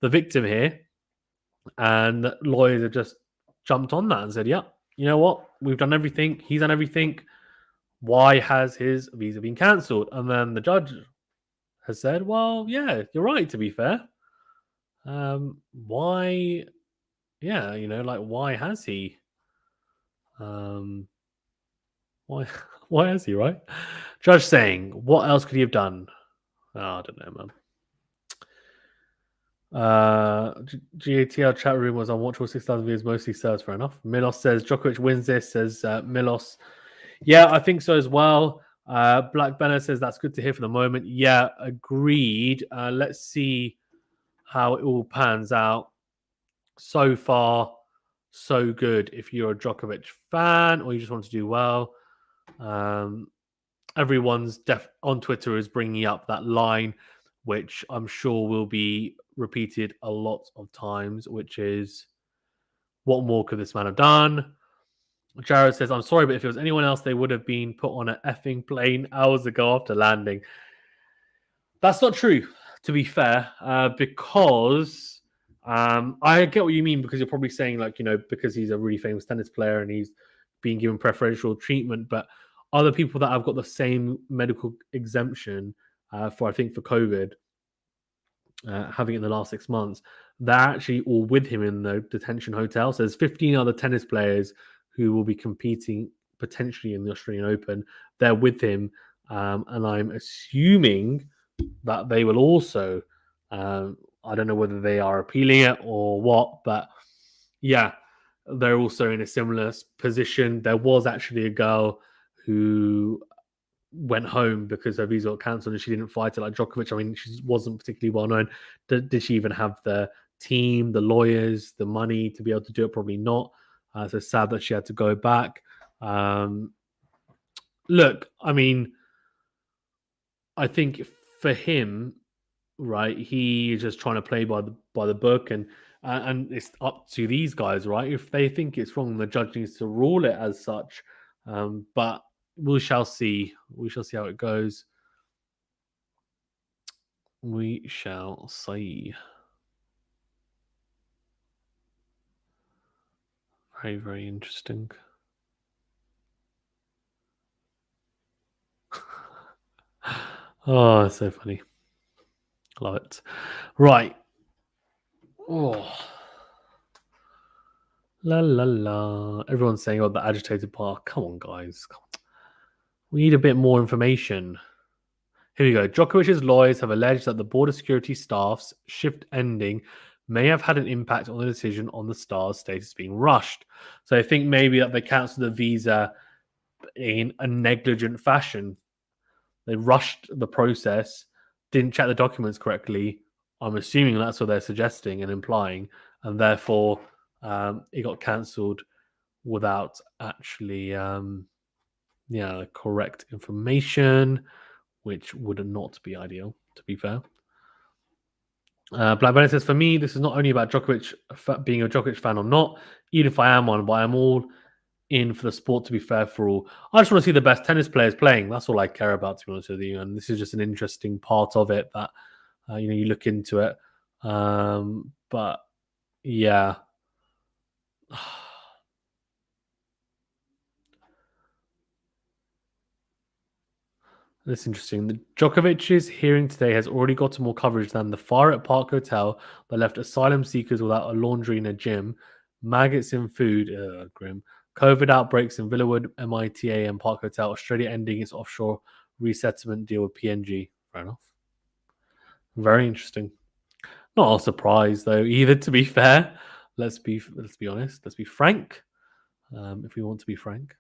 the victim here. And lawyers have just jumped on that and said, yep, you know what? We've done everything. He's done everything. Why has his visa been cancelled? And then the judge has said, well, yeah, you're right, to be fair. Why? Yeah, why has he? Why has he, right? Judge saying, what else could he have done? Oh, I don't know, man. GATL chat room was on Watchalong 6,000 views, mostly serves for enough. Milos says Djokovic wins this, says Milos. Yeah, I think so as well. Black Banner says that's good to hear for the moment. Yeah, agreed. Let's see how it all pans out. So far, so good. If you're a Djokovic fan or you just want to do well, everyone's on Twitter is bringing up that line, which I'm sure will be repeated a lot of times, which is, what more could this man have done? Jared says, I'm sorry, but if it was anyone else, they would have been put on an effing plane hours ago after landing. That's not true, to be fair, because I get what you mean, because you're probably saying, because he's a really famous tennis player and he's being given preferential treatment. But other people that have got the same medical exemption for COVID, having it in the last 6 months, they're actually all with him in the detention hotel. So there's 15 other tennis players who will be competing potentially in the Australian Open. They're with him, and I'm assuming that they will also. I don't know whether they are appealing it or what, but yeah, they're also in a similar position. There was actually a girl who went home because her visa got cancelled and she didn't fight it like Djokovic. I mean, she wasn't particularly well known. Did she even have the team, the lawyers, the money to be able to do it? Probably not. So sad that she had to go back. Look, I mean, I think for him, right, he is just trying to play by the book, and it's up to these guys, right? If they think it's wrong, the judge needs to rule it as such. But we shall see. We shall see how it goes. We shall see. Very, very interesting. Oh, it's so funny. Love it. Right. Oh. La la la. Everyone's saying, oh, the agitated part. Come on, guys. Come on. We need a bit more information. Here we go. Djokovic's lawyers have alleged that the border security staff's shift ending may have had an impact on the decision on the star's status being rushed. So I think maybe that they cancelled the visa in a negligent fashion. They rushed the process, didn't check the documents correctly. I'm assuming that's what they're suggesting and implying, and therefore it got cancelled without actually, correct information, which would not be ideal, to be fair. Black Bennett says, for me, this is not only about Djokovic being a Djokovic fan or not, even if I am one, but I'm all in for the sport to be fair for all. I just want to see the best tennis players playing. That's all I care about, to be honest with you. And this is just an interesting part of it that, you look into it. But yeah. That's interesting. The Djokovic's hearing today has already gotten more coverage than the fire at Park Hotel that left asylum seekers without a laundry in a gym, maggots in food, grim, COVID outbreaks in Villawood, MITA, and Park Hotel, Australia ending its offshore resettlement deal with PNG. Fair enough. Very interesting. Not a surprise though, either. To be fair, let's be honest. Let's be frank. If we want to be frank,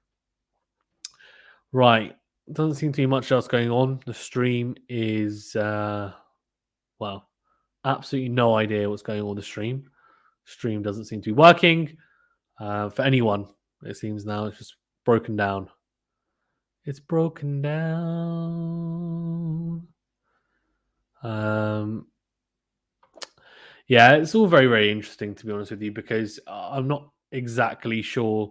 right. Doesn't seem to be much else going on. The stream is, absolutely no idea what's going on with the stream. Stream doesn't seem to be working for anyone. It seems now it's just broken down. It's broken down. Yeah, it's all very, very interesting, to be honest with you, because I'm not exactly sure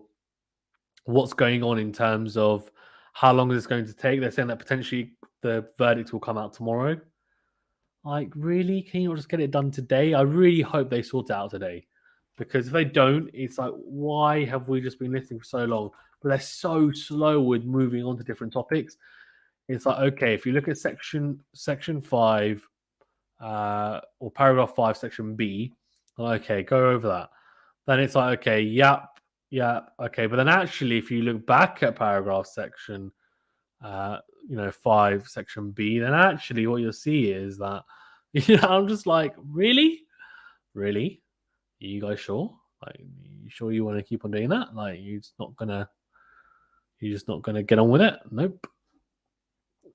what's going on in terms of how long is this going to take. They're saying that potentially the verdict will come out tomorrow. Like, really? Can you not just get it done today? I really hope they sort it out today. Because if they don't, it's like, why have we just been listening for so long? But they're so slow with moving on to different topics. It's like, okay, if you look at section 5 or paragraph 5, section B, okay, go over that. Then it's like, okay, yep, okay. But then actually, if you look back at paragraph section 5, section B, then actually what you'll see is that, I'm just like, really? Are you guys sure? Like, you sure you want to keep on doing that? Like, you're just not gonna get on with it? Nope.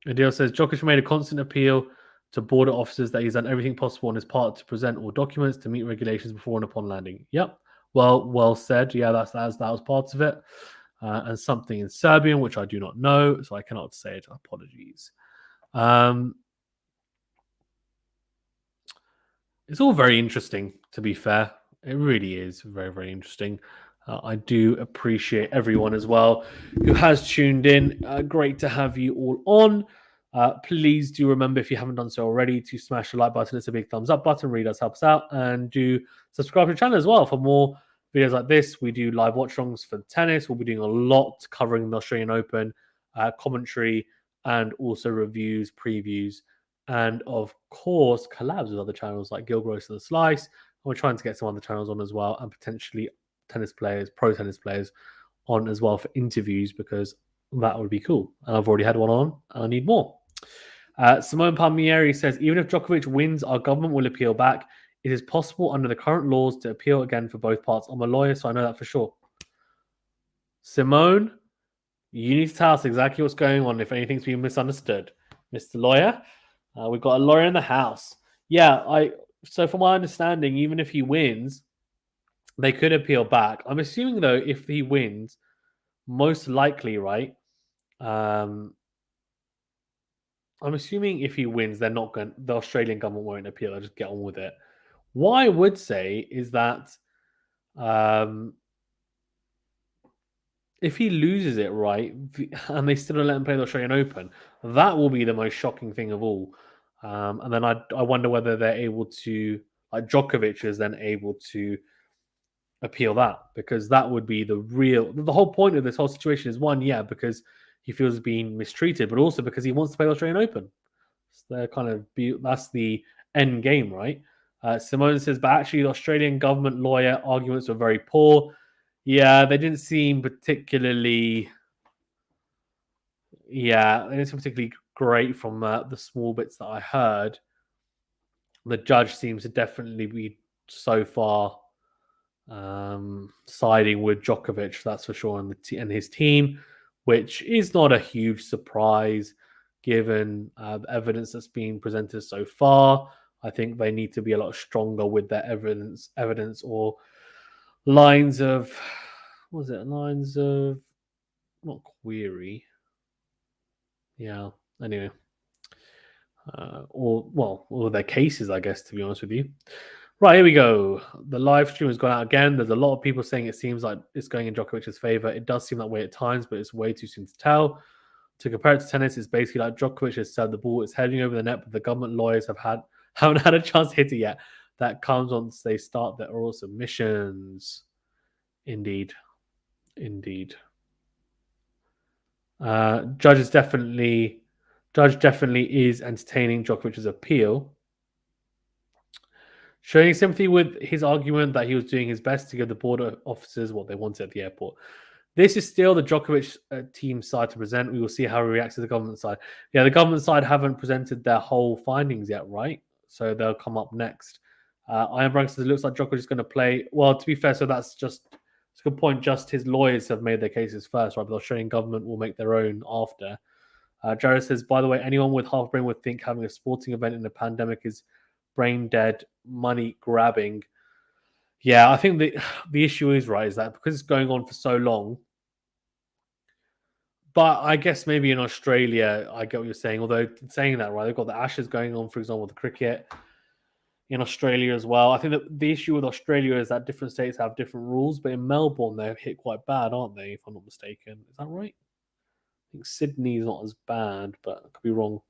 Adil says Djokovic made a constant appeal to border officers that he's done everything possible on his part to present all documents to meet regulations before and upon landing. Yep. Well said. Yeah, that was part of it. And something in Serbian, which I do not know, so I cannot say it. Apologies. It's all very interesting, to be fair. It really is very, very interesting. I do appreciate everyone as well who has tuned in. Great to have you all on. Please do remember, if you haven't done so already, to smash the like button. It's a big thumbs up button. Really does help us out. And do subscribe to the channel as well for more videos like this. We do live watch-alongs for tennis. We'll be doing a lot covering the Australian Open commentary, and also reviews, previews, and of course collabs with other channels like Gilgross and the Slice. And we're trying to get some other channels on as well, and potentially tennis players, pro tennis players, on as well for interviews, because that would be cool. And I've already had one on, and I need more. Simone Palmieri says, even if Djokovic wins, our government will appeal back. It is possible under the current laws to appeal again for both parts. I'm a lawyer, so I know that for sure. Simone, you need to tell us exactly what's going on if anything's been misunderstood. Mr. Lawyer, we've got a lawyer in the house. Yeah, so from my understanding, even if he wins, they could appeal back. I'm assuming, though, if he wins, most likely, right? I'm assuming if he wins, they're not going. The Australian government won't appeal. They'll just get on with it. What I would say is that if he loses it, right, and they still don't let him play the Australian Open, that will be the most shocking thing of all. And then I wonder whether they're able to, like Djokovic is then able to appeal that, because that would be the whole point of this whole situation is, one, yeah, because he feels being mistreated, but also because he wants to play the Australian Open. So that's the end game, right? Simone says, but actually the Australian government lawyer arguments were very poor. Yeah, they didn't seem particularly great from the small bits that I heard. The judge seems to definitely be so far siding with Djokovic, that's for sure, and his team, which is not a huge surprise given the evidence that's been presented so far. I think they need to be a lot stronger with their evidence or lines of not query. Yeah. Anyway. Or their cases, I guess, to be honest with you. Right, here we go. The live stream has gone out again. There's a lot of people saying it seems like it's going in Djokovic's favor. It does seem that way at times, but it's way too soon to tell. To compare it to tennis, it's basically like Djokovic has said the ball is heading over the net, but the government lawyers haven't had a chance to hit it yet. That comes once they start their oral submissions. Indeed. Judge definitely is entertaining Djokovic's appeal, showing sympathy with his argument that he was doing his best to give the border officers what they wanted at the airport. This is still the Djokovic team side to present. We will see how he reacts to the government side. Yeah, the government side haven't presented their whole findings yet, right? So they'll come up next. Iron Brank says it looks like Djokovic is going to play. Well, to be fair, so it's a good point. Just his lawyers have made their cases first, right? But the Australian government will make their own after. Jared says, by the way, anyone with half a brain would think having a sporting event in a pandemic is brain dead, money grabbing. Yeah, I think the issue is, right, is that because it's going on for so long. But I guess maybe in Australia, I get what you're saying. Although saying that, right, they've got the Ashes going on, for example, with the cricket in Australia as well. I think that the issue with Australia is that different states have different rules. But in Melbourne, they're hit quite bad, aren't they? If I'm not mistaken, is that right? I think Sydney's not as bad, but I could be wrong.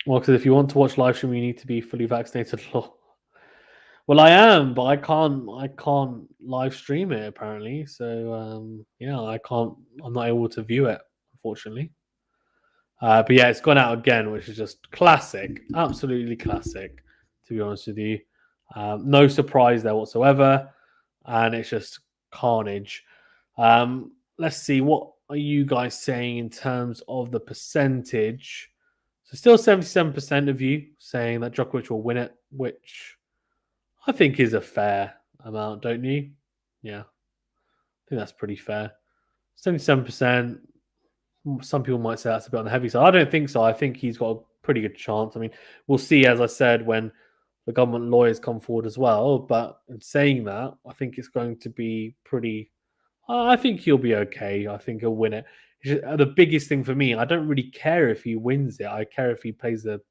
Well, because if you want to watch live stream, you need to be fully vaccinated. Well, I am, but I can't live stream it apparently. So I can't. I'm not able to view it, unfortunately. But yeah, it's gone out again, which is just classic, absolutely classic. To be honest with you, no surprise there whatsoever, and it's just carnage. Let's see, what are you guys saying in terms of the percentage? So still 77% of you saying that Djokovic will win it, which I think is a fair amount, don't you? Yeah. I think that's pretty fair. 77%. Some people might say that's a bit on the heavy side. I don't think so. I think he's got a pretty good chance. I mean, we'll see, as I said, when the government lawyers come forward as well. But in saying that, I think it's going to be pretty... I think he'll be okay. I think he'll win it. The biggest thing for me, I don't really care if he wins it. I care if he plays the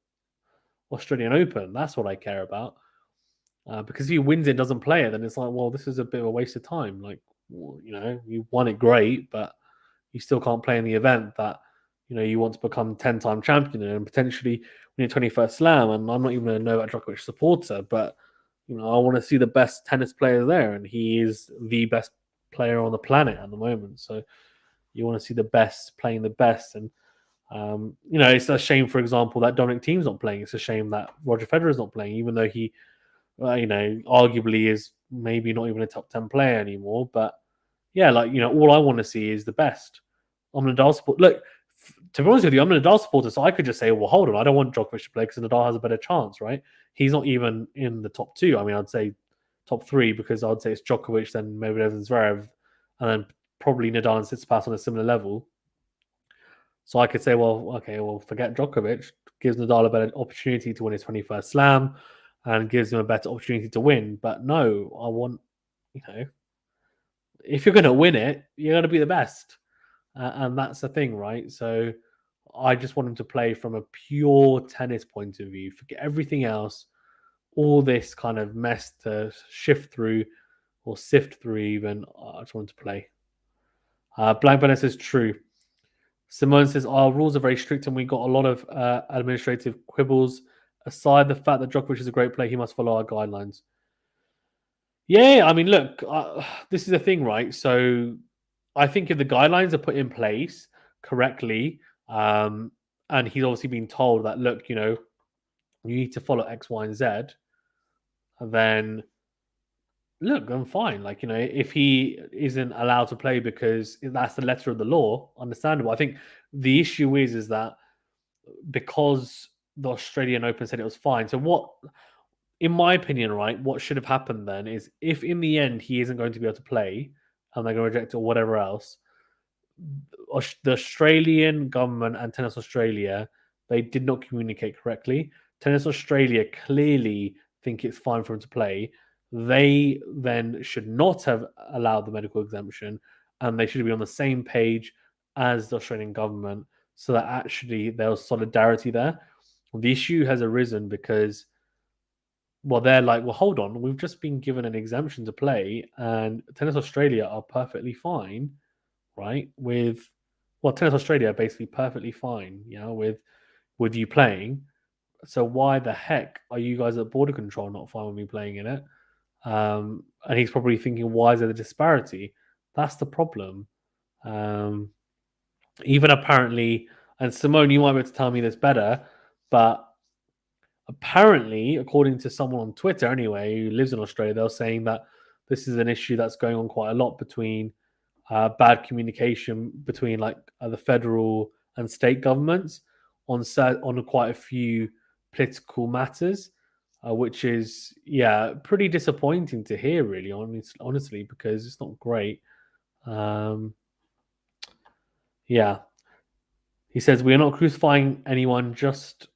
Australian Open. That's what I care about. Because if he wins it, doesn't play it, then it's like, well, this is a bit of a waste of time. Like, well, you won it great, but you still can't play in the event that you want to become 10-time champion and potentially win your 21st slam. And I'm not even a Novak Djokovic supporter, but I want to see the best tennis players there, and he is the best player on the planet at the moment. So You want to see the best playing the best. And, it's a shame, for example, that Dominic Thiem's not playing. It's a shame that Roger Federer is not playing, even though he, arguably is maybe not even a top 10 player anymore. But yeah, all I want to see is the best. I'm an Nadal supporter. Look, to be honest with you, I'm an Nadal supporter, so I could just say, well, hold on, I don't want Djokovic to play because Nadal has a better chance, right? He's not even in the top two. I mean, I'd say top three because I'd say it's Djokovic, then Medvedev and Zverev, and then probably Nadal and Tsitsipas on a similar level. So I could say, well, okay, well, forget Djokovic. Gives Nadal a better opportunity to win his 21st Slam and gives him a better opportunity to win. But no, I want, if you're going to win it, you're going to be the best. And that's the thing, right? So I just want him to play from a pure tennis point of view. Forget everything else, all this kind of mess to shift through or sift through even. I just want him to play. Blank Bennett says true. Simone says our rules are very strict and we got a lot of administrative quibbles. Aside the fact that Djokovic is a great player, he must follow our guidelines. Yeah, I mean, look, this is the thing, right? So I think if the guidelines are put in place correctly, and he's obviously been told that, look, you need to follow X, Y, and Z, then look, I'm fine. If he isn't allowed to play because that's the letter of the law, understandable. I think the issue is that because the Australian Open said it was fine. So what, in my opinion, right, what should have happened then is if in the end he isn't going to be able to play and they're going to reject it or whatever else, the Australian government and Tennis Australia, they did not communicate correctly. Tennis Australia clearly think it's fine for him to play. They then should not have allowed the medical exemption, and they should be on the same page as the Australian government so that actually there was solidarity there. The issue has arisen because, well, they're like, well, hold on, we've just been given an exemption to play, and Tennis Australia are perfectly fine, right? Tennis Australia are basically perfectly fine, with you playing. So why the heck are you guys at border control not fine with me playing in it? And he's probably thinking, why is there the disparity? That's the problem. Even apparently, and Simone, you might be able to tell me this better, but apparently, according to someone on Twitter anyway, who lives in Australia, they're saying that this is an issue that's going on quite a lot between bad communication between the federal and state governments on quite a few political matters, which is pretty disappointing to hear, really, honestly, because it's not great. He says we are not crucifying anyone, just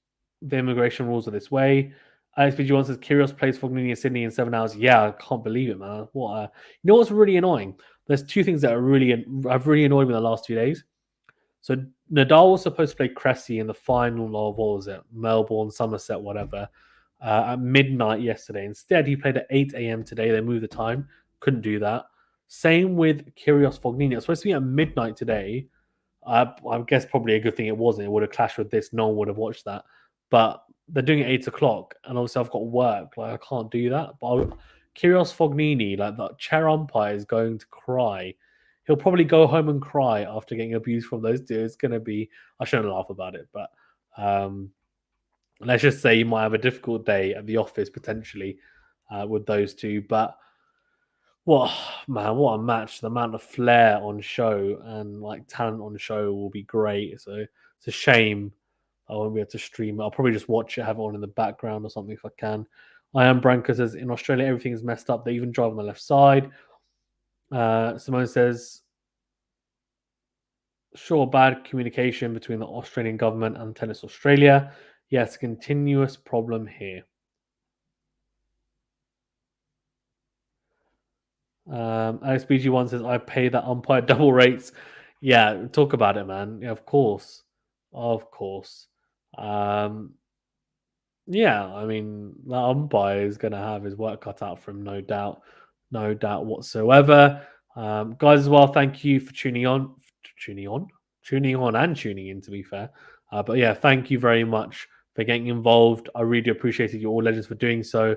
the immigration rules are this way. XPG1 says Kyrgios plays Fognini in Sydney in 7 hours. Yeah, I can't believe it, man. What? You know what's really annoying? There's two things that have really annoyed me in the last 2 days. So Nadal was supposed to play Cressy in the final of, what was it, Melbourne, Somerset, whatever, at midnight yesterday. Instead, he played at 8 a.m. today. They moved the time. Couldn't do that. Same with Kyrgios Fognini. It's supposed to be at midnight today. I guess probably a good thing it wasn't. It would have clashed with this. No one would have watched that. But they're doing it at 8 o'clock, and obviously I've got work. I can't do that. But Kyrgios Fognini, the chair umpire, is going to cry. He'll probably go home and cry after getting abused from those two. It's going to be... I shouldn't laugh about it, but let's just say you might have a difficult day at the office, potentially, with those two. But what a match. The amount of flair on show and talent on show will be great. So it's a shame I won't be able to stream it. I'll probably just watch it, have it on in the background or something if I can. I am Branko says in Australia everything is messed up. They even drive on the left side. Simone says, sure, bad communication between the Australian government and Tennis Australia. Yes, continuous problem here. AXBG1 says, I pay that umpire double rates. Yeah, talk about it, man. Yeah, of course. Yeah, I mean, that umpire is going to have his work cut out for him, no doubt whatsoever. Guys, as well, thank you for tuning on, and tuning in, to be fair. But yeah, thank you very much for getting involved. I really appreciated you all legends for doing so.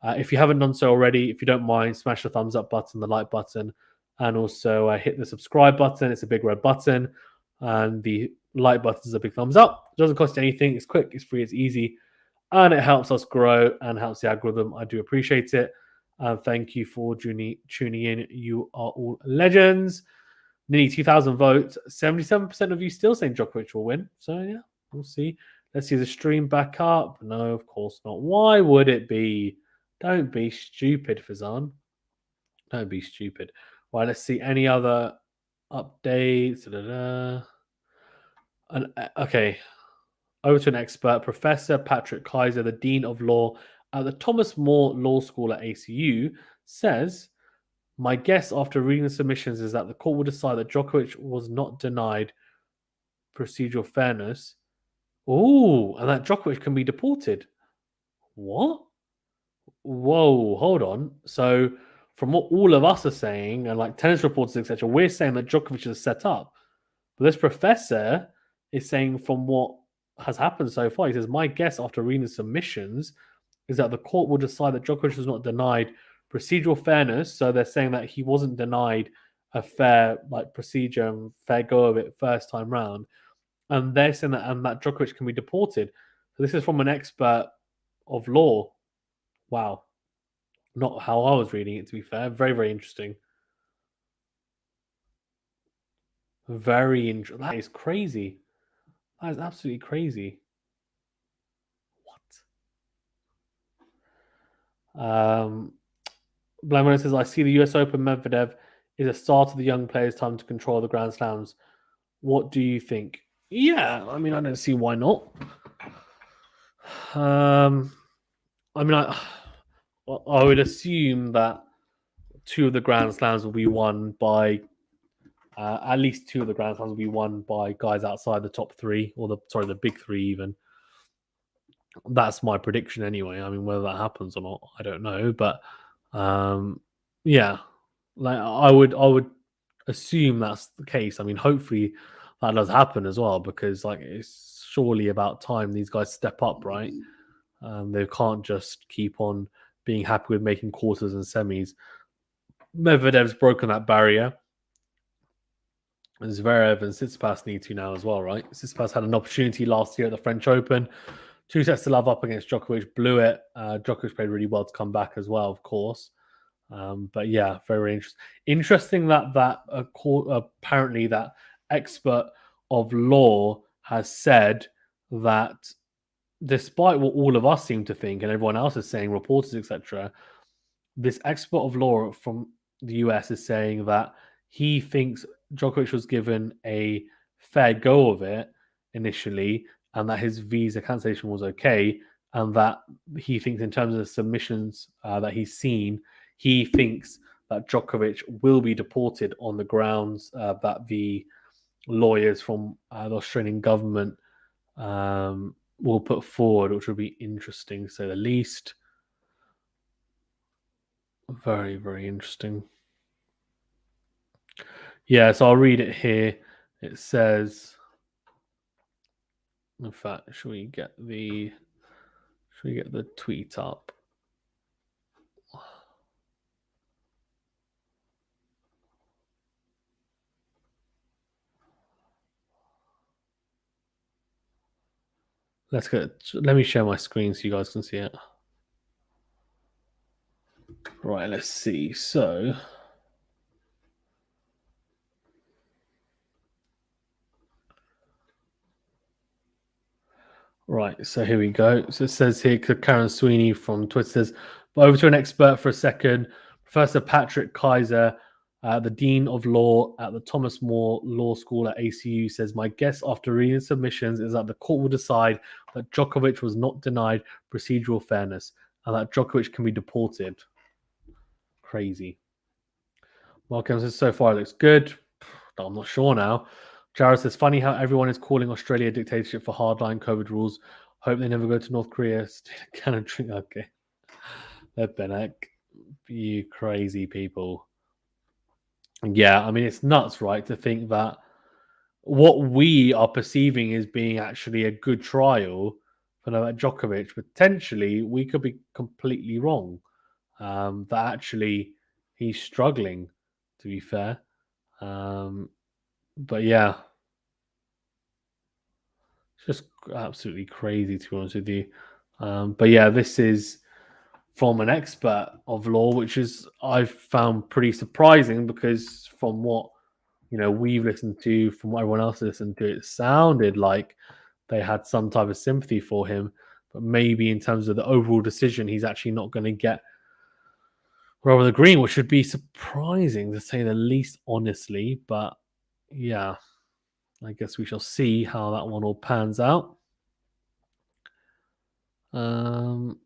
If you haven't done so already, if you don't mind, smash the thumbs up button, the like button, And also hit the subscribe button. It's a big red button. And the like button is a big thumbs up. It doesn't cost you anything. It's quick, it's free, it's easy. And it helps us grow and helps the algorithm. I do appreciate it. Thank you for tuning in. You are all legends. Nearly 2,000 votes. 77% of you still saying Djokovic will win. So, yeah, we'll see. Let's see the stream back up. No, of course not. Why would it be? Don't be stupid, Fazan. Don't be stupid. Right, let's see any other updates. Okay, over to an expert. Professor Patrick Kaiser, the Dean of Law at the Thomas More Law School at ACU, says, my guess after reading the submissions is that the court will decide that Djokovic was not denied procedural fairness. Oh, and that Djokovic can be deported. What? Whoa, hold on. So, from what all of us are saying, and like tennis reporters, etc., we're saying that Djokovic is set up. But this professor is saying, from what has happened so far, he says, my guess after reading the submissions is that the court will decide that Djokovic was not denied procedural fairness. So they're saying that he wasn't denied a fair procedure and fair go of it first time round. And they're saying that Djokovic can be deported. So this is from an expert of law. Wow. Not how I was reading it, to be fair. Very, very interesting. Very interesting. That is crazy. That is absolutely crazy. What? Blamino says, I see the US Open Medvedev is a start of the young players' time to control the Grand Slams. What do you think? Yeah, I mean, I don't see why not. I mean, I would assume that two of the Grand Slams will be won by at least two of the Grand Slams will be won by guys outside the top three, or the big three even. That's my prediction anyway. I mean, whether that happens or not, I don't know. But yeah, like I would assume that's the case. I mean, hopefully that does happen as well, because like it's surely about time these guys step up, right? They can't just keep on being happy with making quarters and semis. Medvedev's broken that barrier. Zverev and Tsitsipas need to now as well, right? Tsitsipas had an opportunity last year at the French Open. 2 sets to love up against Djokovic, blew it. Djokovic played really well to come back as well, of course. But yeah, very interesting. Interesting that apparently that expert of law has said that despite what all of us seem to think and everyone else is saying, reporters, etc., this expert of law from the US is saying that he thinks Djokovic was given a fair go of it initially, and that his visa cancellation was okay, and that he thinks in terms of the submissions that he's seen, he thinks that Djokovic will be deported on the grounds that the lawyers from the Australian government will put forward, which will be interesting, to say the least. Very, very interesting. Yeah, so I'll read it here. It says, in fact, should we get the tweet up? Let me share my screen so you guys can see it. Right, let's see. So right, so here we go. So it says here, Karen Sweeney from Twitter says, but over to an expert for a second. Professor Patrick Kaiser, the Dean of Law at the Thomas More Law School at ACU, says, my guess after reading submissions is that the court will decide that Djokovic was not denied procedural fairness and that Djokovic can be deported. Crazy. Welcome. So far, it looks good. I'm not sure now. Jared says, funny how everyone is calling Australia a dictatorship for hardline COVID rules. Hope they never go to North Korea. Can I drink? Okay. You crazy people. Yeah, I mean, it's nuts, right? To think that what we are perceiving as being actually a good trial for Novak Djokovic, potentially we could be completely wrong. That actually he's struggling to be fair. But yeah, it's just absolutely crazy, to be honest with you. But yeah, this is from an expert of law, which is I've found pretty surprising because from what we've listened to, from what everyone else listened to, it sounded like they had some type of sympathy for him. But maybe in terms of the overall decision, he's actually not going to get Robert the Green, which would be surprising to say the least, honestly. But yeah, I guess we shall see how that one all pans out. In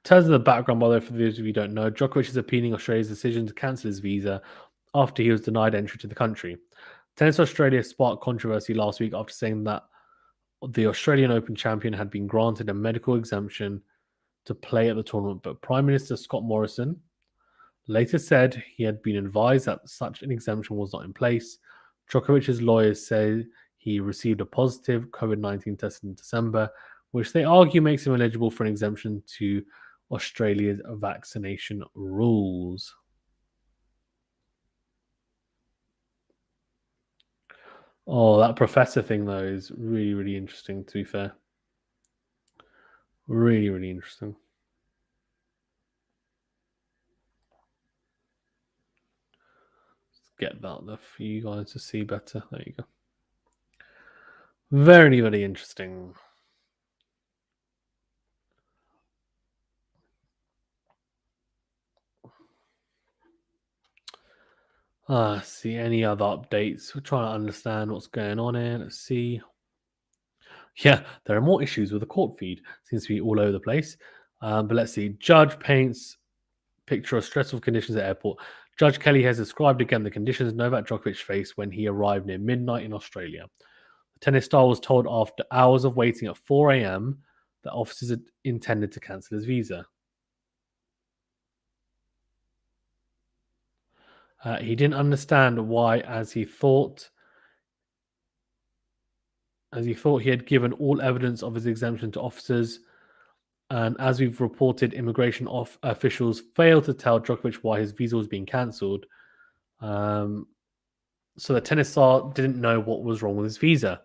terms of the background, by the way, for those of you who don't know, Djokovic is appealing Australia's decision to cancel his visa after he was denied entry to the country. Tennis Australia sparked controversy last week after saying that the Australian Open champion had been granted a medical exemption to play at the tournament, but Prime Minister Scott Morrison later said he had been advised that such an exemption was not in place. Djokovic's lawyers say he received a positive COVID-19 test in December, which they argue makes him eligible for an exemption to Australia's vaccination rules. Oh, that professor thing, though, is really, really interesting, to be fair. Really, really interesting. Let's get that there for you guys to see better. There you go. Very, very interesting. See any other updates. We're trying to understand what's going on here. Let's see. Yeah, there are more issues with the court feed. Seems to be all over the place. But let's see. Judge paints picture of stressful conditions at airport. Judge Kelly has described again the conditions Novak Djokovic faced when he arrived near midnight in Australia. The tennis star was told after hours of waiting at 4 a.m. that officers had intended to cancel his visa. He didn't understand why, as he thought he had given all evidence of his exemption to officers. And as we've reported, immigration officials failed to tell Djokovic why his visa was being cancelled. So the tennis star didn't know what was wrong with his visa.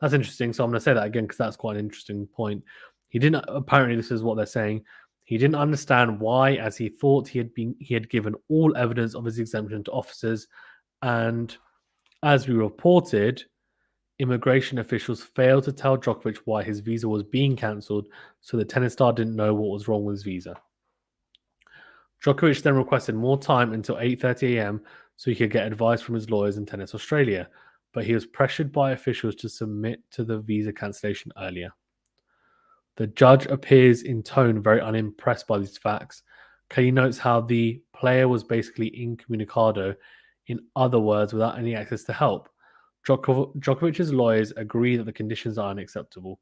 That's interesting. So I'm going to say that again because that's quite an interesting point. He didn't. Apparently, this is what they're saying. He didn't understand why, as he thought he had given all evidence of his exemption to officers, and as we reported, immigration officials failed to tell Djokovic why his visa was being cancelled, so the tennis star didn't know what was wrong with his visa. Djokovic then requested more time until 8:30 a.m. so he could get advice from his lawyers in Tennis Australia, but he was pressured by officials to submit to the visa cancellation earlier. The judge appears in tone very unimpressed by these facts. Kelly notes how the player was basically incommunicado, in other words, without any access to help. Djokovic's lawyers agree that the conditions are unacceptable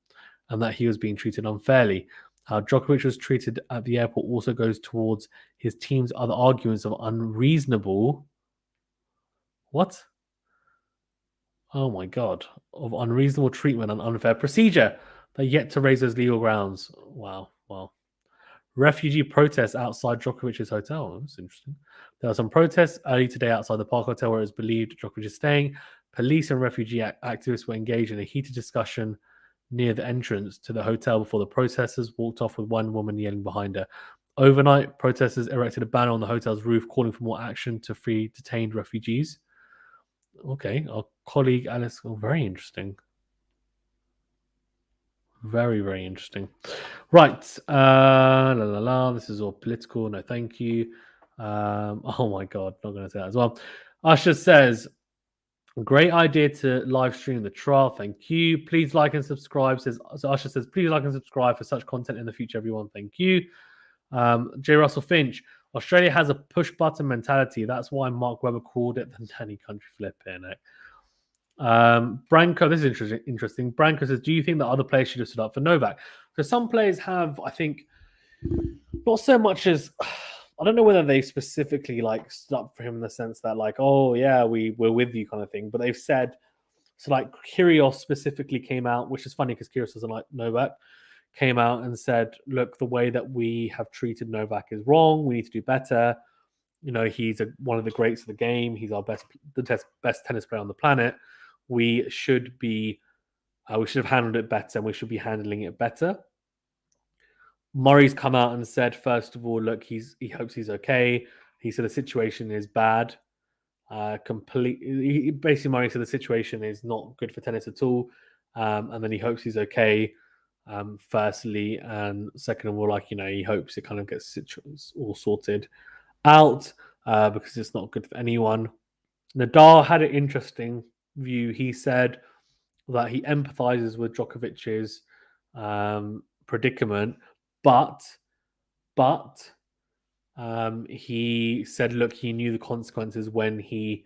and that he was being treated unfairly. How Djokovic was treated at the airport also goes towards his team's other arguments of unreasonable. What? Oh my God. Of unreasonable treatment and unfair procedure. They're yet to raise those legal grounds. Wow. Well, refugee protests outside Djokovic's hotel. That's interesting. There were some protests early today outside the Park Hotel where it was believed Djokovic is staying. Police and refugee activists were engaged in a heated discussion near the entrance to the hotel before the protesters walked off with one woman yelling behind her. Overnight, protesters erected a banner on the hotel's roof calling for more action to free detained refugees. Okay, our colleague Alice, very interesting. Very, very interesting. Right. This is all political. No, thank you. Oh my God, not going to say that as well. Usher says, great idea to live stream the trial. Thank you. Please like and subscribe. So Usher says, please like and subscribe for such content in the future, everyone. Thank you. J. Russell Finch, Australia has a push button mentality. That's why Mark Webber called it the nanny country flipping it. Branko, this is interesting. Branko says, do you think that other players should have stood up for Novak? So some players have, I think, not so much as I don't know whether they specifically like stood up for him in the sense that like, oh yeah, we're with you kind of thing. But they've said, so like Kyrgios specifically came out, which is funny because Kyrgios doesn't like Novak. came out and said, look, the way that we have treated Novak is wrong. We need to do better. He's one of the greats of the game. He's the best tennis player on the planet. We should have handled it better, and we should be handling it better. Murray's come out and said, first of all, look, he hopes he's okay. He said the situation is bad. Basically, Murray said the situation is not good for tennis at all, and then he hopes he's okay. Firstly, and second of all, he hopes it kind of gets all sorted out because it's not good for anyone. Nadal had an interesting view. He said that he empathizes with Djokovic's predicament, but he said, look, he knew the consequences when he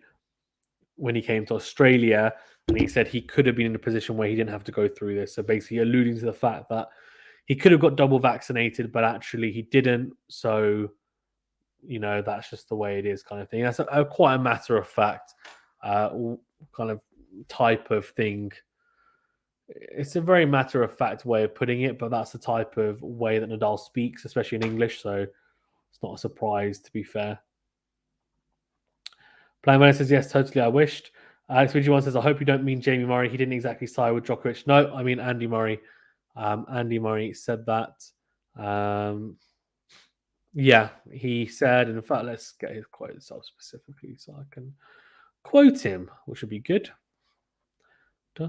came to Australia, and he said he could have been in a position where he didn't have to go through this. So basically alluding to the fact that he could have got double vaccinated, but actually he didn't. So, that's just the way it is, kind of thing. That's quite a matter of fact kind of type of thing. It's a very matter of fact way of putting it, but that's the type of way that Nadal speaks, especially in English. So it's not a surprise, to be fair. Playman says, yes, totally, I wished. Alex Vidgy1 says, I hope you don't mean Jamie Murray. He didn't exactly side with Djokovic. No, I mean Andy Murray. Andy Murray said that. Yeah, he said, and in fact, let's get his quotes up specifically so I can quote him, which would be good. Yeah,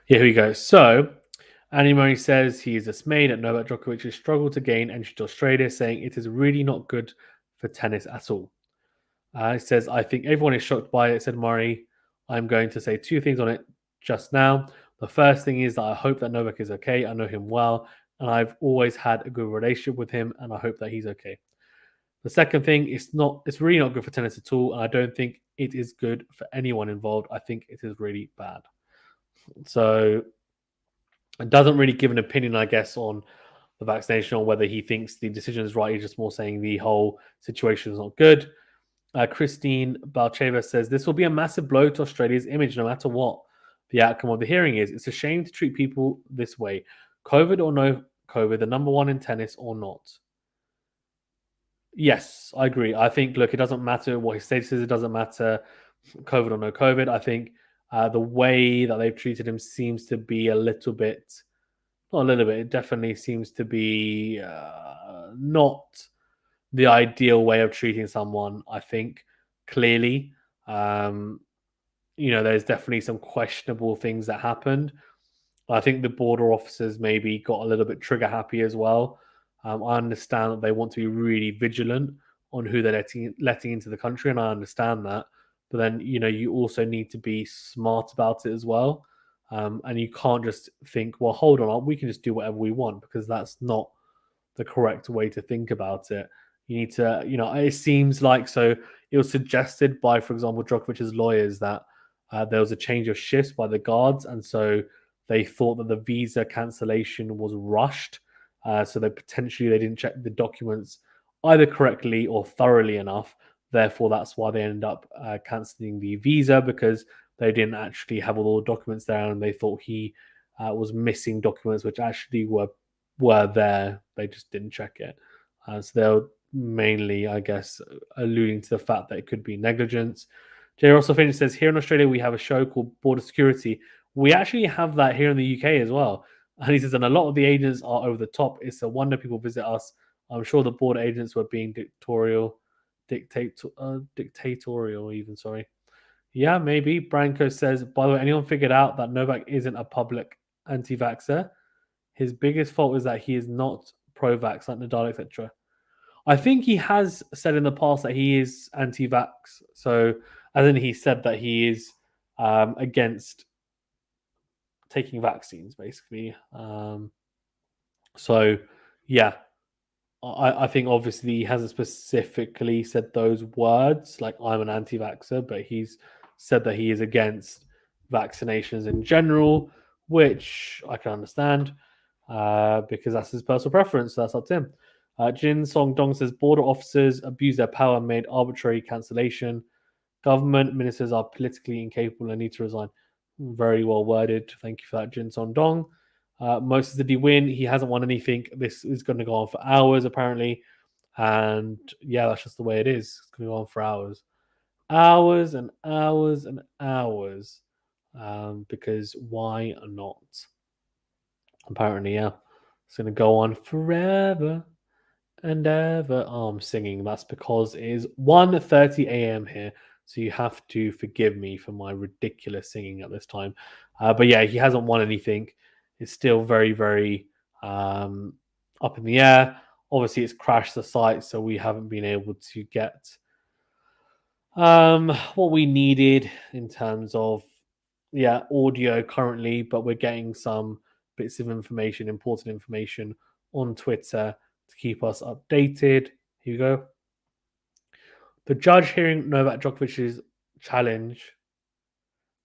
here we go. So, Andy Murray says he is dismayed at Novak Djokovic's struggle to gain entry to Australia, saying it is really not good for tennis at all. He says, I think everyone is shocked by it, said Murray. I'm going to say two things on it just now. The first thing is that I hope that Novak is okay. I know him well, and I've always had a good relationship with him, and I hope that he's okay. The second thing, it's really not good for tennis at all, and I don't think it is good for anyone involved. I think it is really bad. So it doesn't really give an opinion, I guess, on the vaccination or whether he thinks the decision is right. He's just more saying the whole situation is not good. Christine Balcheva says, this will be a massive blow to Australia's image no matter what the outcome of the hearing is. It's a shame to treat people this way. COVID or no COVID, the number one in tennis or not. Yes, I agree. I think, look, it doesn't matter what his status is. It doesn't matter COVID or no COVID. I think the way that they've treated him seems to be a little bit, not a little bit, it definitely seems to be not the ideal way of treating someone, I think, clearly. There's definitely some questionable things that happened. I think the border officers maybe got a little bit trigger happy as well. I understand that they want to be really vigilant on who they're letting into the country, and I understand that. But then, you also need to be smart about it as well. And you can't just think, well, hold on, we can just do whatever we want, because that's not the correct way to think about it. You need to, it seems like, so it was suggested by, for example, Djokovic's lawyers that there was a change of shifts by the guards. And so they thought that the visa cancellation was rushed. So they didn't check the documents either correctly or thoroughly enough. Therefore, that's why they ended up cancelling the visa, because they didn't actually have all the documents there, and they thought he was missing documents which actually were there. They just didn't check it. So they're mainly, I guess, alluding to the fact that it could be negligence. Jay Russell Finch says, here in Australia, we have a show called Border Security. We actually have that here in the UK as well. And he says, and a lot of the agents are over the top. It's a wonder people visit us. I'm sure the border agents were being dictatorial even, sorry. Yeah, maybe. Branko says, by the way, anyone figured out that Novak isn't a public anti-vaxxer? His biggest fault is that he is not pro-vax, like Nadal, etc. I think he has said in the past that he is anti-vax. So, as in he said that he is against taking vaccines, basically. So, yeah. I think obviously he hasn't specifically said those words, like I'm an anti-vaxxer, but he's said that he is against vaccinations in general, which I can understand because that's his personal preference. So that's up to him. Jin Song Dong says border officers abuse their power and made arbitrary cancellation. Government ministers are politically incapable and need to resign. Very well worded. Thank you for that, Jin Son Dong. Moses, did he win? He hasn't won anything. This is going to go on for hours, apparently. And yeah, that's just the way it is. It's going to go on for hours. Hours and hours and hours. Because why not? Apparently, yeah. It's going to go on forever and ever. Oh, I'm singing. That's because it is 1:30 a.m. here. So you have to forgive me for my ridiculous singing at this time. But yeah, he hasn't won anything. It's still very, very up in the air. Obviously, it's crashed the site, so we haven't been able to get what we needed in terms of audio currently, but we're getting some bits of information, important information on Twitter to keep us updated. Here you go. The judge hearing Novak Djokovic's challenge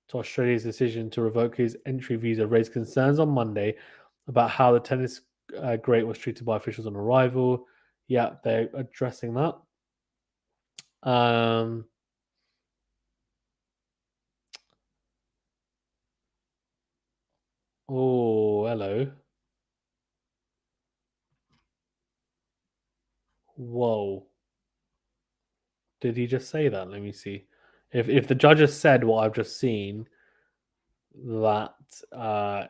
to Australia's decision to revoke his entry visa raised concerns on Monday about how the tennis great was treated by officials on arrival. Yeah, they're addressing that. Oh, hello. Whoa. Did he just say that? Let me see. If the judge has said what I've just seen, that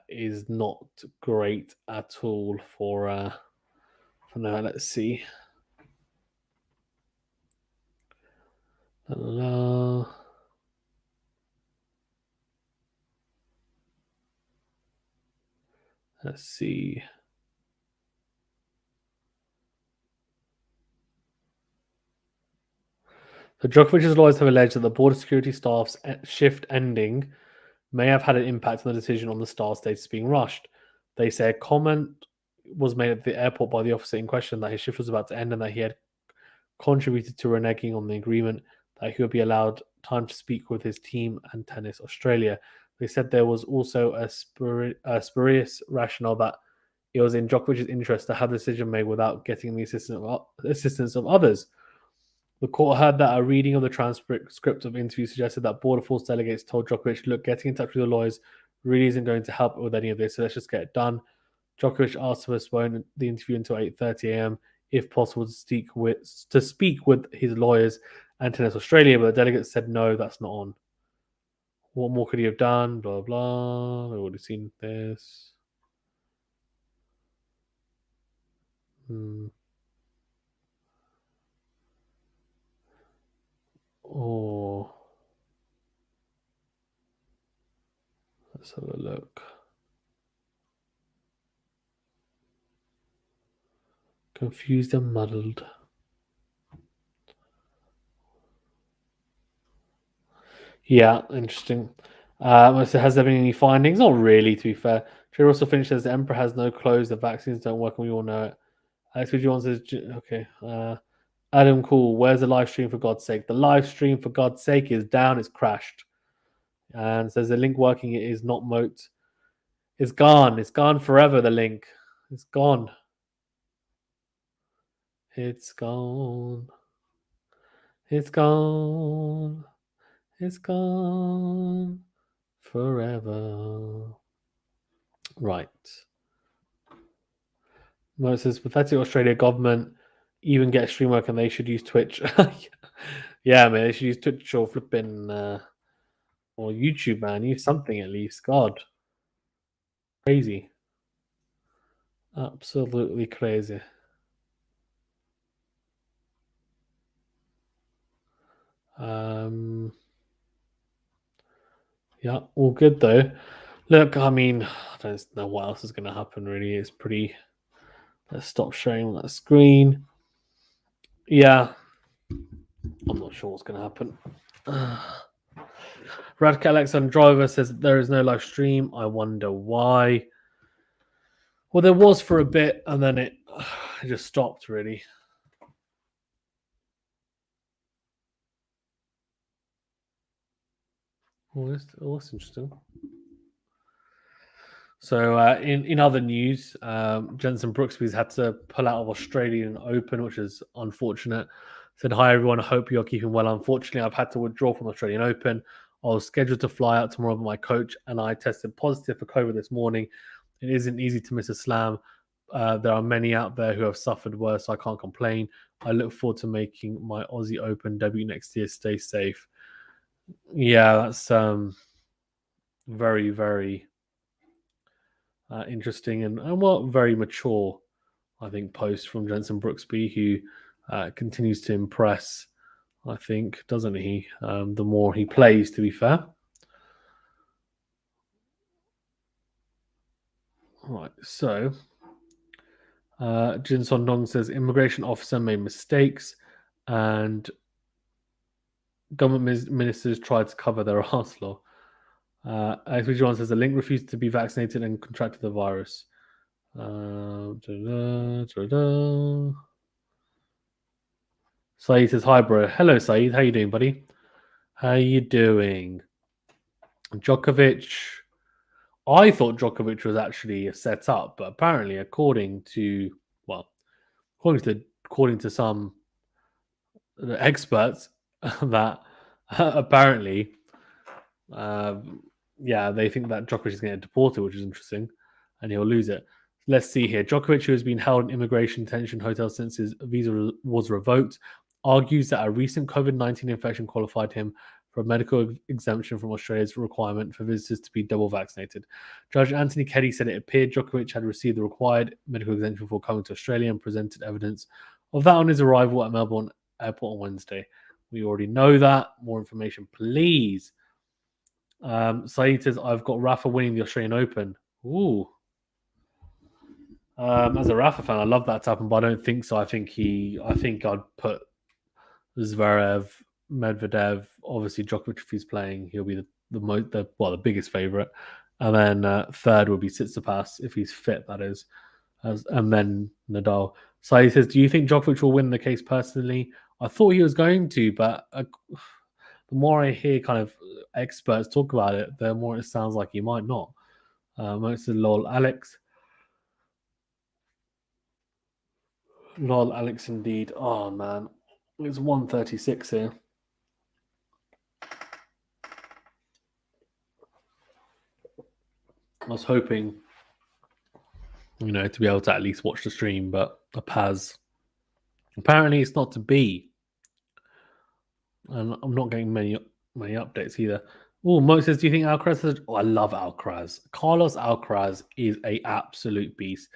is not great at all for now. Let's see. Let's see. So Djokovic's lawyers have alleged that the border security staff's shift ending may have had an impact on the decision on the star status being rushed. They say a comment was made at the airport by the officer in question that his shift was about to end and that he had contributed to reneging on the agreement that he would be allowed time to speak with his team and Tennis Australia. They said there was also a spurious rationale that it was in Djokovic's interest to have the decision made without getting the assistance of others. The court heard that a reading of the transcript of interview suggested that Border Force delegates told Djokovic, look, getting in touch with the lawyers really isn't going to help with any of this, so let's just get it done. Djokovic asked to postpone the interview until 8:30 a.m. if possible to speak with his lawyers and Tennis Australia, but the delegates said no, that's not on. What more could he have done? Blah, blah. We've already seen this. Oh. Let's have a look. Confused and muddled. Yeah, interesting. So has there been any findings? Not really, to be fair. Trey Russell finishes, the Emperor has no clothes, the vaccines don't work, and we all know it. Alex One says, okay. Adam Cool, where's the live stream for God's sake? The live stream for God's sake is down, it's crashed. And says the link working it is not moat. It's gone. It's gone forever, the link. It's gone. It's gone. It's gone. It's gone forever. Right. Mo says pathetic Australia government even get stream work and they should use Twitch. Yeah, man, they should use Twitch or flipping or YouTube, man. Use something at least. God. Crazy. Absolutely crazy. Yeah, all good though. Look, I mean, I don't know what else is going to happen really. It's pretty. Let's stop sharing that screen. Yeah, I'm not sure what's going to happen. Radka Alexander Driver says there is no live stream. I wonder why. Well, there was for a bit, and then it just stopped really. Oh, that's interesting. So, in other news, Jensen Brooksby's had to pull out of Australian Open, which is unfortunate. Said, hi, everyone. I hope you're keeping well. Unfortunately, I've had to withdraw from Australian Open. I was scheduled to fly out tomorrow, but my coach and I tested positive for COVID this morning. It isn't easy to miss a slam. There are many out there who have suffered worse, so I can't complain. I look forward to making my Aussie Open debut next year. Stay safe. Yeah, that's very, very interesting and very mature, I think, post from Jensen Brooksby, who continues to impress, I think, doesn't he? The more he plays, to be fair. Right, so Jinson Dong says immigration officer made mistakes and government ministers tried to cover their arselor. XP John says the link refused to be vaccinated and contracted the virus. Saeed says, hi, bro. Hello, Saeed. How you doing, buddy? How you doing? Djokovic. I thought Djokovic was actually set up, but apparently, according to some experts, that apparently, they think that Djokovic is going to get deported, which is interesting, and he'll lose it. Let's see here. Djokovic, who has been held in immigration detention hotel since his visa was revoked, argues that a recent COVID-19 infection qualified him for a medical exemption from Australia's requirement for visitors to be double vaccinated. Judge Anthony Keddy said it appeared Djokovic had received the required medical exemption before coming to Australia and presented evidence of that on his arrival at Melbourne Airport on Wednesday. We already know that. More information, please. Saeed says, I've got Rafa winning the Australian Open. Ooh. As a Rafa fan, I love that to happen, but I don't think so. I think I'd put Zverev, Medvedev, obviously Djokovic if he's playing, he'll be the biggest favourite, and then third would be Tsitsipas if he's fit, that is, and then Nadal. So he says, do you think Djokovic will win the case personally? I thought he was going to, but the more I hear kind of experts talk about it, the more it sounds like he might not. Most of lol Alex. Lol Alex indeed. Oh man. It's 1:36 here. I was hoping, to be able to at least watch the stream, but apparently it's not to be. And I'm not getting many updates either. Oh, Mo says, do you think Alcaraz has... Oh, I love Alcaraz. Carlos Alcaraz is an absolute beast.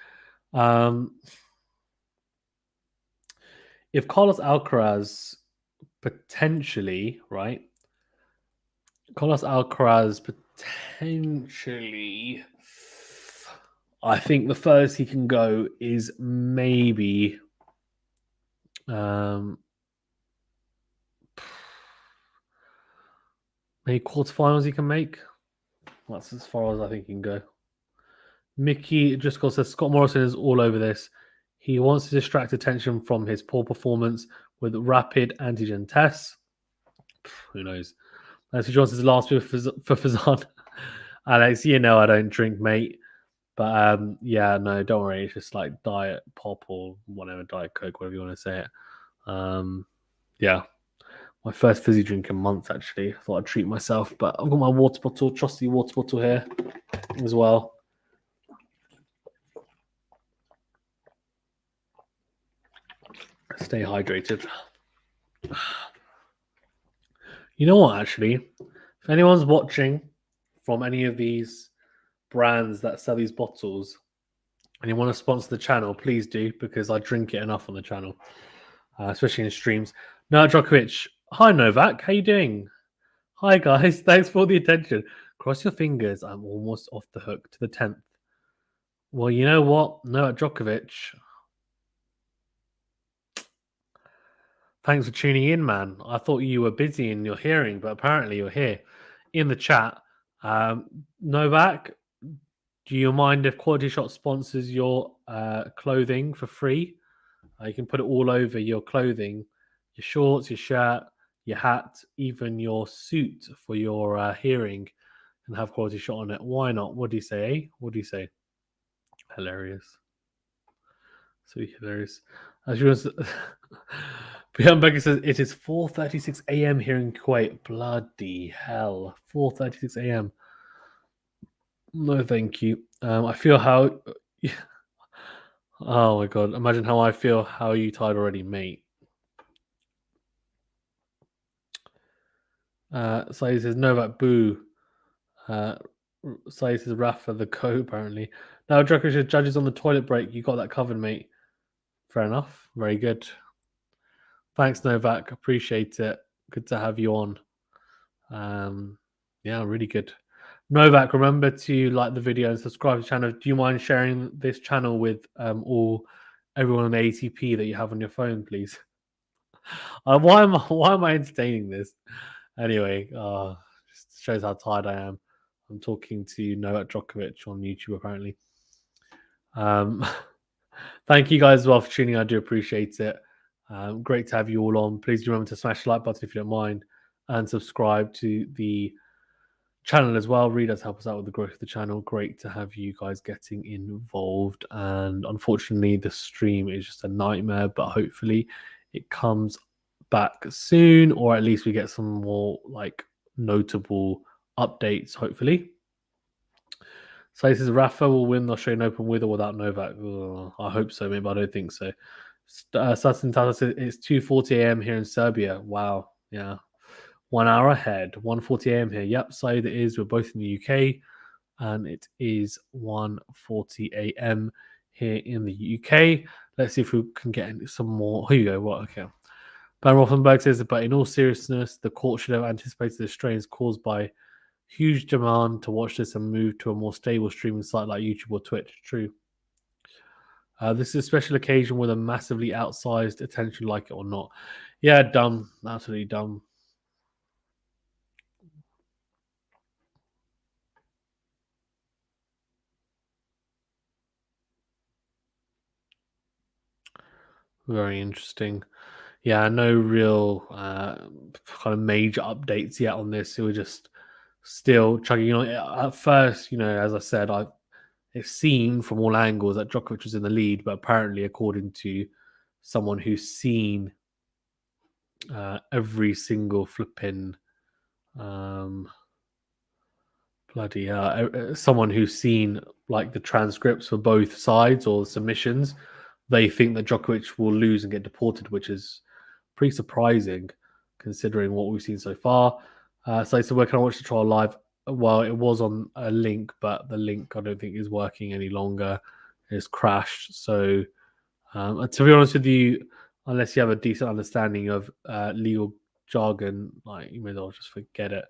If Carlos Alcaraz potentially, right? Carlos Alcaraz potentially, I think the furthest he can go is maybe maybe quarterfinals he can make. That's as far as I think he can go. Mickey just says Scott Morrison is all over this. He wants to distract attention from his poor performance with rapid antigen tests. Who knows? Nancy Johnson's last bit for Fazan. Alex, I don't drink, mate. But no, don't worry. It's just like Diet Pop or whatever, Diet Coke, whatever you want to say it. My first fizzy drink in months, actually. I thought I'd treat myself. But I've got my water bottle, trusty water bottle here as well. Stay hydrated. You know what, actually? If anyone's watching from any of these brands that sell these bottles and you want to sponsor the channel, please do, because I drink it enough on the channel, especially in streams. Novak Djokovic. Hi, Novak. How you doing? Hi, guys. Thanks for the attention. Cross your fingers. I'm almost off the hook to the 10th. Well, you know what? Novak Djokovic... Thanks for tuning in, man. I thought you were busy in your hearing, but apparently you're here in the chat. Novak, do you mind if Quality Shot sponsors your clothing for free? You can put it all over your clothing, your shorts, your shirt, your hat, even your suit for your hearing, and have Quality Shot on it. Why not? What do you say, eh? What do you say? Hilarious. So hilarious. As you was, Beyond Becker says it is 4:36 a.m. here in Kuwait. Bloody hell, 4:36 a.m. No, thank you. I feel how. Oh my god! Imagine how I feel. How are you tired already, mate? Saeed says Novak boo. Uh, Saeed says Rafa the co apparently. Now Djokovic judges on the toilet break. You got that covered, mate. Fair enough. Very good. Thanks, Novak. Appreciate it. Good to have you on. Yeah, really good. Novak, remember to like the video and subscribe to the channel. Do you mind sharing this channel with all everyone on the ATP that you have on your phone, please? Why am I entertaining this? Anyway, just shows how tired I am. I'm talking to Novak Djokovic on YouTube apparently. Thank you guys as well for tuning in. I do appreciate it. Great to have you all on. Please do remember to smash the like button if you don't mind and subscribe to the channel as well. Really does help us out with the growth of the channel. Great to have you guys getting involved. And unfortunately, the stream is just a nightmare, but hopefully it comes back soon, or at least we get some more like notable updates, hopefully. So this is Rafa will win the Australian Open with or without Novak. I hope so, maybe I don't think so. Sutton Tata says it's 2:40 a.m. here in Serbia. Wow, yeah, 1 hour ahead. 1:40 a.m. here. Yep, so it is. We're both in the UK, and it is 1:40 a.m. here in the UK. Let's see if we can get some more. Here you go. What? Okay. Ben Rothenberg says, but in all seriousness, the court should have anticipated the strains caused by huge demand to watch this and move to a more stable streaming site like YouTube or Twitch. True. This is a special occasion with a massively outsized attention, like it or not. Yeah, dumb. Absolutely dumb. Very interesting. Yeah, no real kind of major updates yet on this. It was just still chugging on. At first, as I said, it seemed from all angles that Djokovic was in the lead, but apparently, according to someone who's seen every single flipping bloody someone who's seen like the transcripts for both sides or the submissions, they think that Djokovic will lose and get deported, which is pretty surprising considering what we've seen so far. So I said, where can I watch the trial live? Well, it was on a link, but the link I don't think is working any longer. It's crashed. So to be honest with you, unless you have a decent understanding of legal jargon, like you may as well just forget it.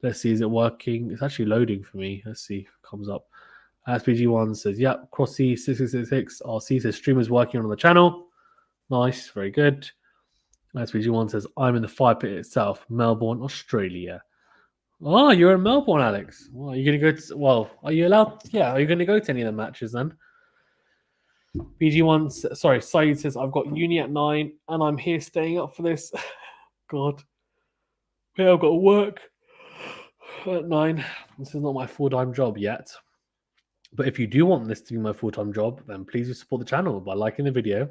Let's see, is it working? It's actually loading for me. Let's see if it comes up. SPG1 says, yep, Crossy 6666 RC says streamers working on the channel. Nice, very good. SPG1 says, I'm in the fire pit itself, Melbourne, Australia. Oh, you're in Melbourne, Alex. Well, are you going to go to, well, are you allowed? Yeah, are you going to go to any of the matches then? BG1, sorry, Saeed says, I've got uni at 9 and I'm here staying up for this. God. Yeah, I've got to work at 9. This is not my full-time job yet. But if you do want this to be my full-time job, then please do support the channel by liking the video.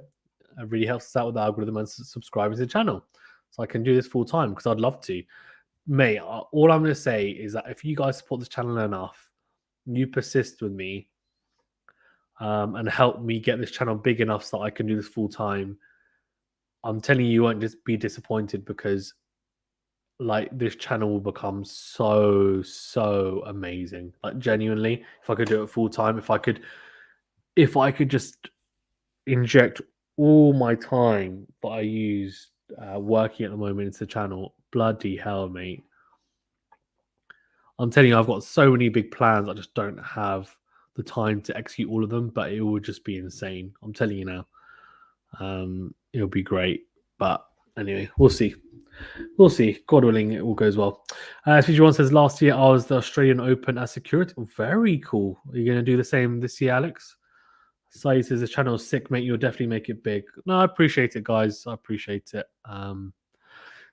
It really helps us out with the algorithm and subscribing to the channel. So I can do this full-time because I'd love to. Mate, all I'm going to say is that if you guys support this channel enough, you persist with me and help me get this channel big enough so that I can do this full-time, I'm telling you, you won't just be disappointed because like this channel will become so amazing. Like genuinely, if I could do it full time, if I could just inject all my time that I use working at the moment into the channel, bloody hell, mate. I'm telling you, I've got so many big plans. I just don't have the time to execute all of them, but it would just be insane. I'm telling you now. It'll be great. But anyway, we'll see. We'll see. God willing, it all goes well. SVG1 says, last year I was the Australian Open as security. Oh, very cool. Are you going to do the same this year, Alex? Sai says, the channel is sick, mate. You'll definitely make it big. No, I appreciate it, guys. I appreciate it.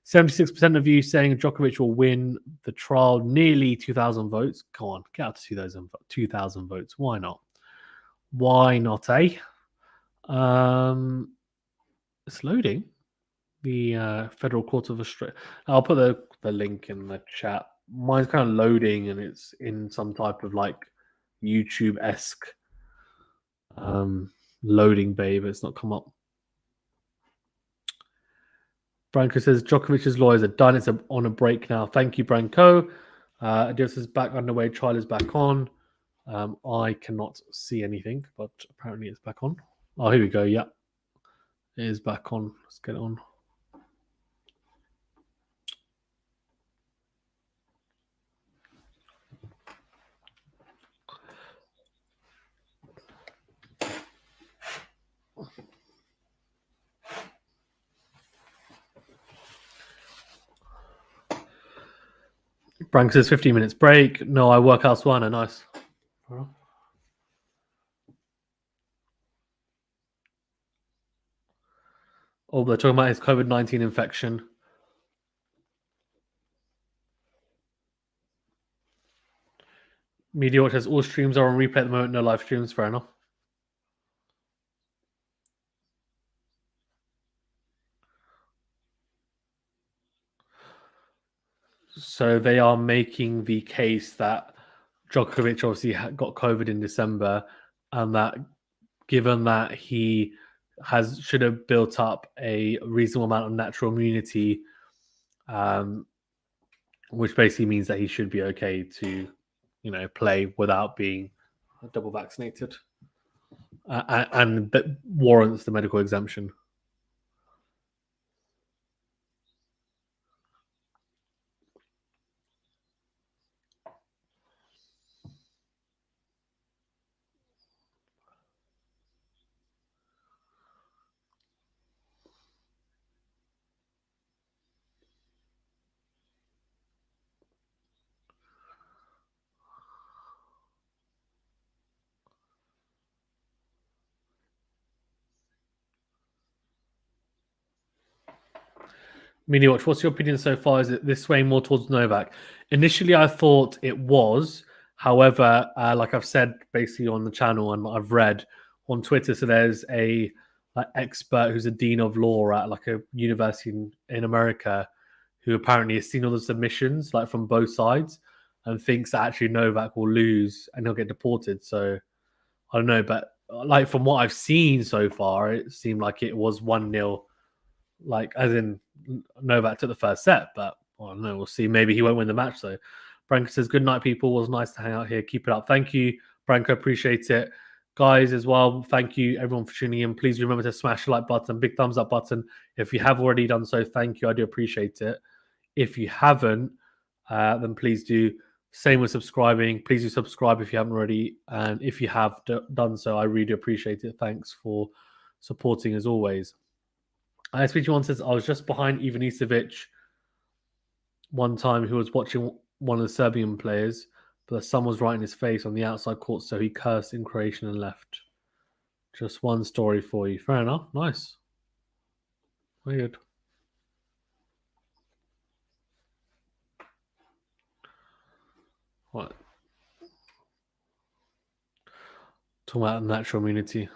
76% of you saying Djokovic will win the trial, nearly 2,000 votes. Come on, get out to 2,000 votes. Why not? Why not, eh? It's loading. The Federal Court of Australia. I'll put the link in the chat. Mine's kind of loading, and it's in some type of like YouTube esque loading bay, but it's not come up. Branko says Djokovic's lawyers are done. It's on a break now. Thank you, Branko. Adios is back underway. Trial is back on. I cannot see anything, but apparently it's back on. Oh, here we go. Yeah, it is back on. Let's get it on. Branko says 15 minutes break. No, I work elsewhere. No, nice. Oh, they're talking about his COVID-19 infection. Media Watch says all streams are on replay at the moment. No live streams. Fair enough. So they are making the case that Djokovic obviously got COVID in December, and that given that he should have built up a reasonable amount of natural immunity, which basically means that he should be okay to, play without being double vaccinated, and that warrants the medical exemption. Media Watch, what's your opinion so far? Is it this swaying more towards Novak? Initially, I thought it was. However, like I've said basically on the channel and I've read on Twitter, so there's a expert who's a dean of law at like a university in America who apparently has seen all the submissions like from both sides and thinks that actually Novak will lose and he'll get deported. So I don't know, but like from what I've seen so far, it seemed like it was 1-0, like as in Novak took the first set, but I don't know. We'll see. Maybe he won't win the match though. Branko says, "Good night, people. It was nice to hang out here. Keep it up. Thank you, Branko. Appreciate it, guys, as well. Thank you, everyone, for tuning in. Please remember to smash the like button, big thumbs up button. If you have already done so, thank you. I do appreciate it. If you haven't, then please do. Same with subscribing. Please do subscribe if you haven't already, and if you have done so, I really appreciate it. Thanks for supporting as always." SPG1 says, I was just behind Ivanisevic one time who was watching one of the Serbian players, but the sun was right in his face on the outside court, so he cursed in Croatian and left. Just one story for you. Fair enough. Nice. Very good. What? Talking about natural immunity.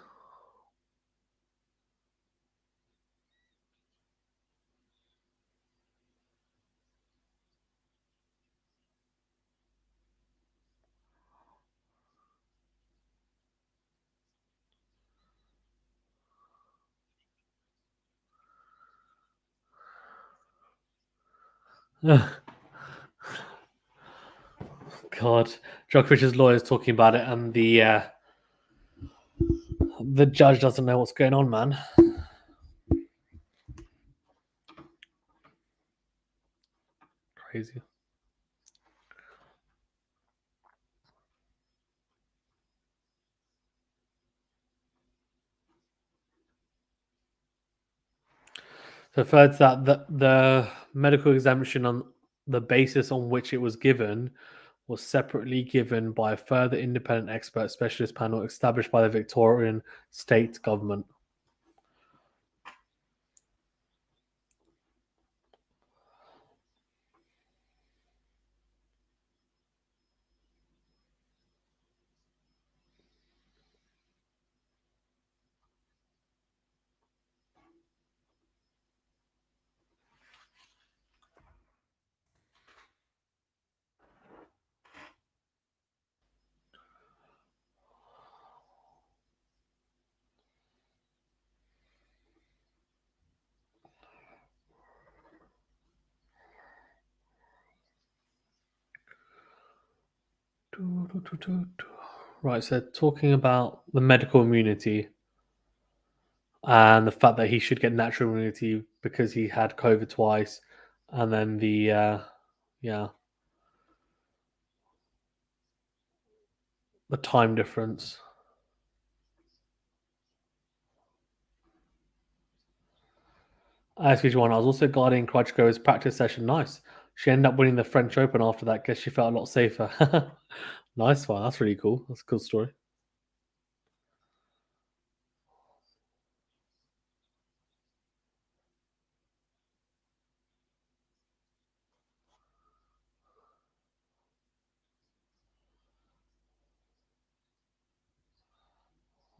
God, Djokovic's lawyer is talking about it, and the judge doesn't know what's going on, man. Crazy. So further to that, the medical exemption on the basis on which it was given was separately given by a further independent expert specialist panel established by the Victorian state government. Right, so talking about the medical immunity and the fact that he should get natural immunity because he had COVID twice, and then yeah, the time difference. SVG1, I was also guarding Krajko's practice session. Nice. She ended up winning the French Open after that. Guess she felt a lot safer. Nice one. That's really cool. That's a cool story.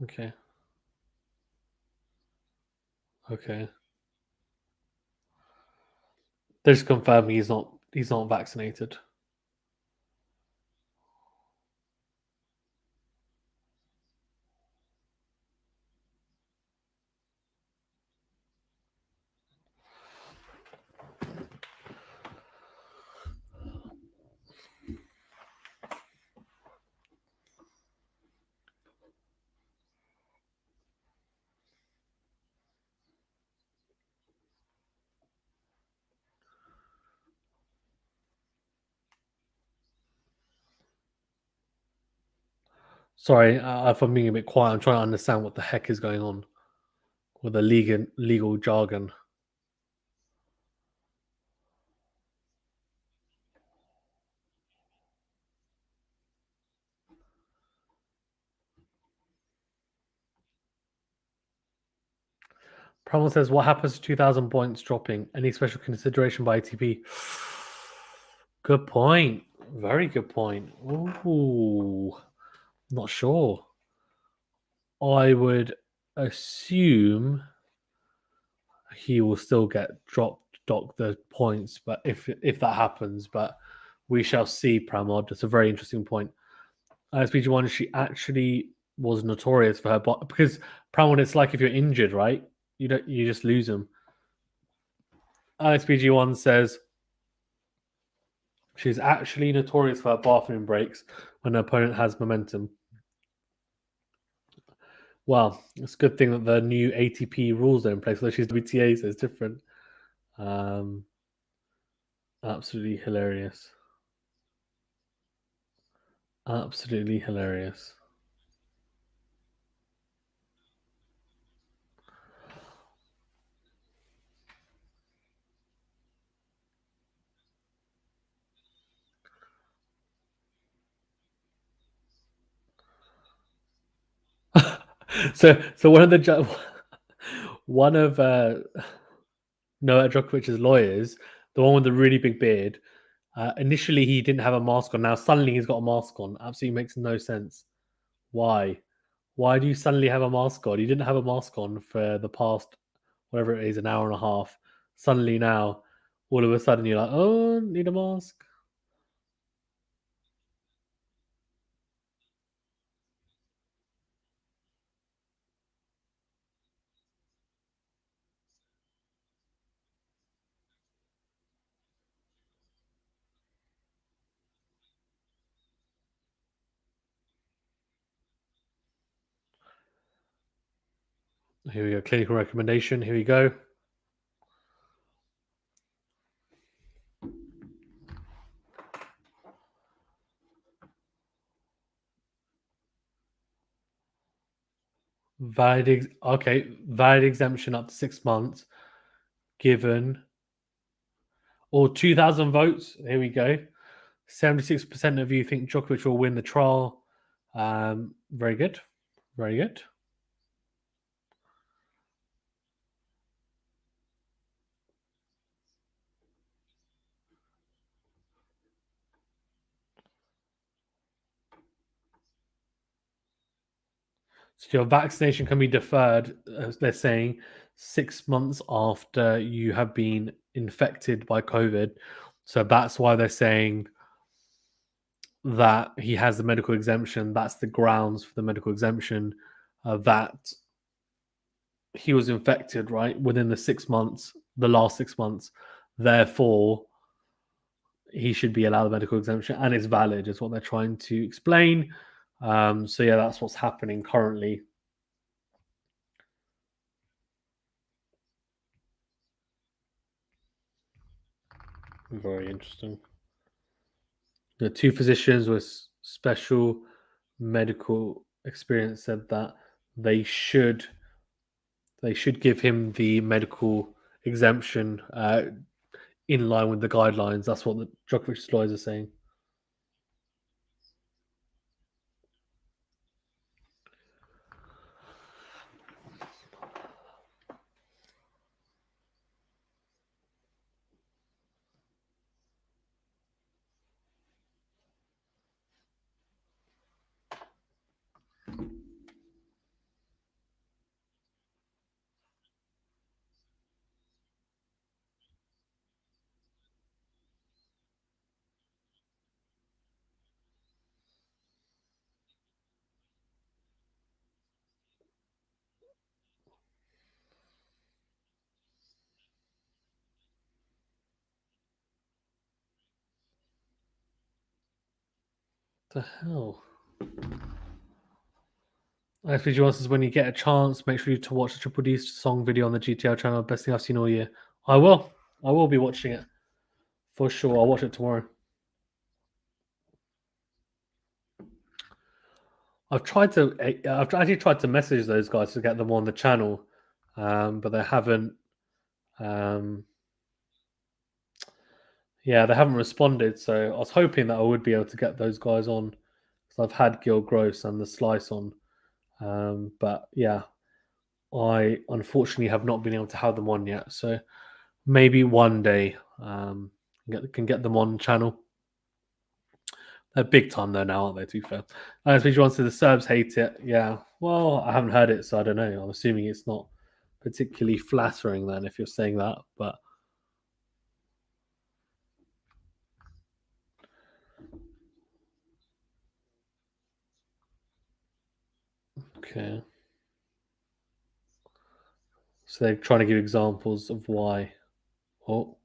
Okay. Okay. They just confirm he's not vaccinated. Sorry, if I'm being a bit quiet, I'm trying to understand what the heck is going on with the legal jargon. Pramal says, "What happens to 2,000 points dropping? Any special consideration by ATP?" Good point. Very good point. Ooh, not sure. I would assume he will still get dock the points, but if that happens, but we shall see. Pramod, that's a very interesting point. SPG1, she actually was notorious for her because Pramod, it's like if you're injured, right? You just lose them. SPG1 says she's actually notorious for her bathroom breaks when her opponent has momentum. Well, it's a good thing that the new ATP rules are in place. Although she's WTA, so it's different. Um, Absolutely hilarious. Absolutely hilarious. So one of Novak Djokovic's lawyers, the one with the really big beard, initially he didn't have a mask on. Now suddenly he's got a mask on. Absolutely makes no sense. Why? Why do you suddenly have a mask on? You didn't have a mask on for the past whatever it is, an hour and a half. Suddenly now, all of a sudden you're like, oh, need a mask. Here we go. Clinical recommendation. Here we go. Valid exemption up to 6 months, given or 2,000 votes. Here we go. 76% of you think Djokovic will win the trial. Very good, very good. So your vaccination can be deferred. They're saying 6 months after you have been infected by COVID. So that's why they're saying that he has the medical exemption. That's the grounds for the medical exemption. That he was infected, right, within the 6 months, the last 6 months. Therefore, he should be allowed a medical exemption, and it's valid, is what they're trying to explain. So yeah, that's what's happening currently. Very interesting. The two physicians with special medical experience said that they should they should give him the medical exemption in line with the guidelines. That's what the Djokovic's lawyers are saying. The hell? FPG wants says when you get a chance, make sure you to watch the Triple D song video on the GTR channel. Best thing I've seen all year. I will. I will be watching it for sure. I'll watch it tomorrow. I've actually tried to message those guys to get them on the channel, but they haven't. Yeah, they haven't responded. So I was hoping that I would be able to get those guys on because I've had Gil Gross and the Slice on, but yeah, I unfortunately have not been able to have them on yet. So maybe one day can get them on channel. They're big time though now, aren't they? To be fair, especially once the Serbs hate it. Yeah, well, I haven't heard it, so I don't know. I'm assuming it's not particularly flattering then if you're saying that, but okay. So they're trying to give examples of why. Oh,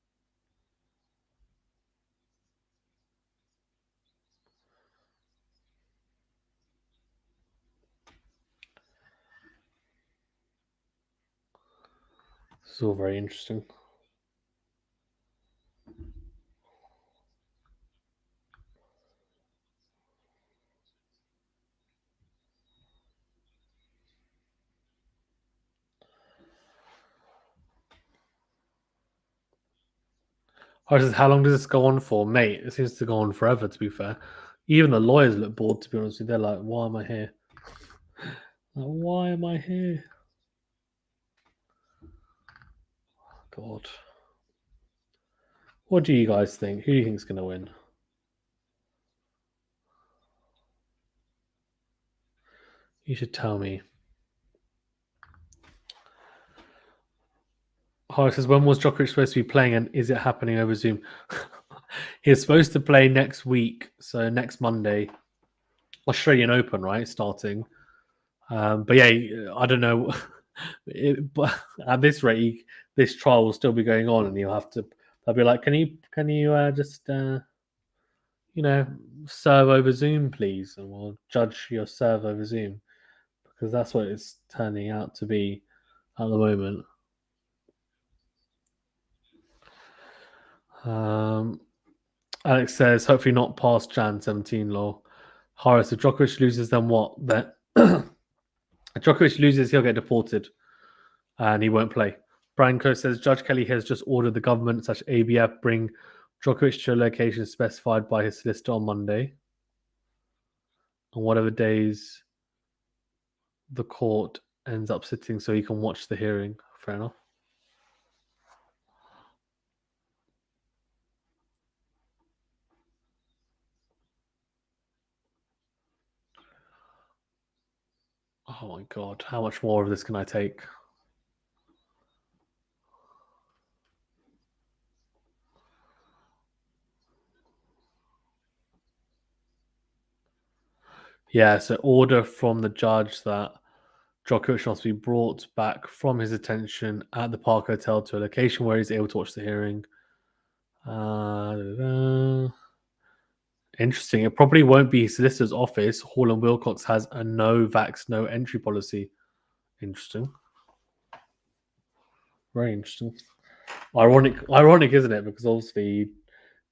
this is all very interesting. Says, how long does this go on for, mate? It seems to go on forever. To be fair, even the lawyers look bored. To be honest with you, they're like, "Why am I here? Like, why am I here?" God, what do you guys think? Who do you think's going to win? You should tell me. Says, when was Djokovic supposed to be playing, and is it happening over Zoom? He's supposed to play next week, so next Monday, Australian Open, right? Starting. But yeah, I don't know. But at this rate, this trial will still be going on, and you'll have to. They'll be like, can you just serve over Zoom, please, and we'll judge your serve over Zoom because that's what it's turning out to be at the moment. Alex says, hopefully not past Jan 17 law. Horace, if Djokovic loses, then what? Then if Djokovic loses, he'll get deported and he won't play. Branko says, Judge Kelly has just ordered the government / ABF bring Djokovic to a location specified by his solicitor on Monday. On whatever days the court ends up sitting so he can watch the hearing. Fair enough. Oh my god, how much more of this can I take? Yeah, so order from the judge that Djokovic must be brought back from his detention at the Park Hotel to a location where he's able to watch the hearing. Interesting. It probably won't be his solicitor's office. Hall and Wilcox has a no vax, no entry policy. Interesting. Very interesting. Ironic, isn't it? Because obviously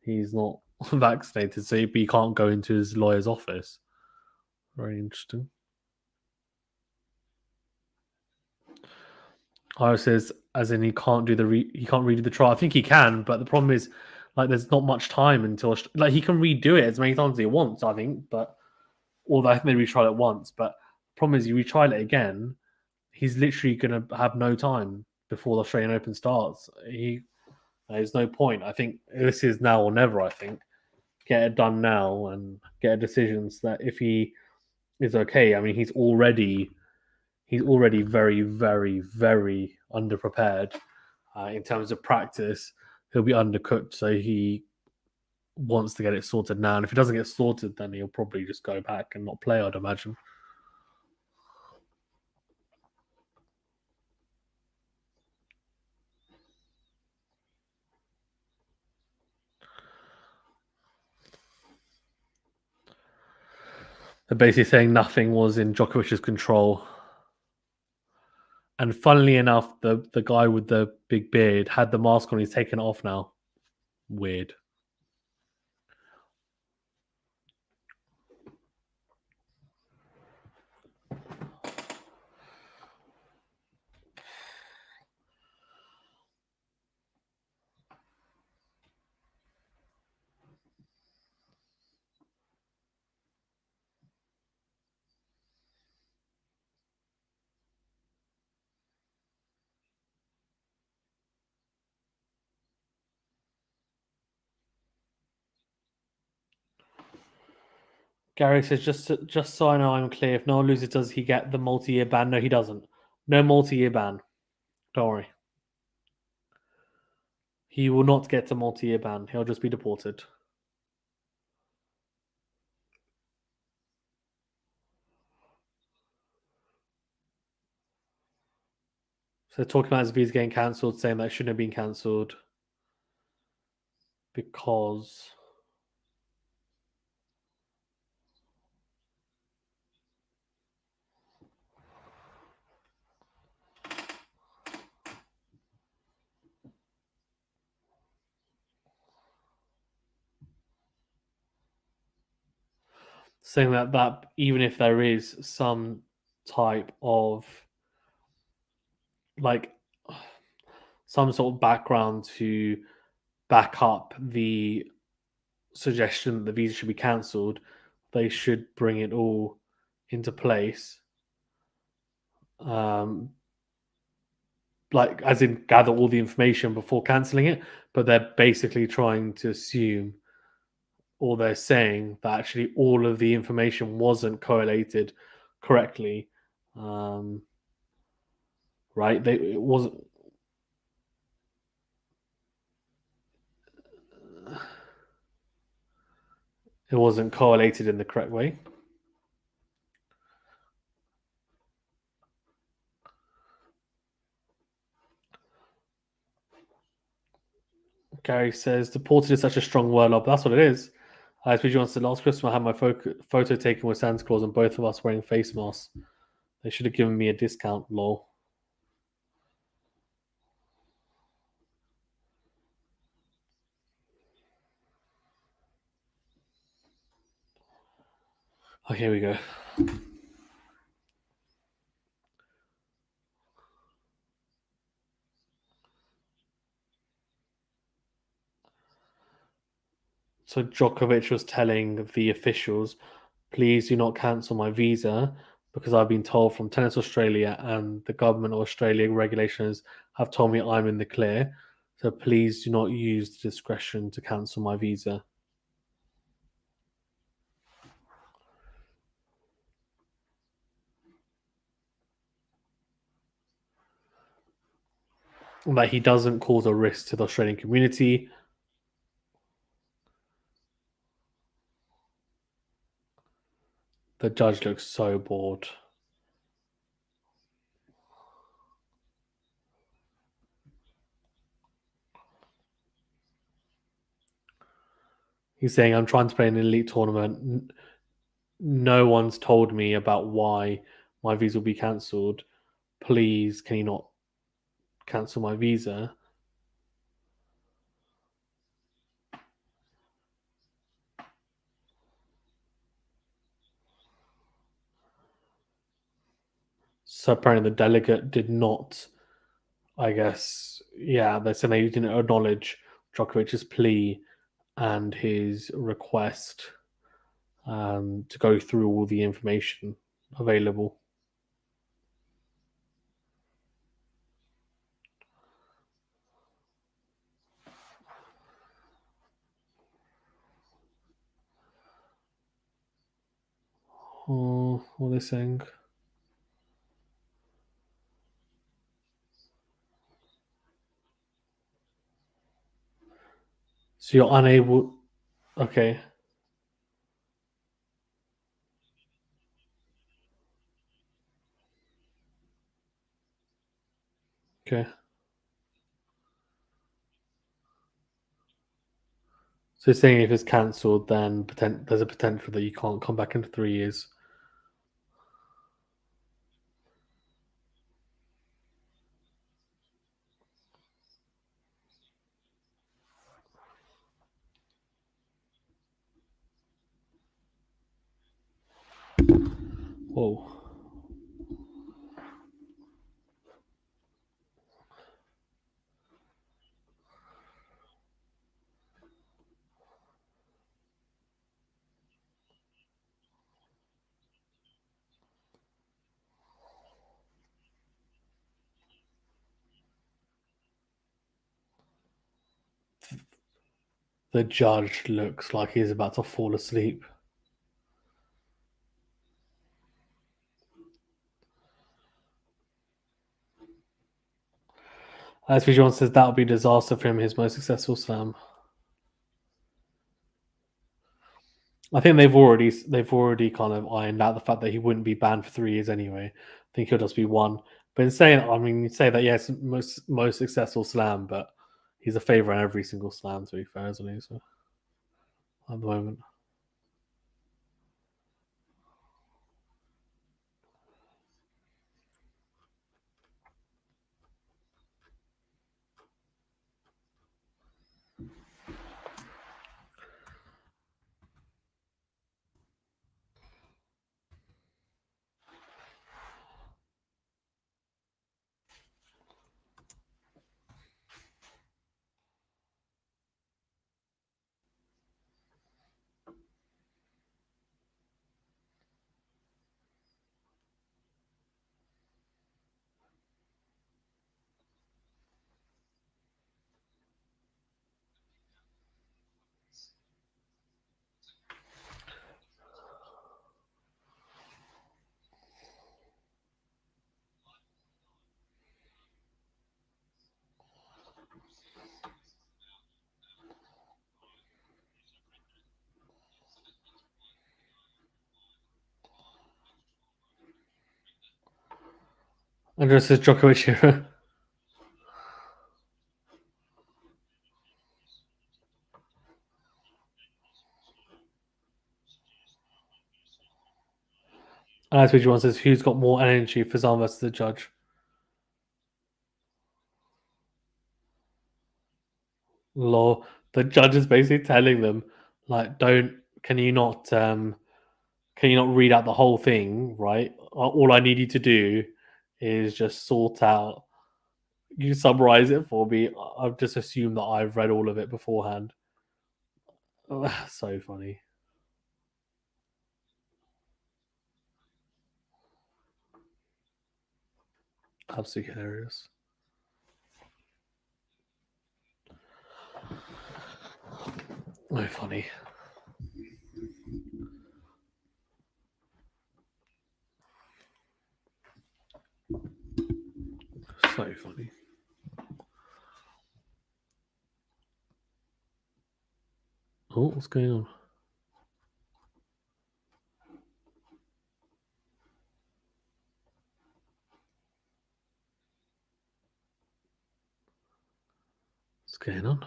he's not vaccinated, so he can't go into his lawyer's office. Very interesting. I says, as in he can't do he can't redo the trial. I think he can, but the problem is, like, there's not much time until like he can redo it as many times as he wants. I think, but although I think they retrial it once, but the problem is you retrial it again, he's literally going to have no time before the Australian Open starts. There's no point. I think this is now or never. I think get it done now and get a decision so that if he is okay, I mean he's already very, very, very underprepared in terms of practice. He'll be undercooked, so he wants to get it sorted now. And if it doesn't get sorted, then he'll probably just go back and not play, I'd imagine. They're basically saying nothing was in Djokovic's control. And funnily enough, the guy with the big beard had the mask on. He's taken it off now. Weird. Gary says, just so I know I'm clear, if no one loses, does he get the multi-year ban? No, he doesn't. No multi-year ban. Don't worry. He will not get a multi-year ban. He'll just be deported. So talking about his visa getting cancelled, saying that it shouldn't have been cancelled because saying that even if there is some type of like some sort of background to back up the suggestion that the visa should be cancelled, they should bring it all into place. Like as in gather all the information before cancelling it, but they're basically trying to assume, or they're saying that actually all of the information wasn't correlated correctly. Right? It wasn't. It wasn't correlated in the correct way. Gary says deported is such a strong word, but that's what it is. As PG wants to last Christmas, I had my photo taken with Santa Claus and both of us wearing face masks. They should have given me a discount, lol. Oh, here we go. So Djokovic was telling the officials, please do not cancel my visa because I've been told from Tennis Australia and the government of Australia regulations have told me I'm in the clear. So please do not use the discretion to cancel my visa. That he doesn't cause a risk to the Australian community. The judge looks so bored. He's saying, I'm trying to play an elite tournament. No one's told me about why my visa will be cancelled. Please, can you not cancel my visa? So apparently the delegate did not, I guess, yeah, they said they didn't acknowledge Djokovic's plea and his request to go through all the information available. Oh, what are they saying? So you're unable. Okay. Okay. So you're saying if it's cancelled, then there's a potential that you can't come back into 3 years. Whoa. The judge looks like he's about to fall asleep. As John says, that would be a disaster for him, his most successful slam. I think they've already kind of ironed out the fact that he wouldn't be banned for 3 years anyway. I think he'll just be one. But in saying, I mean, you say that yes, most successful slam, but he's a favourite in every single slam. To be fair, isn't he? So at the moment, Andreas says Djokovic here. As John says, who's got more energy for Zan versus the judge? Law. The judge is basically telling them, like, don't. Can you not read out the whole thing, right? All I need you to do is just sort out. You summarize it for me. I've just assumed that I've read all of it beforehand. So funny. Absolutely hilarious. So funny. So funny. Oh, what's going on? What's going on?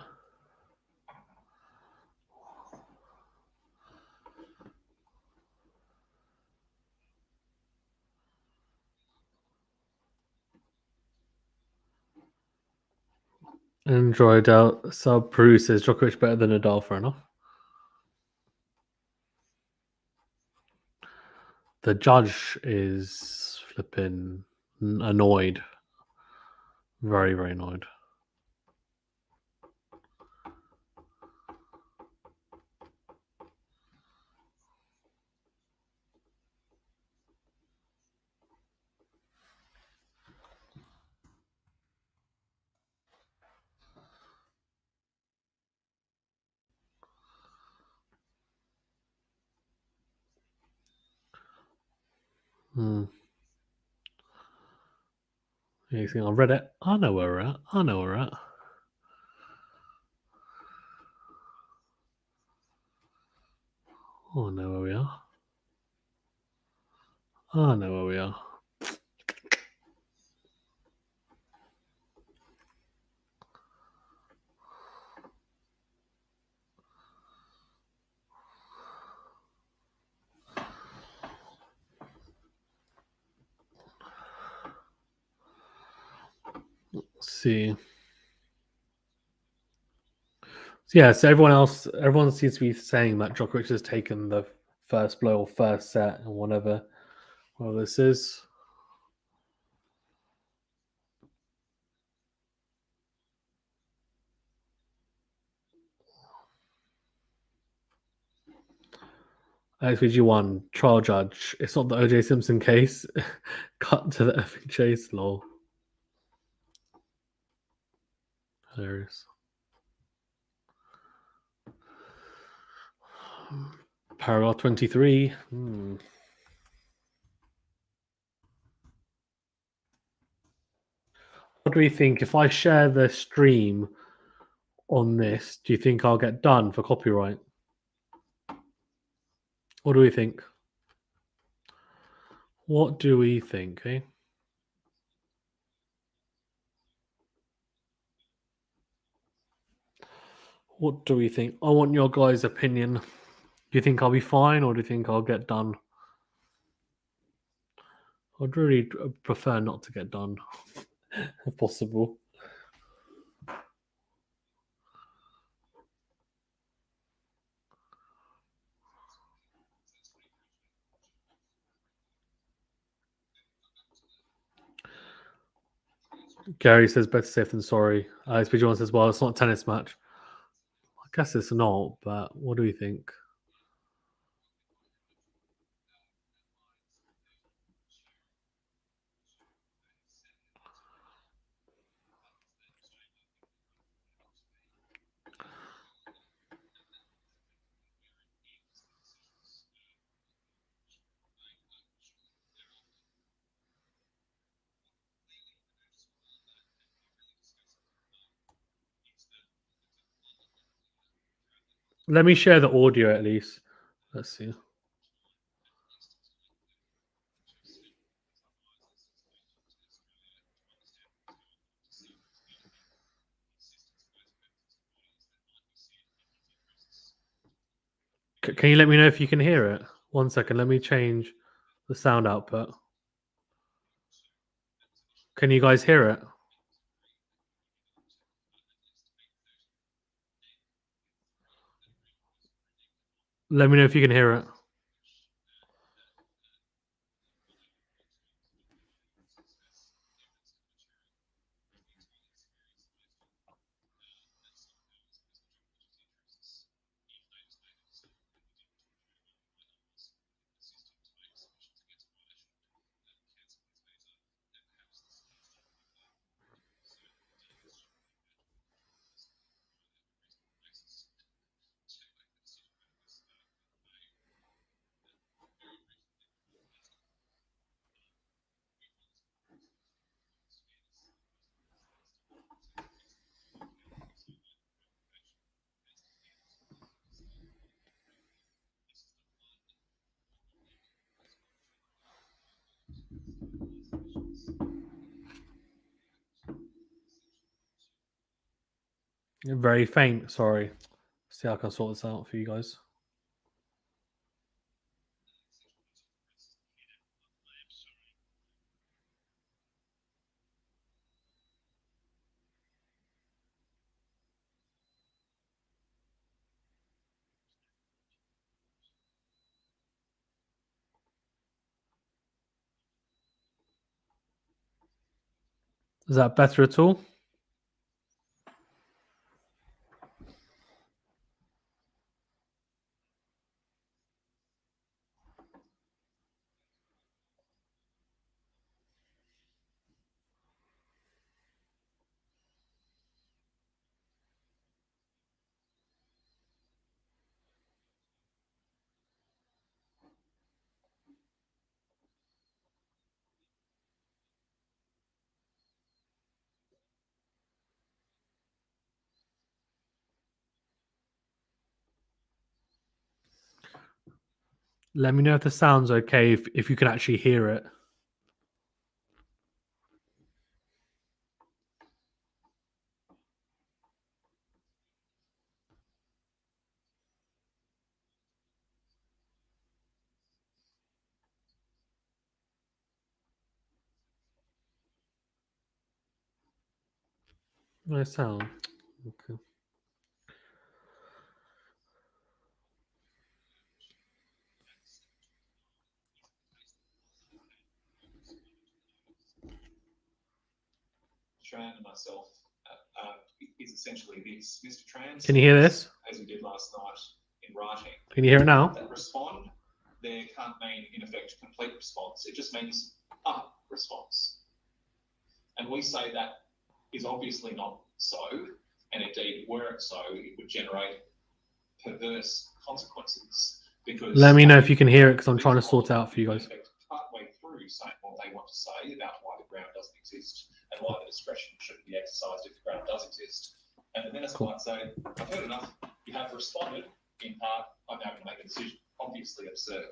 Android out. Sub Peru says Djokovic better than Nadal. Fair enough. The judge is flipping annoyed. Very, very annoyed. Hmm. You think I've read it? I know where we're at. I know where we're at. I know where we are. I know where we are. Let's see. So yeah, so everyone seems to be saying that Djokovic has taken the first blow or first set and whatever. Well, this is. XPG1 trial judge. It's not the OJ Simpson case. Cut to the effing chase, lol. Hilarious. Paragraph 23. What do we think? If I share the stream on this, do you think I'll get done for copyright? What do we think? What do we think, eh? What do we think? I want your guys' opinion. Do you think I'll be fine or do you think I'll get done? I'd really prefer not to get done, if possible. Gary says better safe than sorry. SPG1 says, well, it's not a tennis match. I guess it's not, but what do we think? Let me share the audio at least. Let's see. Can you let me know if you can hear it? 1 second. Let me change the sound output. Can you guys hear it? Let me know if you can hear it. Very faint. Sorry. See how I can sort this out for you guys. Is that better at all? Let me know if the sound's okay, if you can actually hear it. No sound. Okay. Tran and myself is essentially this. Mr. Tran, Can you hear this? As we did last night in writing. Can you hear it now? That respond there can't mean, in effect, complete response. It just means a response. And we say that is obviously not so, and indeed, were it so, it would generate perverse consequences. Because let me know if you can hear it, because I'm trying to sort it out for you guys. Partway through saying what they want to say about why the ground doesn't exist and why the discretion shouldn't be exercised if the ground does exist. And the minister might say, I've heard enough, you have responded, in part, I'm now going to make a decision. Obviously absurd.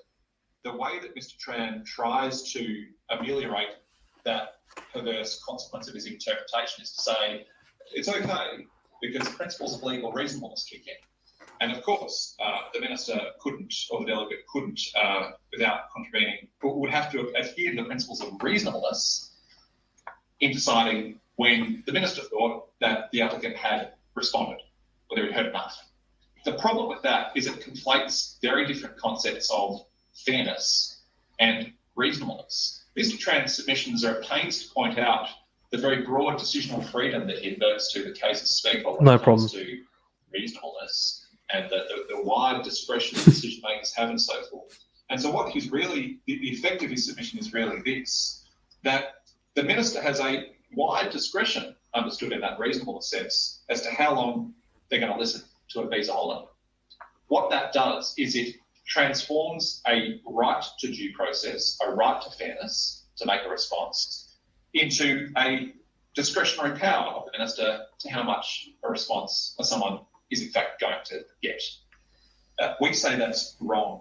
The way that Mr. Tran tries to ameliorate that perverse consequence of his interpretation is to say, it's okay, because the principles of legal reasonableness kick in. And of course, the minister couldn't, or the delegate couldn't, without contravening, would have to adhere to the principles of reasonableness in deciding when the minister thought that the applicant had responded, whether he'd heard enough. The problem with that is it conflates very different concepts of fairness and reasonableness. Mr. Tran's submissions are at pains to point out the very broad decisional freedom that he adverts to the cases speak of when it comes to reasonableness and the wide discretion that decision makers have and so forth. And so what he's really, the effect of his submission is really this, that the minister has a wide discretion, understood in that reasonable sense, as to how long they're going to listen to a visa holder. What that does is it transforms a right to due process, a right to fairness, to make a response, into a discretionary power of the minister to how much a response or someone is in fact going to get. We say that's wrong.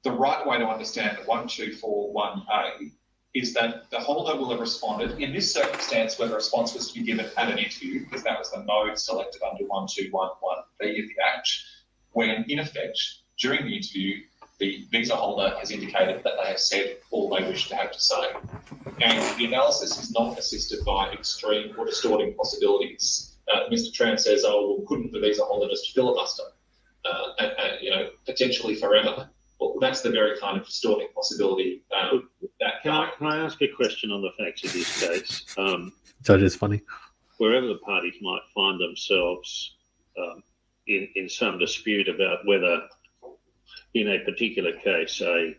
The right way to understand 1241A is that the holder will have responded in this circumstance where the response was to be given at an interview, because that was the mode selected under 1211B of the Act, when in effect, during the interview, the visa holder has indicated that they have said all they wish to have to say. And the analysis is not assisted by extreme or distorting possibilities. Mr. Tran says, oh, well, couldn't the visa holder just filibuster, potentially forever? Well, that's the very kind of distorting possibility. Can I ask a question on the facts of this case? Judge is funny. Wherever the parties might find themselves in some dispute about whether, in a particular case, an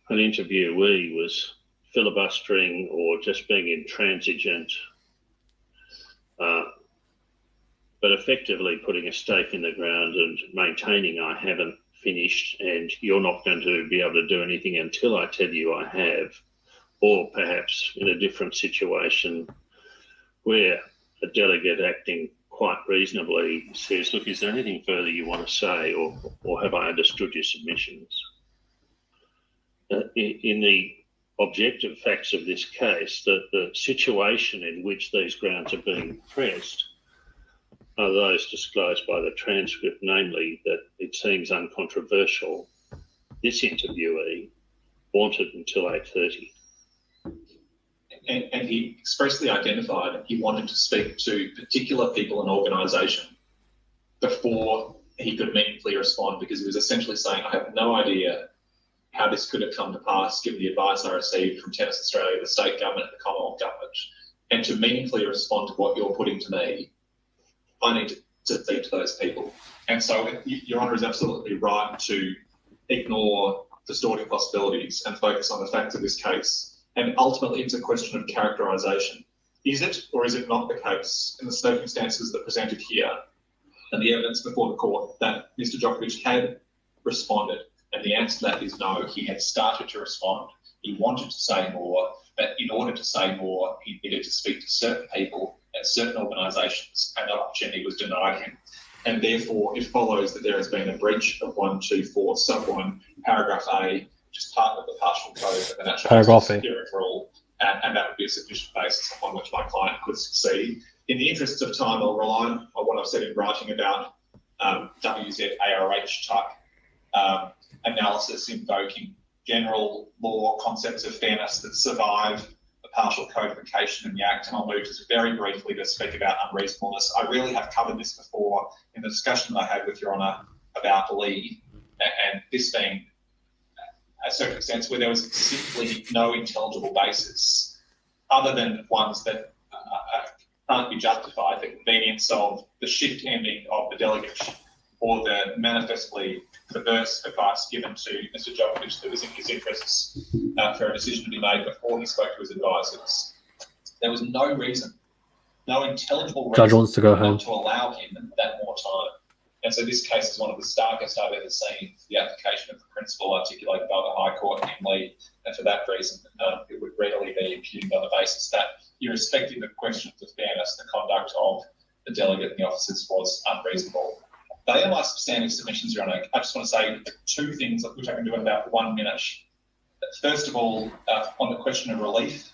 interviewee was filibustering or just being intransigent, but effectively putting a stake in the ground and maintaining I haven't finished and you're not going to be able to do anything until I tell you I have, or perhaps in a different situation where a delegate acting quite reasonably says, look, is there anything further you want to say, or have I understood your submissions? In the objective facts of this case, the situation in which these grounds are being pressed are those disclosed by the transcript, namely that it seems uncontroversial this interviewee wanted until 8:30. And he expressly identified he wanted to speak to particular people and organisation before he could meaningfully respond, because he was essentially saying, I have no idea how this could have come to pass, given the advice I received from Tennis Australia, the state government, the Commonwealth government, and to meaningfully respond to what you're putting to me, I need to speak to those people. And so Your Honour is absolutely right to ignore distorting possibilities and focus on the facts of this case. And ultimately, it's a question of characterisation. Is it or is it not the case, in the circumstances that presented here and the evidence before the court, that Mr Djokovic had responded? And the answer to that is no. He had started to respond. He wanted to say more, but in order to say more, he needed to speak to certain people at certain organisations, and that opportunity was denied him. And therefore, it follows that there has been a breach of 124 sub 1 paragraph A, which is part of the partial code of the National Security Rule, and that would be a sufficient basis upon which my client could succeed. In the interests of time, I'll rely on what I've said in writing about WZARH type analysis invoking general law concepts of fairness that survive the partial codification in the Act, and I'll move just very briefly to speak about unreasonableness. I really have covered this before in the discussion that I had with Your Honour about Lee, and this being a circumstance where there was simply no intelligible basis other than ones that can't be justified, the convenience of the shift ending of the delegate or the manifestly perverse advice given to Mr Djokovic that was in his interests for a decision to be made before he spoke to his advisors. There was no reason, no intelligible reason Judge wants to go home. to allow him that more time. And so this case is one of the starkest I've ever seen, the application of the principle articulated by the High Court in Lee, and for that reason it would readily be impugned on the basis that, irrespective of questions of fairness, the conduct of the delegate and the officers was unreasonable. They are my substantive submissions, Your Honour. I just want to say two things which I can do in about 1 minute. First of all, on the question of relief,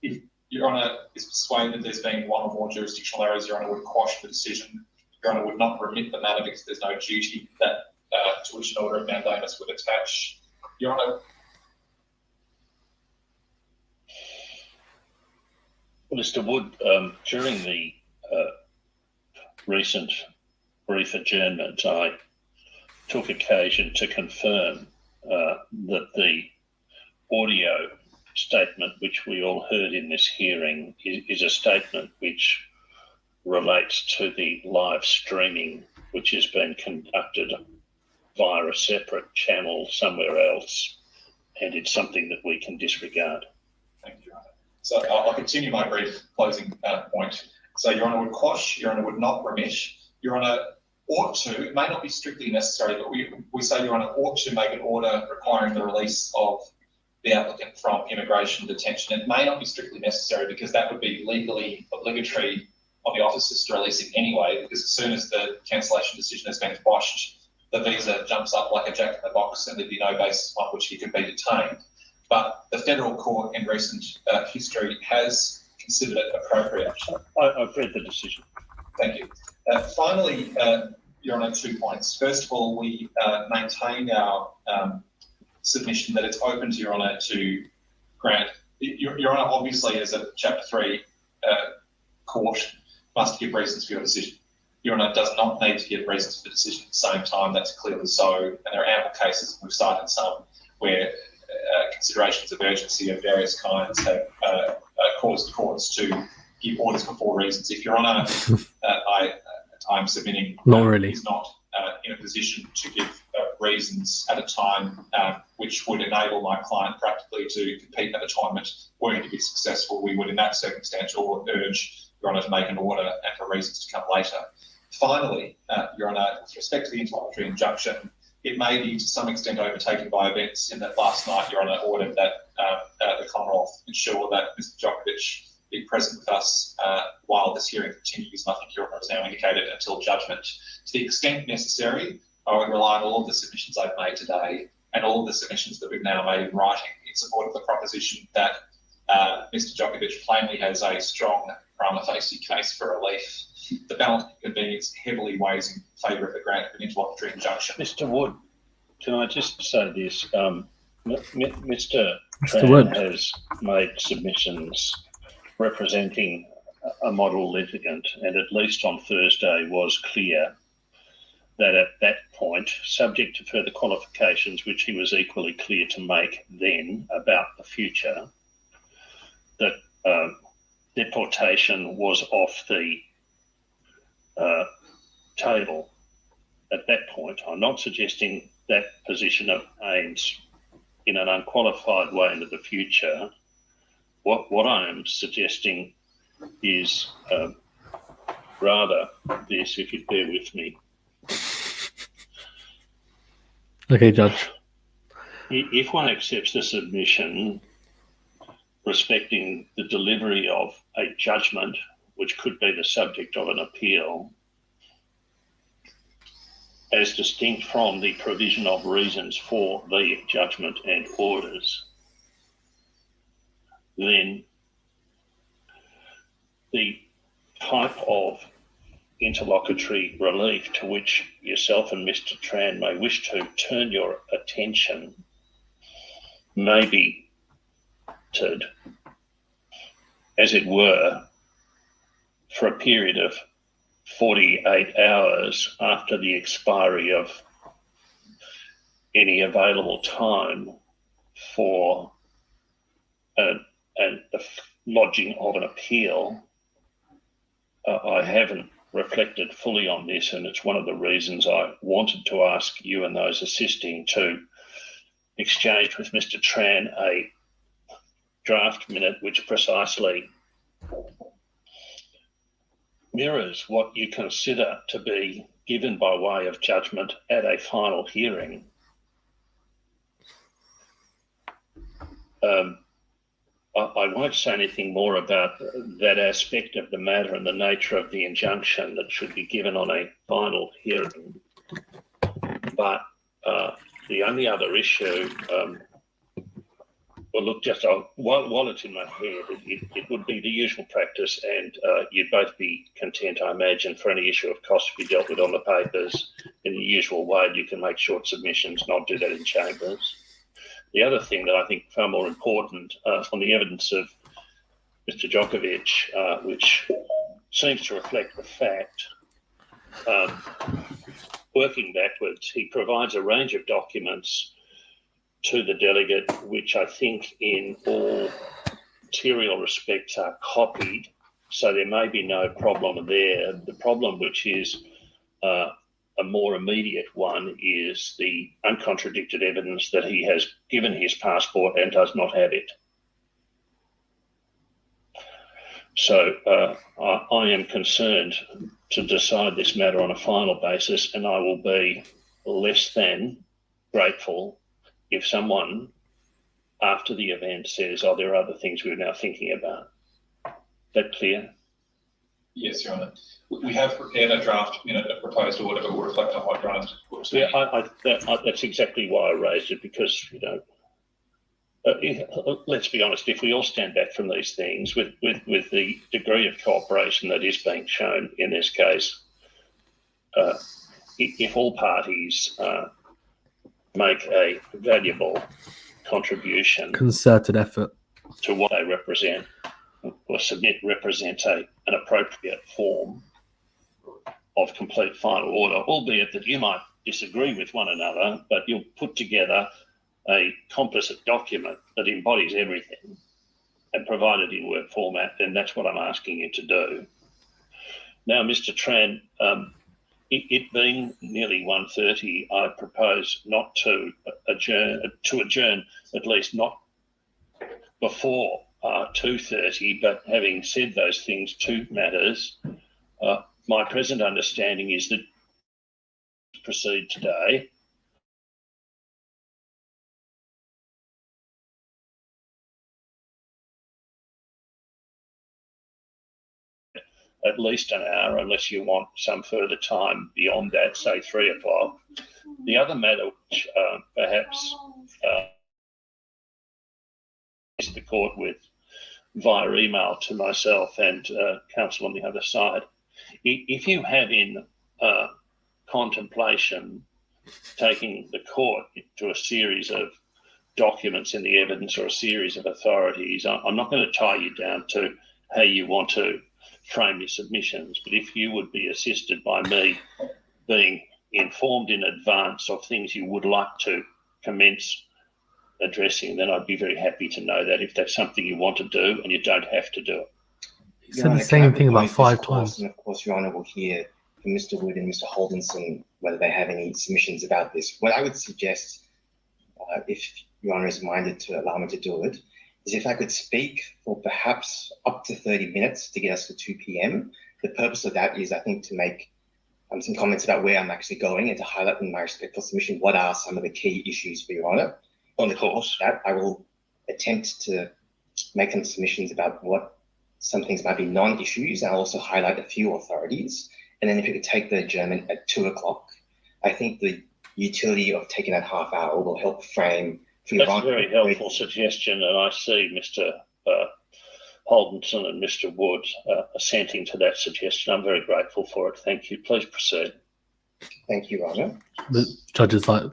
if Your Honour is persuaded there's been one or more jurisdictional errors, Your Honour would quash the decision. Your Honour would not remit the matter because there's no duty that to which an order of mandamus would attach. Your Honour. Mr Wood, during the recent brief adjournment, I took occasion to confirm that the audio statement which we all heard in this hearing is a statement which relates to the live streaming which has been conducted via a separate channel somewhere else, and it's something that we can disregard. Thank you, Your Honour. So I'll continue my brief closing point. So Your Honour would quash, Your Honour would not remit. Your Honour ought to, it may not be strictly necessary, but we say Your Honour ought to make an order requiring the release of the applicant from immigration detention. It may not be strictly necessary because that would be legally obligatory on the officers to release him anyway, because as soon as the cancellation decision has been quashed, the visa jumps up like a jack in the box and there'd be no basis on which he could be detained. But the federal court in recent history has considered it appropriate. I've read the decision. Thank you. Finally, Your Honour, 2 points. First of all, we maintain our submission that it's open to Your Honour to grant. Your Honour, obviously, as a Chapter 3 court, must give reasons for your decision. Your Honour does not need to give reasons for the decision at the same time. That's clearly so. And there are ample cases, and we've cited some, where considerations of urgency of various kinds have caused courts to give orders for 4 reasons. If Your Honour, I'm submitting, not really, is not in a position to give reasons at a time which would enable my client practically to compete in the tournament, were he to be successful, we would in that circumstance urge Your Honour to make an order and for reasons to come later. Finally, Your Honour, with respect to the interlocutory injunction, it may be to some extent overtaken by events in that last night Your Honour ordered that the Commonwealth ensure that Mr Djokovic be present with us while this hearing continues, and I think Your Honour has now indicated until judgment. To the extent necessary, I would rely on all of the submissions I've made today and all of the submissions that we've now made in writing in support of the proposition that Mr Djokovic plainly has a strong prima facie case for relief. The balance of convenience heavily weighs in favour of the grant of an interlocutory injunction. Mr Wood, can I just say this? Mr Wood has made submissions representing a model litigant, and at least on Thursday was clear that at that point, subject to further qualifications, which he was equally clear to make then about the future, that deportation was off the table at that point. I'm not suggesting that position of aims in an unqualified way into the future. What I am suggesting is rather this, if you bear with me. Okay, Judge. If one accepts the submission respecting the delivery of a judgment, which could be the subject of an appeal, as distinct from the provision of reasons for the judgment and orders, then the type of interlocutory relief to which yourself and Mr. Tran may wish to turn your attention may be limited, as it were, for a period of 48 hours after the expiry of any available time for the lodging of an appeal. I haven't reflected fully on this, and it's one of the reasons I wanted to ask you and those assisting to exchange with Mr. Tran a draft minute which precisely mirrors what you consider to be given by way of judgment at a final hearing. I won't say anything more about that aspect of the matter and the nature of the injunction that should be given on a final hearing. But the only other issue, well, look, just while it's in my head, it would be the usual practice, and you'd both be content, I imagine, for any issue of cost to be dealt with on the papers in the usual way. You can make short submissions, not do that in chambers. The other thing that I think far more important on the evidence of Mr. Djokovic, which seems to reflect the fact, working backwards, he provides a range of documents to the delegate, which I think in all material respects are copied, so there may be no problem there. The problem, which is a more immediate one, is the uncontradicted evidence that he has given his passport and does not have it. So I am concerned to decide this matter on a final basis, and I will be less than grateful if someone after the event says, oh, there are other things we're now thinking about. Is that clear? Yes, Your Honour. We have prepared a draft minute, a proposed order, but we'll reflect on what draft. Yeah, that's exactly why I raised it, because, you know, let's be honest, if we all stand back from these things with the degree of cooperation that is being shown in this case, if all parties make a valuable contribution, Concerted effort, to what they represent or submit represents an appropriate form of complete final order, albeit that you might disagree with one another, but you'll put together a composite document that embodies everything and provide it in Word format, and that's what I'm asking you to do. Now, Mr. Tran, it being nearly 1:30, I propose not to adjourn, at least not before 2:30, but having said those things, two matters. My present understanding is that proceed today. At least an hour, unless you want some further time beyond that, say 3 o'clock. The other matter, which perhaps is the court with via email to myself and counsel on the other side. If you have in contemplation taking the court to a series of documents in the evidence or a series of authorities, I'm not going to tie you down to how you want to frame your submissions, but if you would be assisted by me being informed in advance of things you would like to commence addressing, then I'd be very happy to know that if that's something you want to do and you don't have to do it. He said the same thing about 5 times. And of course, Your Honour will hear from Mr. Wood and Mr. Holdenson whether they have any submissions about this. What I would suggest, if Your Honour is minded to allow me to do it, is if I could speak for perhaps up to 30 minutes to get us to 2 p.m. The purpose of that is, I think, to make some comments about where I'm actually going and to highlight in my respectful submission what are some of the key issues for Your Honour. On the course of that, I will attempt to make some submissions about what some things might be non-issues. I'll also highlight a few authorities. And then if you could take the adjournment at 2 o'clock, I think the utility of taking that half hour will help frame for Your That's Honour. a very helpful suggestion, and I see Mr. Holdenson and Mr. Wood assenting to that suggestion. I'm very grateful for it. Thank you. Please proceed. Thank you, Your Honour. The judge is like,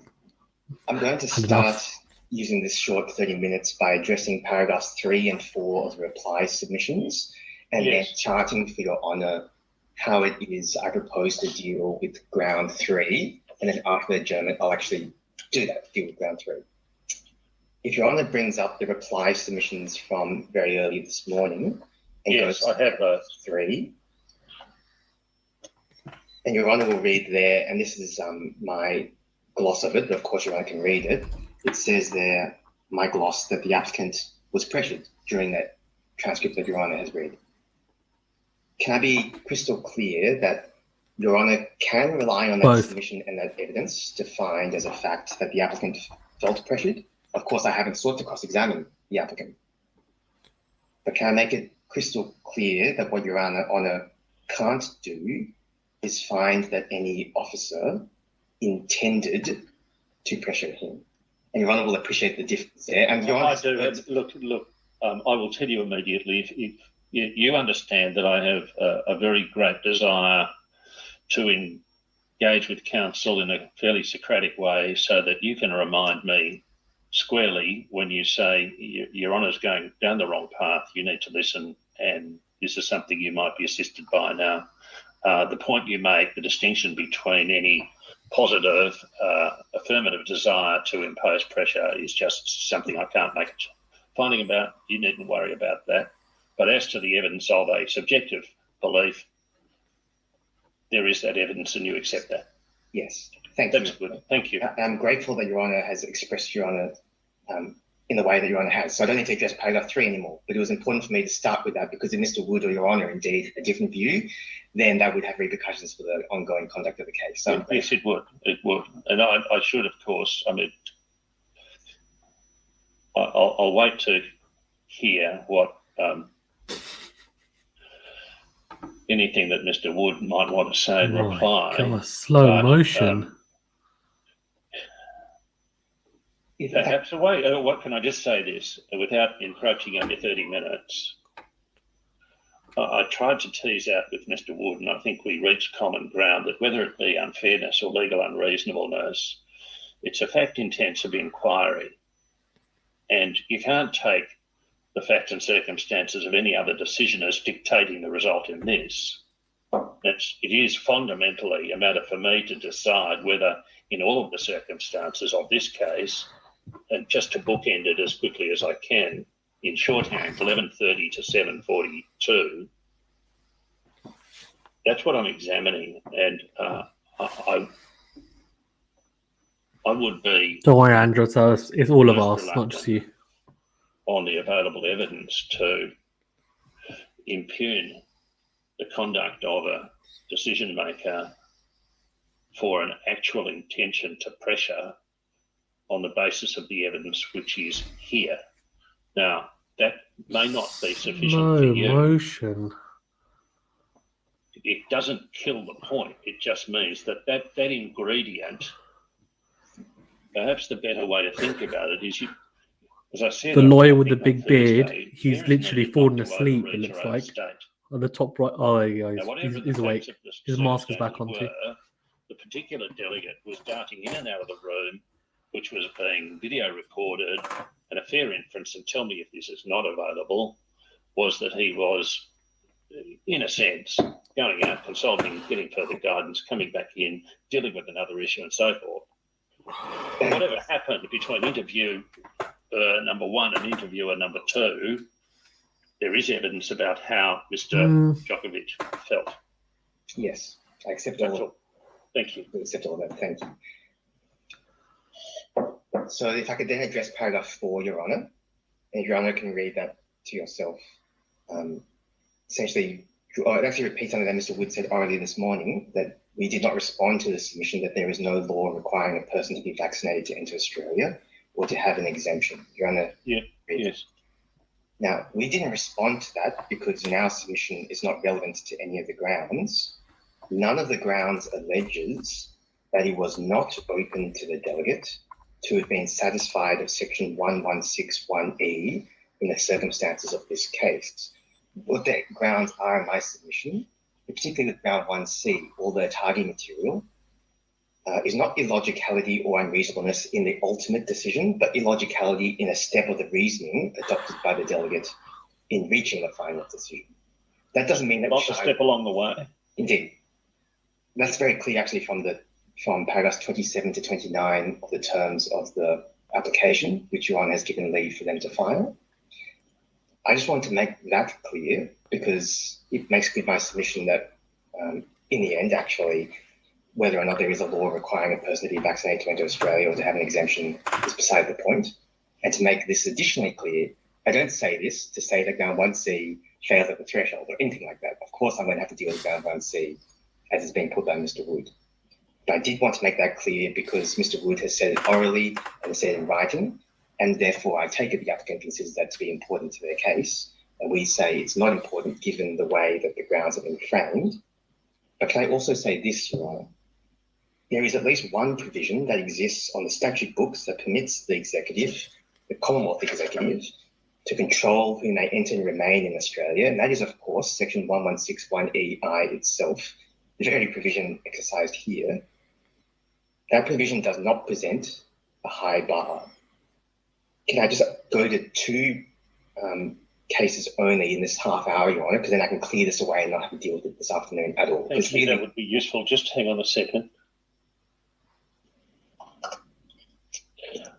I'm going to Had start enough. using this short 30 minutes by addressing paragraphs 3 and 4 of the reply submissions, and Yes. then charting for Your Honour how it is I propose to deal with ground 3, and then after the adjournment, I'll actually do that, deal with ground 3. If Your Honour brings up the reply submissions from very early this morning, and Yes, goes I have both. 3, and Your Honour will read there, and this is my gloss of it, but of course Your Honour can read it. It says there, my gloss, that the applicant was pressured during that transcript that Your Honour has read. Can I be crystal clear that Your Honour can rely on that Both. submission and that evidence to find as a fact that the applicant felt pressured? Of course, I haven't sought to cross-examine the applicant. But can I make it crystal clear that what Your Honour can't do is find that any officer intended to pressure him? And Your Honour will appreciate the difference there. And Your Honour, I do. Look. I will tell you immediately. If you understand that I have a very great desire to engage with counsel in a fairly Socratic way, so that you can remind me squarely when you say Your Honour's going down the wrong path. You need to listen, and this is something you might be assisted by now. The point you make, the distinction between any positive, affirmative desire to impose pressure is just something I can't make a finding about. You needn't worry about that. But as to the evidence of a subjective belief, there is that evidence and you accept that. yes, thank you. That's good. Thank you. I'm grateful that Your Honour has expressed Your Honour in the way that Your Honour has. So I don't need to address paragraph 3 anymore, but it was important for me to start with that, because if Mr. Wood or Your Honour indeed a different view, then that would have repercussions for the ongoing conduct of the case. So Yes, it would. It would. And I should, of course, I mean, I'll wait to hear what anything that Mr. Wood might want to say in my reply. God, slow motion. Perhaps what can I just say this without encroaching on your 30 minutes? I tried to tease out with Mr. Wood, and I think we reached common ground that whether it be unfairness or legal unreasonableness, it's a fact-intensive inquiry. And you can't take the facts and circumstances of any other decision as dictating the result in this. It is fundamentally a matter for me to decide whether, in all of the circumstances of this case, and just to bookend it as quickly as I can, in shorthand, 11:30 to 7:42, that's what I'm examining. And I would be... Don't worry, Andrew, it's all of us, not just you. On the available evidence to impugn the conduct of a decision maker for an actual intention to pressure on the basis of the evidence which is here. Now, that may not be sufficient for No you. motion. It doesn't kill the point. It just means that ingredient, perhaps the better way to think about it is, as I said, The lawyer I with the think big on beard, Thursday, he's there is literally need fallen not to asleep, it overreach looks our own like. state. On the top right. Oh, there you go. Now, whatever He's the awake. facts of His mask is back on too. were, the particular delegate was darting in and out of the room, which was being video recorded, and a fair inference, and tell me if this is not available, was that he was in a sense, going out, consulting, getting further guidance, coming back in, dealing with another issue and so forth. Whatever happened between interview number one and interviewer number two, there is evidence about how Mr. Djokovic felt. Yes, I accept That's all. all. Thank you. I accept all that. Thank you. So if I could then address paragraph 4, Your Honour, and Your Honour can read that to yourself. Essentially, it actually repeats something that Mr. Wood said orally this morning, that we did not respond to the submission that there is no law requiring a person to be vaccinated to enter Australia or to have an exemption. Your Honour, Yeah. read Yes. Now, we didn't respond to that because in our submission is not relevant to any of the grounds. None of the grounds alleges that it was not open to the delegate to have been satisfied of section 1161E in the circumstances of this case. What the grounds are in my submission, particularly with ground 1C, all the targeting material, is not illogicality or unreasonableness in the ultimate decision, but illogicality in a step of the reasoning adopted by the delegate in reaching the final decision. That doesn't mean that Not a step along the way. Indeed. That's very clear actually from paragraphs 27 to 29 of the terms of the application, which Your Honour has given leave for them to file. I just want to make that clear because it makes clear my submission that in the end, actually, whether or not there is a law requiring a person to be vaccinated to enter Australia or to have an exemption is beside the point. And to make this additionally clear, I don't say this to say that ground 1C fails at the threshold or anything like that. Of course, I'm going to have to deal with ground 1C as it's being put by Mr. Wood. But I did want to make that clear because Mr. Wood has said it orally and said it in writing, and therefore I take it the applicant considers that to be important to their case. And we say it's not important given the way that the grounds have been framed. But can I also say this, Your Honour? There is at least one provision that exists on the statute books that permits the executive, the Commonwealth executive, to control who may enter and remain in Australia. And that is, of course, section 1161EI itself, the very provision exercised here. That provision does not present a high bar. Can I just go to two cases only in this half hour, Your Honour, because then I can clear this away and not have to deal with it this afternoon at all. Thank you. That would be useful. Just hang on a second.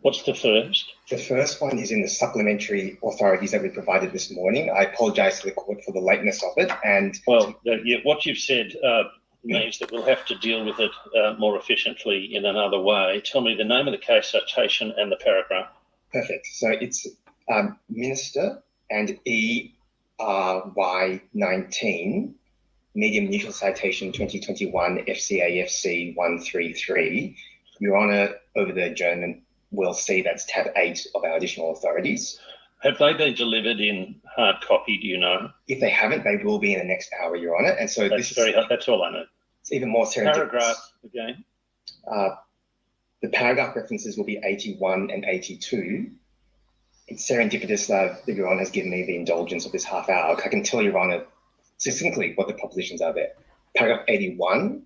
What's the first? The first one is in the supplementary authorities that we provided this morning. I apologise to the court for the lateness of it. And what you've said means that we'll have to deal with it more efficiently in another way. Tell me the name of the case, citation, and the paragraph. Perfect. So it's Minister and ERY19, medium neutral citation 2021 FCAFC 133. Your Honour, over the adjournment, will see that's tab 8 of our additional authorities. Have they been delivered in hard copy, do you know? If they haven't, they will be in the next hour, Your Honour. And so that's that's all I know. It's even more serendipitous. Paragraph again. The paragraph references will be 81 and 82. It's serendipitous that Your Honour has given me the indulgence of this half hour. I can tell Your Honour succinctly what the propositions are there. Paragraph 81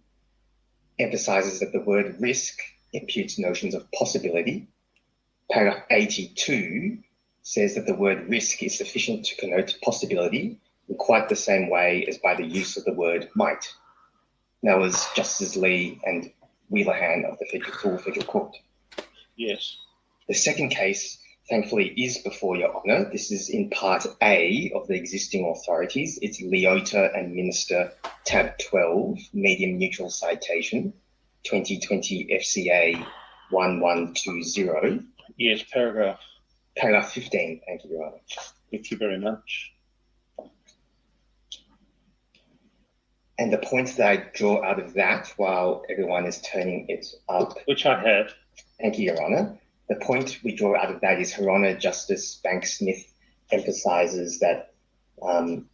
emphasises that the word risk imputes notions of possibility. Paragraph 82 says that the word risk is sufficient to connote possibility in quite the same way as by the use of the word might. That was Justices Lee and Wheelahan of the Federal Court. Yes. The second case, thankfully, is before Your Honour. This is in Part A of the existing authorities. It's Leota and Minister, tab 12, medium neutral citation, 2020 FCA 1120. Yes, paragraph. Paragraph 15. Thank you, Your Honour. Thank you very much. And the point that I draw out of that while everyone is turning it up. Which I have. Thank you, Your Honour. The point we draw out of that is Her Honour Justice Banks-Smith emphasises that the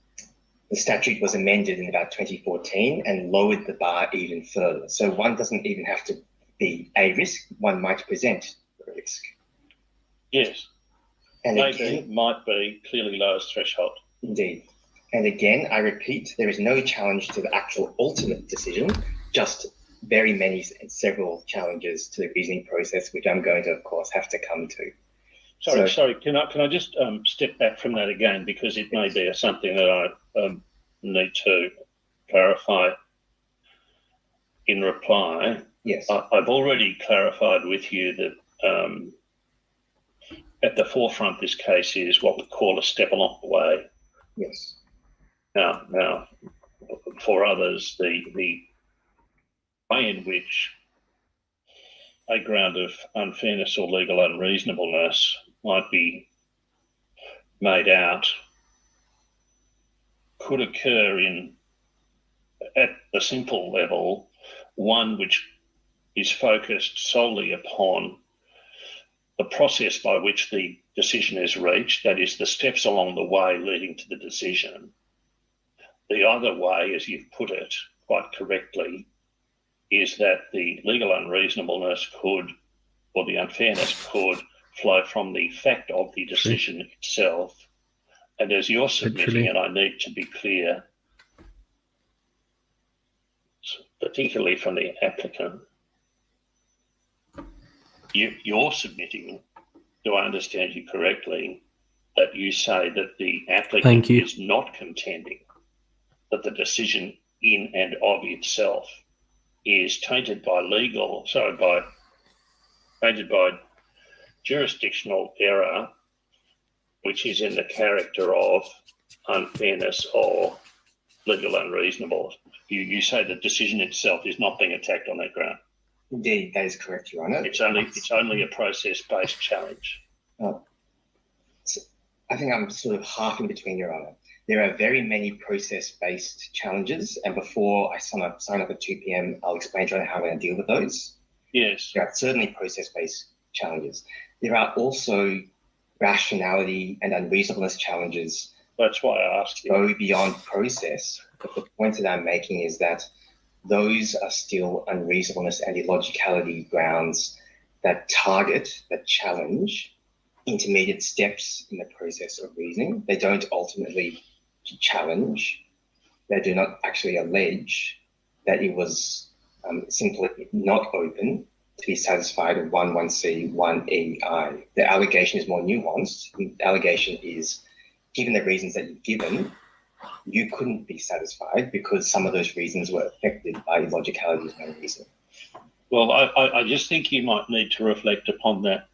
statute was amended in about 2014 and lowered the bar even further. So one doesn't even have to be a risk, one might present a risk. Yes. And might be, clearly lowest threshold. Indeed. And again, I repeat, there is no challenge to the actual ultimate decision, just very many and several challenges to the reasoning process, which I'm going to, of course, have to come to. Sorry. Can I just step back from that again, because it may be something that I need to clarify in reply. Yes. I've already clarified with you that at the forefront this case is what we call a step along the way. Yes. Now, for others, the way in which a ground of unfairness or legal unreasonableness might be made out could occur at the simple level, one which is focused solely upon the process by which the decision is reached, that is, the steps along the way leading to the decision. The other way, as you've put it quite correctly, is that the legal unreasonableness could, or the unfairness could, flow from the fact of the decision itself. And as you're submitting it, I need to be clear, particularly from the applicant, you're submitting, do I understand you correctly, that you say that the applicant is not contending that the decision in and of itself is tainted by jurisdictional error, which is in the character of unfairness or legal unreasonable. You say the decision itself is not being attacked on that ground. Indeed, that is correct, Your Honour. It's only a process-based challenge. I think I'm sort of half in between, Your Honour. There are very many process-based challenges, and before I sign up at 2 p.m, I'll explain to you how I'm going to deal with those. Yes. There are certainly process-based challenges. There are also rationality and unreasonableness challenges. That's why I asked you. Go beyond process. But the point that I'm making is that those are still unreasonableness and illogicality grounds that target, that challenge intermediate steps in the process of reasoning. They don't ultimately challenge. They do not actually allege that it was simply not open to be satisfied with 1(1)(c), 1(e)(i). The allegation is more nuanced. The allegation is, given the reasons that you've given, you couldn't be satisfied because some of those reasons were affected by illogicality and unreasoning. Well, I just think you might need to reflect upon that.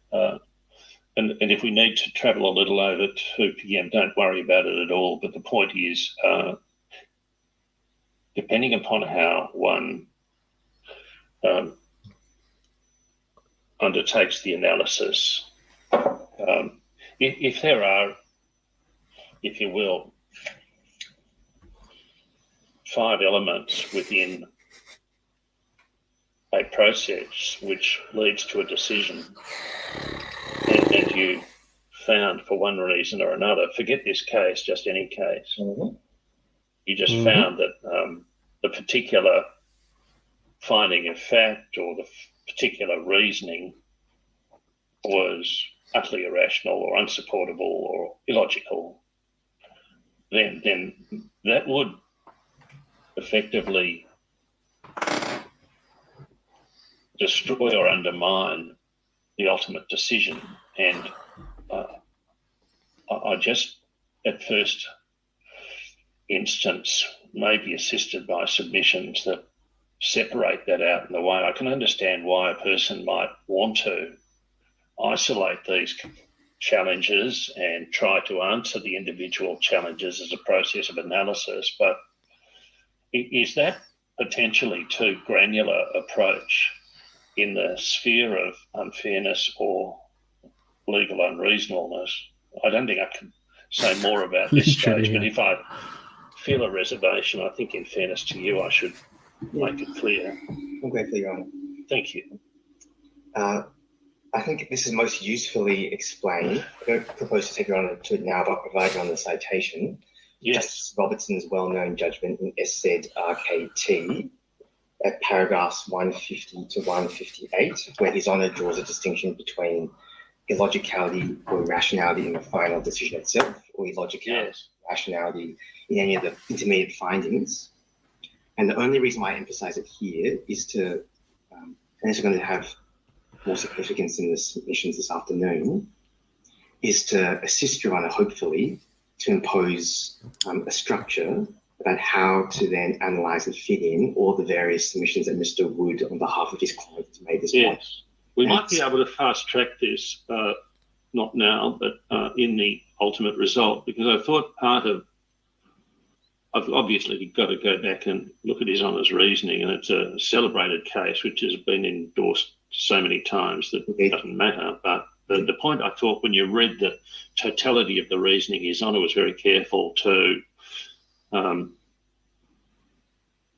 And if we need to travel a little over 2 p.m, don't worry about it at all. But the point is, depending upon how one undertakes the analysis, if there are, if you will, 5 elements within a process which leads to a decision, and you found for one reason or another, forget this case, just any case, you just found that the particular finding of fact or the particular reasoning was utterly irrational or unsupportable or illogical, then that would effectively destroy or undermine the ultimate decision. And I just, at first instance, may be assisted by submissions that separate that out in the way. I can understand why a person might want to isolate these challenges and try to answer the individual challenges as a process of analysis, but is that potentially too granular approach in the sphere of unfairness or legal unreasonableness? I don't think I can say more about this stage, but if I feel a reservation, I think in fairness to you, I should make it clear. I'm grateful, Your Honour. Thank you. I think this is most usefully explained. I don't propose to take Your Honour to it now, but provide you on the citation. Yes. Justice Robertson's well-known judgment in SZ RKT at paragraphs 150 to 158, where His Honour draws a distinction between illogicality or irrationality in the final decision itself, or illogicality, rationality in any of the intermediate findings. And the only reason why I emphasize it here is to, and it's going to have more significance in the submissions this afternoon, is to assist Your Honour, hopefully, to impose a structure, about how to then analyse and fit in all the various submissions that Mr. Wood, on behalf of his client, has made this point. Yes. We might be able to fast track this, not now, but in the ultimate result, because I thought I've obviously got to go back and look at His Honour's reasoning, and it's a celebrated case which has been endorsed so many times that it doesn't matter. But the point I thought, when you read the totality of the reasoning, His Honour was very careful to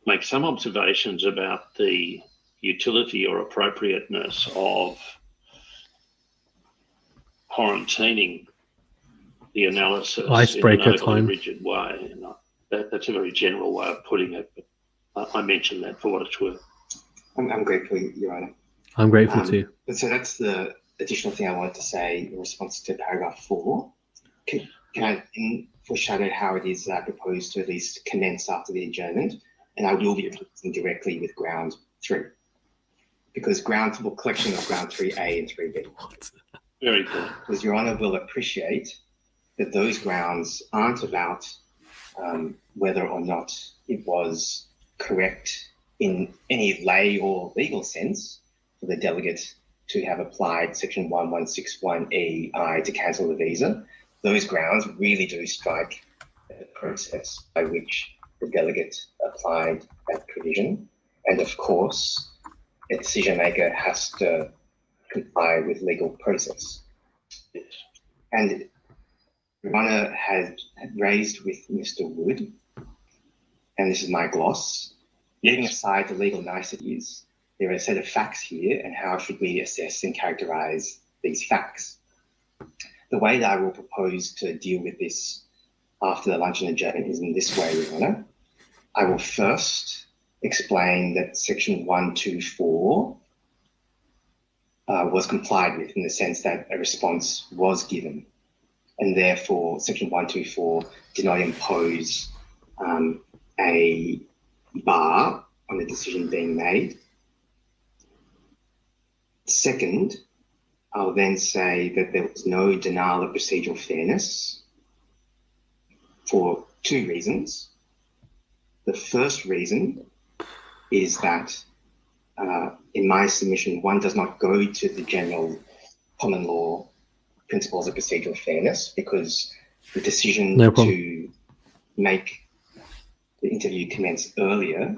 make some observations about the utility or appropriateness of quarantining the analysis Icebreaker in an overly time. rigid way. And that's a very general way of putting it, but I mentioned that for what it's worth. I'm grateful, Your Honour. I'm grateful too. But so that's the additional thing I wanted to say in response to paragraph 4. Can I foreshadow how it is proposed to at least commence after the adjournment? And I will be addressing directly with ground 3, because collection of ground 3A and 3B. Very good. Because Your Honour will appreciate that those grounds aren't about whether or not it was correct in any lay or legal sense for the delegate to have applied section 1161EI to cancel the visa. Those grounds really do strike the process by which the delegate applied that provision. And of course, a decision maker has to comply with legal process. And Your Honour had raised with Mr. Wood, and this is my gloss, leaving aside the legal niceties, there are a set of facts here, and how should we assess and characterise these facts? The way that I will propose to deal with this after the luncheon adjournment is in this way, Your Honour. I will first explain that section 124 was complied with, in the sense that a response was given, and therefore section 124 did not impose a bar on the decision being made. Second, I'll then say that there was no denial of procedural fairness for 2 reasons. The first reason is that in my submission, one does not go to the general common law principles of procedural fairness, because the decision to make the interview commence earlier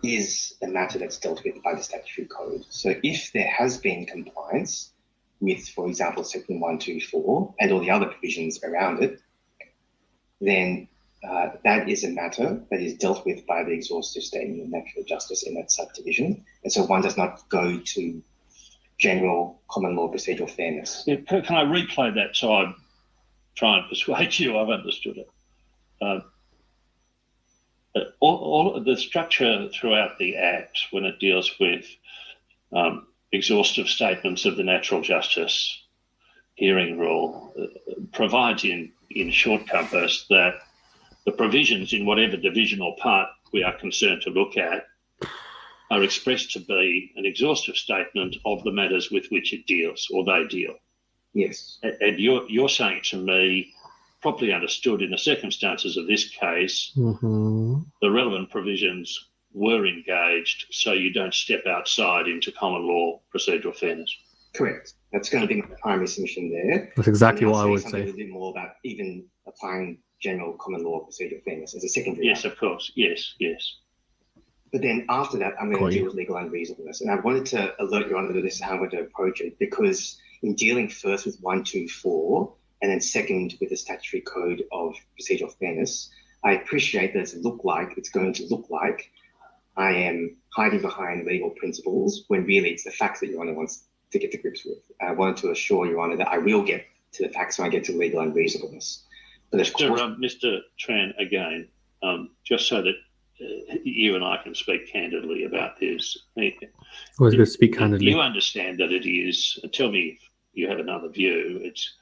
is a matter that's dealt with by the statutory code. So if there has been compliance with, for example, section 124 and all the other provisions around it, then that is a matter that is dealt with by the exhaustive statement of natural justice in that subdivision. And so one does not go to general common law procedural fairness. Yeah, can I replay that so I try and persuade you I've understood it? All of the structure throughout the Act, when it deals with exhaustive statements of the natural justice hearing rule, provides in short compass that the provisions in whatever divisional part we are concerned to look at are expressed to be an exhaustive statement of the matters with which it deals, or they deal. Yes. And you're saying to me, properly understood in the circumstances of this case, the relevant provisions were engaged, so you don't step outside into common law procedural fairness. Correct. That's going to be my primary submission there. That's exactly what I would something say. A little bit more about even applying general common law procedural fairness as a secondary. Yes, of course. Yes. But then after that, I'm going to deal with legal unreasonableness. And I wanted to alert Your Honour that this is how I'm going to approach it, because in dealing first with 124 and then second with the statutory code of procedural fairness, I appreciate that it's going to look like I am hiding behind legal principles, when really it's the facts that Your Honour wants to get to grips with. I wanted to assure Your Honour that I will get to the facts when I get to legal unreasonableness. But of course, Mr. Tran, again, just so that you and I can speak candidly about this. Always good to speak candidly. You understand that it is, tell me if you have another view, it's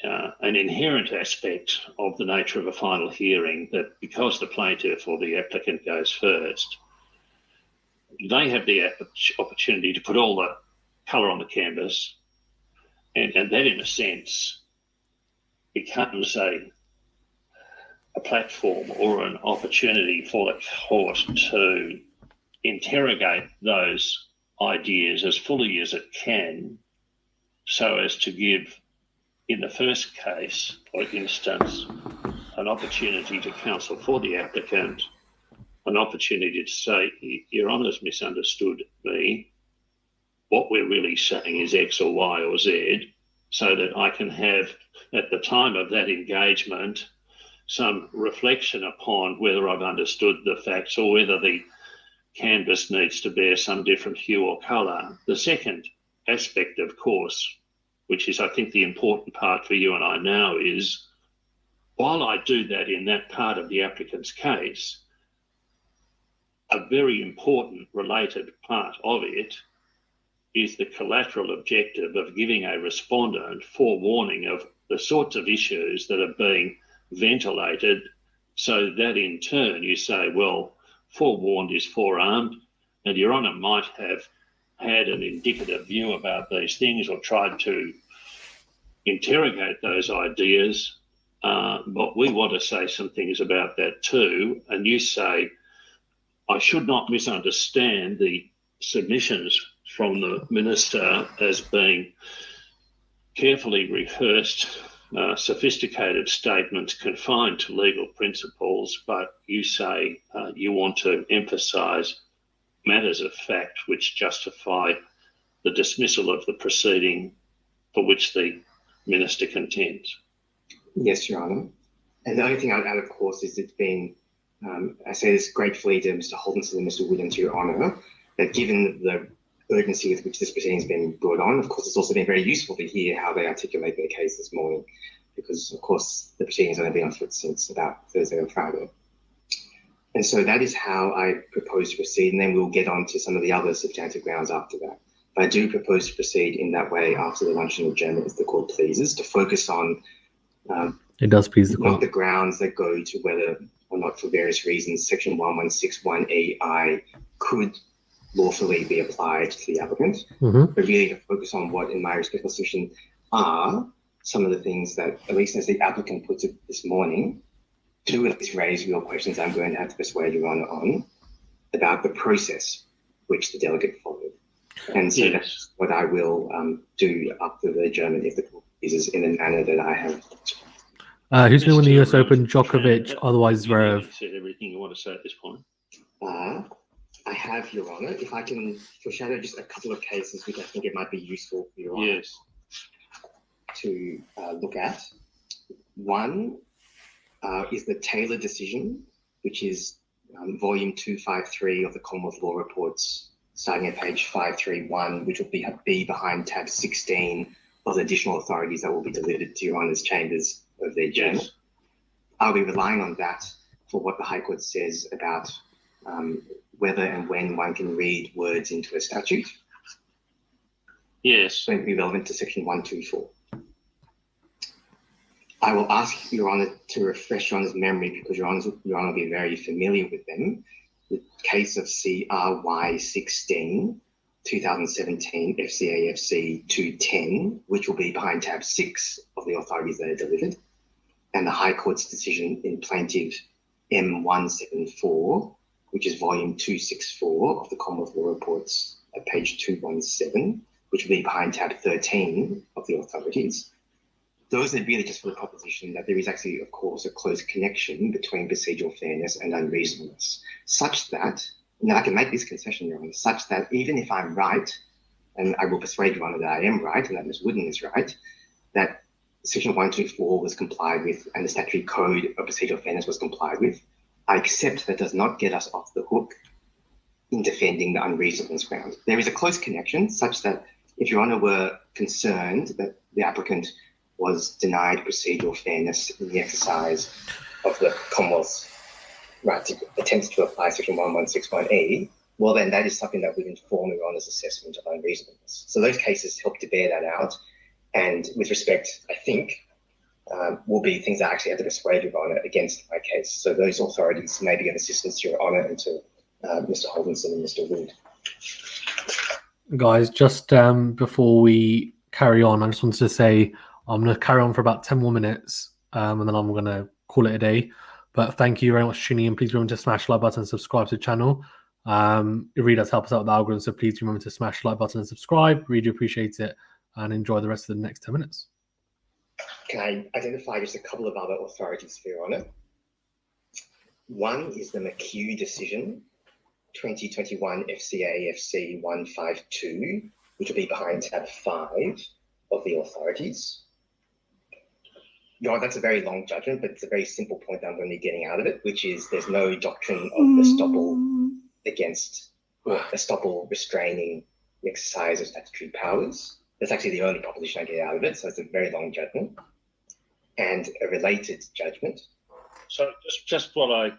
an inherent aspect of the nature of a final hearing that because the plaintiff or the applicant goes first, they have the opportunity to put all the colour on the canvas, and that in a sense becomes a platform or an opportunity for the court to interrogate those ideas as fully as it can, so as to give, in the first case or instance, an opportunity to counsel for the applicant, an opportunity to say, Your Honour's misunderstood me. What we're really saying is X or Y or Z, so that I can have, at the time of that engagement, some reflection upon whether I've understood the facts or whether the canvas needs to bear some different hue or colour. The second aspect, of course, which is I think the important part for you and I now, is while I do that in that part of the applicant's case, a very important related part of it is the collateral objective of giving a respondent forewarning of the sorts of issues that are being ventilated, so that in turn you say, well, forewarned is forearmed, and Your Honour might have had an indicative view about these things or tried to interrogate those ideas, but we want to say some things about that too. And you say, I should not misunderstand the submissions from the Minister as being carefully rehearsed, sophisticated statements confined to legal principles, but you say you want to emphasise matters of fact which justify the dismissal of the proceeding for which the Minister contends. Yes, Your Honour. And the only thing I'd add, of course, is it's been, I say this gratefully to Mr. Holdenson and Mr. Williams, Your Honour, that given the urgency with which this proceeding has been brought on, of course, it's also been very useful to hear how they articulate their case this morning, because, of course, the proceedings have only been on foot since about Thursday or Friday. And so that is how I propose to proceed, and then we'll get on to some of the other substantive grounds after that. But I do propose to proceed in that way after the luncheon adjournment, if the court pleases, to focus on It does please the not court. the grounds that go to whether or not, for various reasons, Section 1161AI could lawfully be applied to the applicant, but really to focus on what, in my respectful submission, are some of the things that, at least as the applicant puts it this morning, do at least raise real questions I'm going to have to persuade Your Honour on about the process which the delegate followed. And so that's what I will do after the adjournment, if the court pleases, in the manner that I have. Who's going to win the US Open? Djokovic, otherwise Zverev. You said everything you want to say at this point. I have, Your Honour. If I can foreshadow just a couple of cases which I think it might be useful for Your Honour to look at. One is the Taylor decision, which is volume 253 of the Commonwealth Law Reports, starting at page 531, which will be behind tab 16 of the additional authorities that will be delivered to Your Honour's chambers of their journal. Yes. I'll be relying on that for what the High Court says about whether and when one can read words into a statute. Yes. It's going to be relevant to section 124. I will ask Your Honour to refresh Your Honour's memory, because Your Honour will be very familiar with them. The case of CRY 16, 2017, FCAFC 210, which will be behind tab 6 of the authorities that are delivered, and the High Court's decision in plaintiff M174, which is volume 264 of the Commonwealth Law Reports at page 217, which will be behind tab 13 of the authorities. Those are really just for the proposition that there is actually, of course, a close connection between procedural fairness and unreasonableness, such that, now I can make this concession, Your Honour, such that even if I'm right, and I will persuade Your Honour that I am right and that Ms. Wooden is right, that section 124 was complied with and the statutory code of procedural fairness was complied with, I accept that does not get us off the hook in defending the unreasonableness ground. There is a close connection such that if Your Honour were concerned that the applicant was denied procedural fairness in the exercise of the Commonwealth's right to attempt to apply section 1161E, well then that is something that would inform Your Honour's assessment of unreasonableness. So those cases help to bear that out, and with respect, I think, will be things that I actually have to persuade Your Honour against my case. So those authorities may be of assistance to Your Honour and to Mr. Holdenson and Mr. Wood. Guys, just before we carry on, I just wanted to say I'm going to carry on for about 10 more minutes and then I'm going to call it a day. But thank you very much for tuning in. Please remember to smash the like button and subscribe to the channel. It really does help us out with the algorithm, so please remember to smash the like button and subscribe. Really appreciate it, and enjoy the rest of the next 10 minutes. Can I identify just a couple of other authorities for Your Honour? One is the McHugh decision, 2021 FCA FC 152, which will be behind tab 5 of the authorities. Your Honour, that's a very long judgment, but it's a very simple point that I'm going to be getting out of it, which is there's no doctrine of estoppel against, or estoppel restraining the exercise of statutory powers. That's actually the only proposition I get out of it, so it's a very long judgment. And a related judgment. So just while I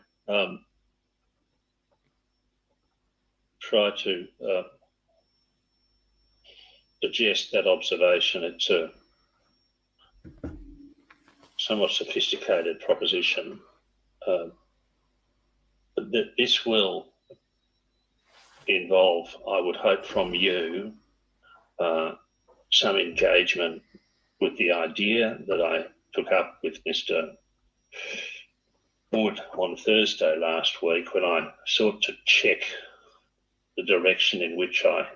try to digest that observation, it's a somewhat sophisticated proposition. That this will involve, I would hope from you, some engagement with the idea that I took up with Mr. Wood on Thursday last week, when I sought to check the direction in which I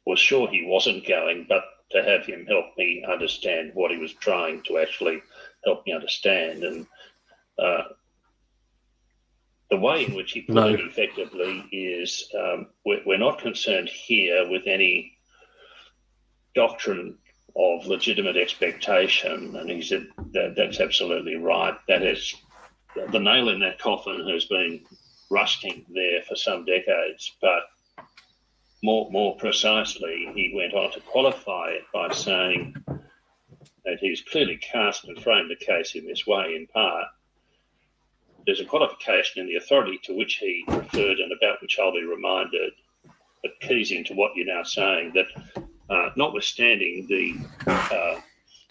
was sure he wasn't going, but to have him help me understand what he was trying to actually help me understand. And the way in which he put it effectively is we're not concerned here with any doctrine of legitimate expectation. And he said that's absolutely right. That is, the nail in that coffin has been rusting there for some decades. But more precisely, he went on to qualify it by saying that he's clearly cast and framed the case in this way in part. There's a qualification in the authority to which he referred and about which I'll be reminded, that keys into what you're now saying, that notwithstanding the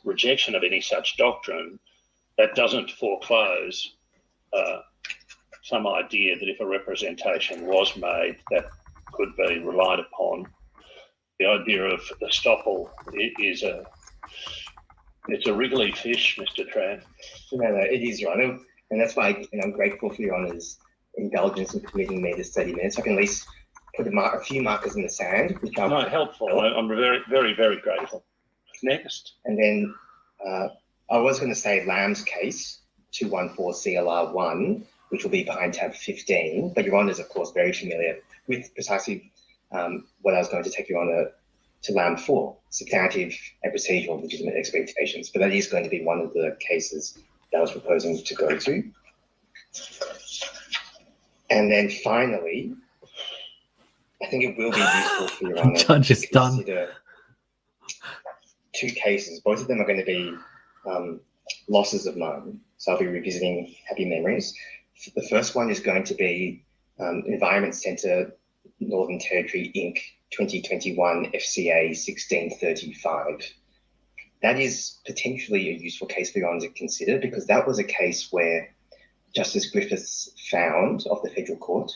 rejection of any such doctrine, that doesn't foreclose some idea that if a representation was made, that could be relied upon. The idea of estoppel is it's a wriggly fish, Mr. Tran. No, it is, Your Honour, and that's why I'm grateful for Your Honour's indulgence in permitting me this 30 minutes. I can at least put a few markers in the sand. Which no, helpful. I'm very, very, very grateful. Next. And then I was going to say Lamb's case, 214 CLR 1, which will be behind tab 15, but Your Honour is, of course, very familiar with precisely what I was going to take Your Honour to Lamb for, substantive and procedural legitimate expectations. But that is going to be one of the cases that I was proposing to go to. And then finally, I think it will be useful for Your Honour Judge is to done. consider two cases. Both of them are going to be losses of mine. So I'll be revisiting happy memories. The first one is going to be Environment Centre Northern Territory Inc. 2021 FCA 1635. That is potentially a useful case for Your Honour to consider, because that was a case where Justice Griffiths found of the Federal Court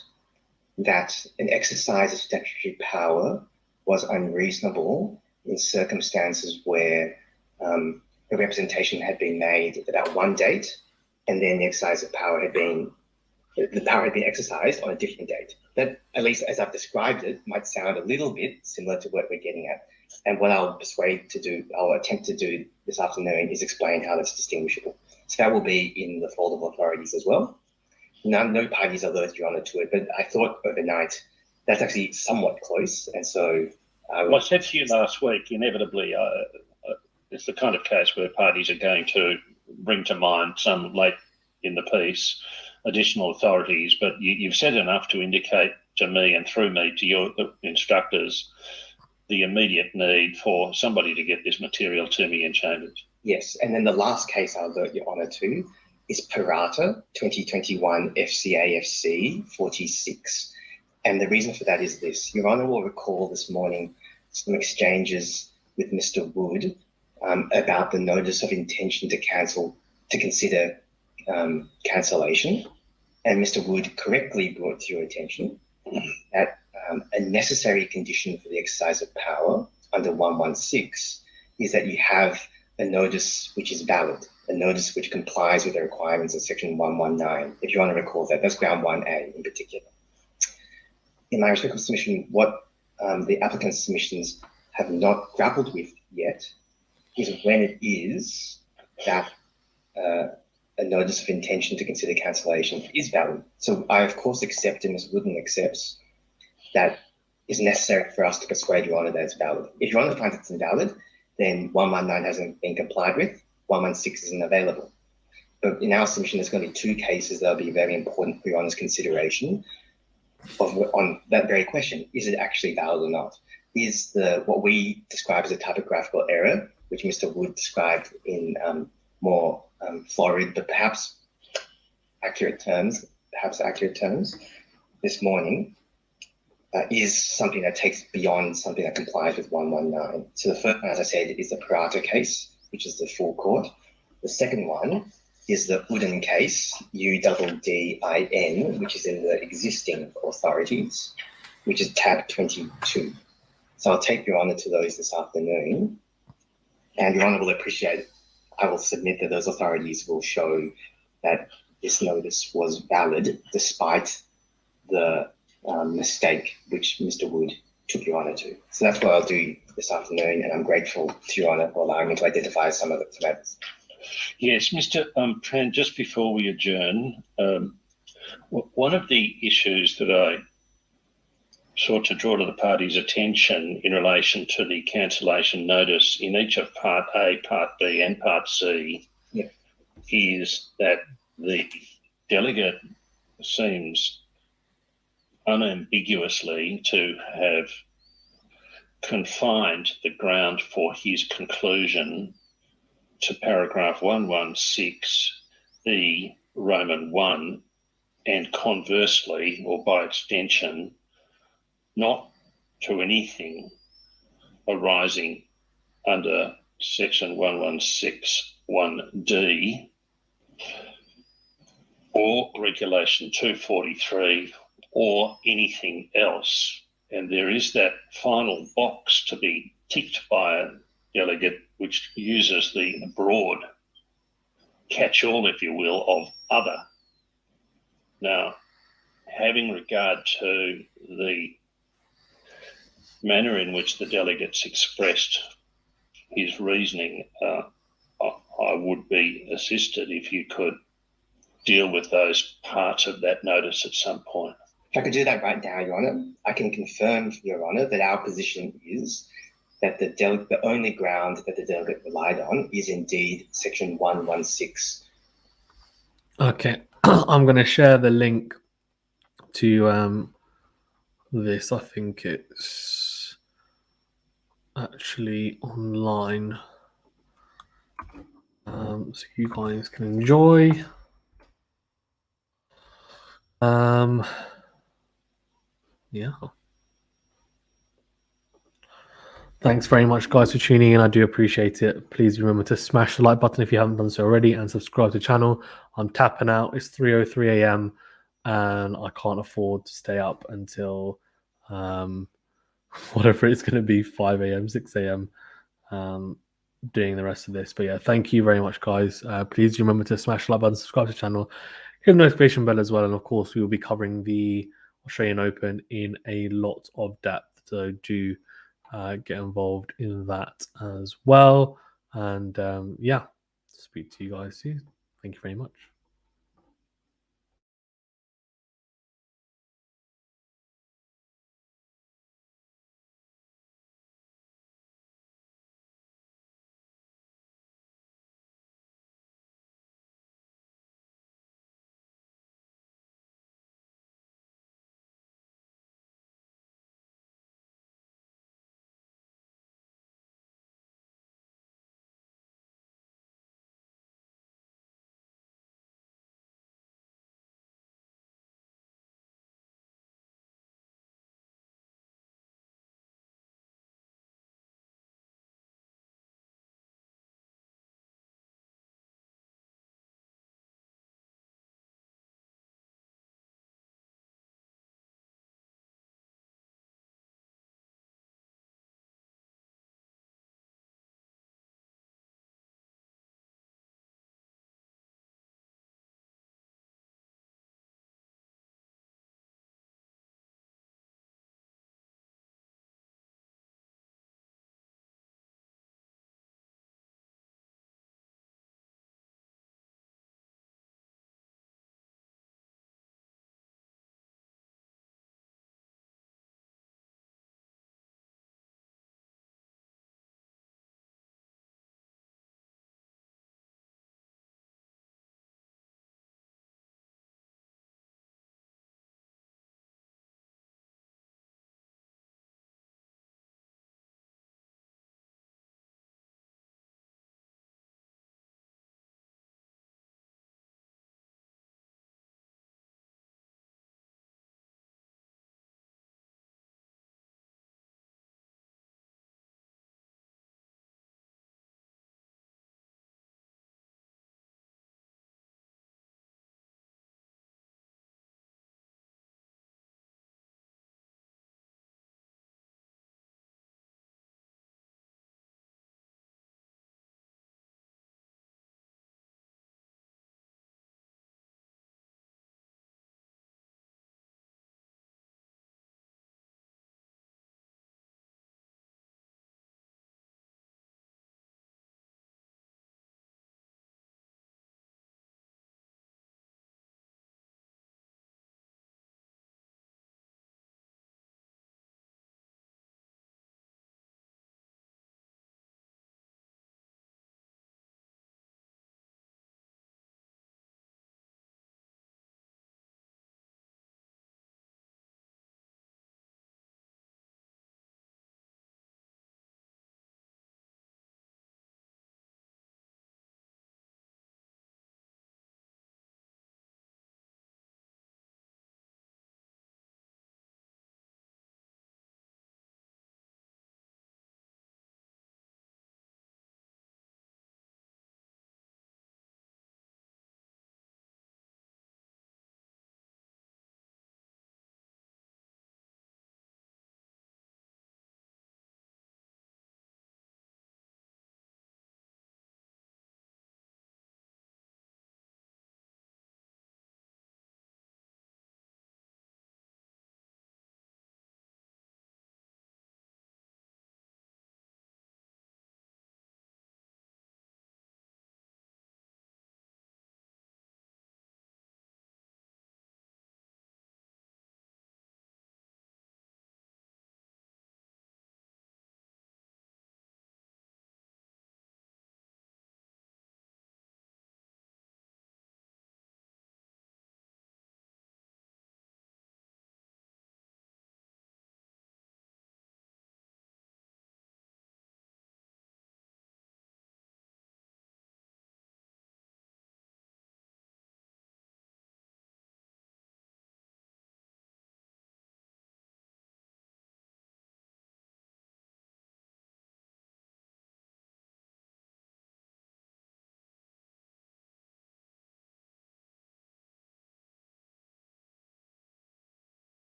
that an exercise of statutory power was unreasonable in circumstances where a representation had been made about one date, and then the exercise of power the power had been exercised on a different date. That, at least as I've described it, might sound a little bit similar to what we're getting at. And what I'll attempt to do this afternoon is explain how that's distinguishable. So that will be in the folder of authorities as well. No parties alerted Your Honour to it, but I thought overnight that's actually somewhat close. And so I said to you last week, inevitably, it's the kind of case where parties are going to bring to mind some late in the piece additional authorities, but you've said enough to indicate to me and through me to your instructors the immediate need for somebody to get this material to me in chambers. Yes, and then the last case I'll alert Your Honour to is Parata 2021 FCAFC 46. And the reason for that is this. Your Honour will recall this morning some exchanges with Mr. Wood about the notice of intention to consider cancellation. And Mr. Wood correctly brought to your attention that a necessary condition for the exercise of power under 116 is that you have a notice which is valid. a notice which complies with the requirements of Section 119. If you want to recall that, that's ground 1A in particular. In my respectful submission, what the applicant's submissions have not grappled with yet is when it is that a notice of intention to consider cancellation is valid. So I, of course, accept, and Ms. Wooden accepts, that is necessary for us to persuade Your Honour that it's valid. If Your Honour finds it's invalid, then 119 hasn't been complied with, 116 isn't available. But in our submission, there's going to be two cases that will be very important for Your Honour's consideration on that very question. Is it actually valid or not? Is what we describe as a typographical error, which Mr. Wood described in more florid but perhaps accurate terms this morning, is something that takes beyond something that complies with 119. So the first one, as I said, is the Parato case, which is the full court. The second one is the Uden case, UDDIN, which is in the existing authorities, which is tab 22. So I'll take Your Honour to those this afternoon, and Your Honour will appreciate it. I will submit that those authorities will show that this notice was valid despite the mistake which Mr. Wood took Your Honour to. So that's what I'll do this afternoon, and I'm grateful to Your Honour for allowing me to identify some of the matters. Yes, Mr. Tran, just before we adjourn, one of the issues that I sought to draw to the party's attention in relation to the cancellation notice in each of Part A, Part B and Part C is that the delegate seems unambiguously to have confined the ground for his conclusion to paragraph 116E Roman 1, and conversely, or by extension, not to anything arising under section 1161D or regulation 243 or anything else. And there is that final box to be ticked by a delegate which uses the broad catch-all, if you will, of other. Now, having regard to the manner in which the delegates expressed his reasoning, I would be assisted if you could deal with those parts of that notice at some point. If I could do that right now, Your Honour, I can confirm, Your Honour, that our position is that the only ground that the delegate relied on is indeed section 116. Okay, I'm going to share the link to this. I think it's actually online, so you guys can enjoy. Yeah. Thanks very much, guys, for tuning in. I do appreciate it. Please remember to smash the like button if you haven't done so already, and subscribe to the channel. I'm tapping out. It's 3:03 a.m. and I can't afford to stay up until whatever it's going to be, 5 a.m., 6 a.m. Doing the rest of this. But yeah, thank you very much, guys. Please remember to smash the like button, subscribe to the channel, hit the notification bell as well. And of course, we will be covering the Australian Open in a lot of depth. So do get involved in that as well. And yeah, speak to you guys soon. Thank you very much.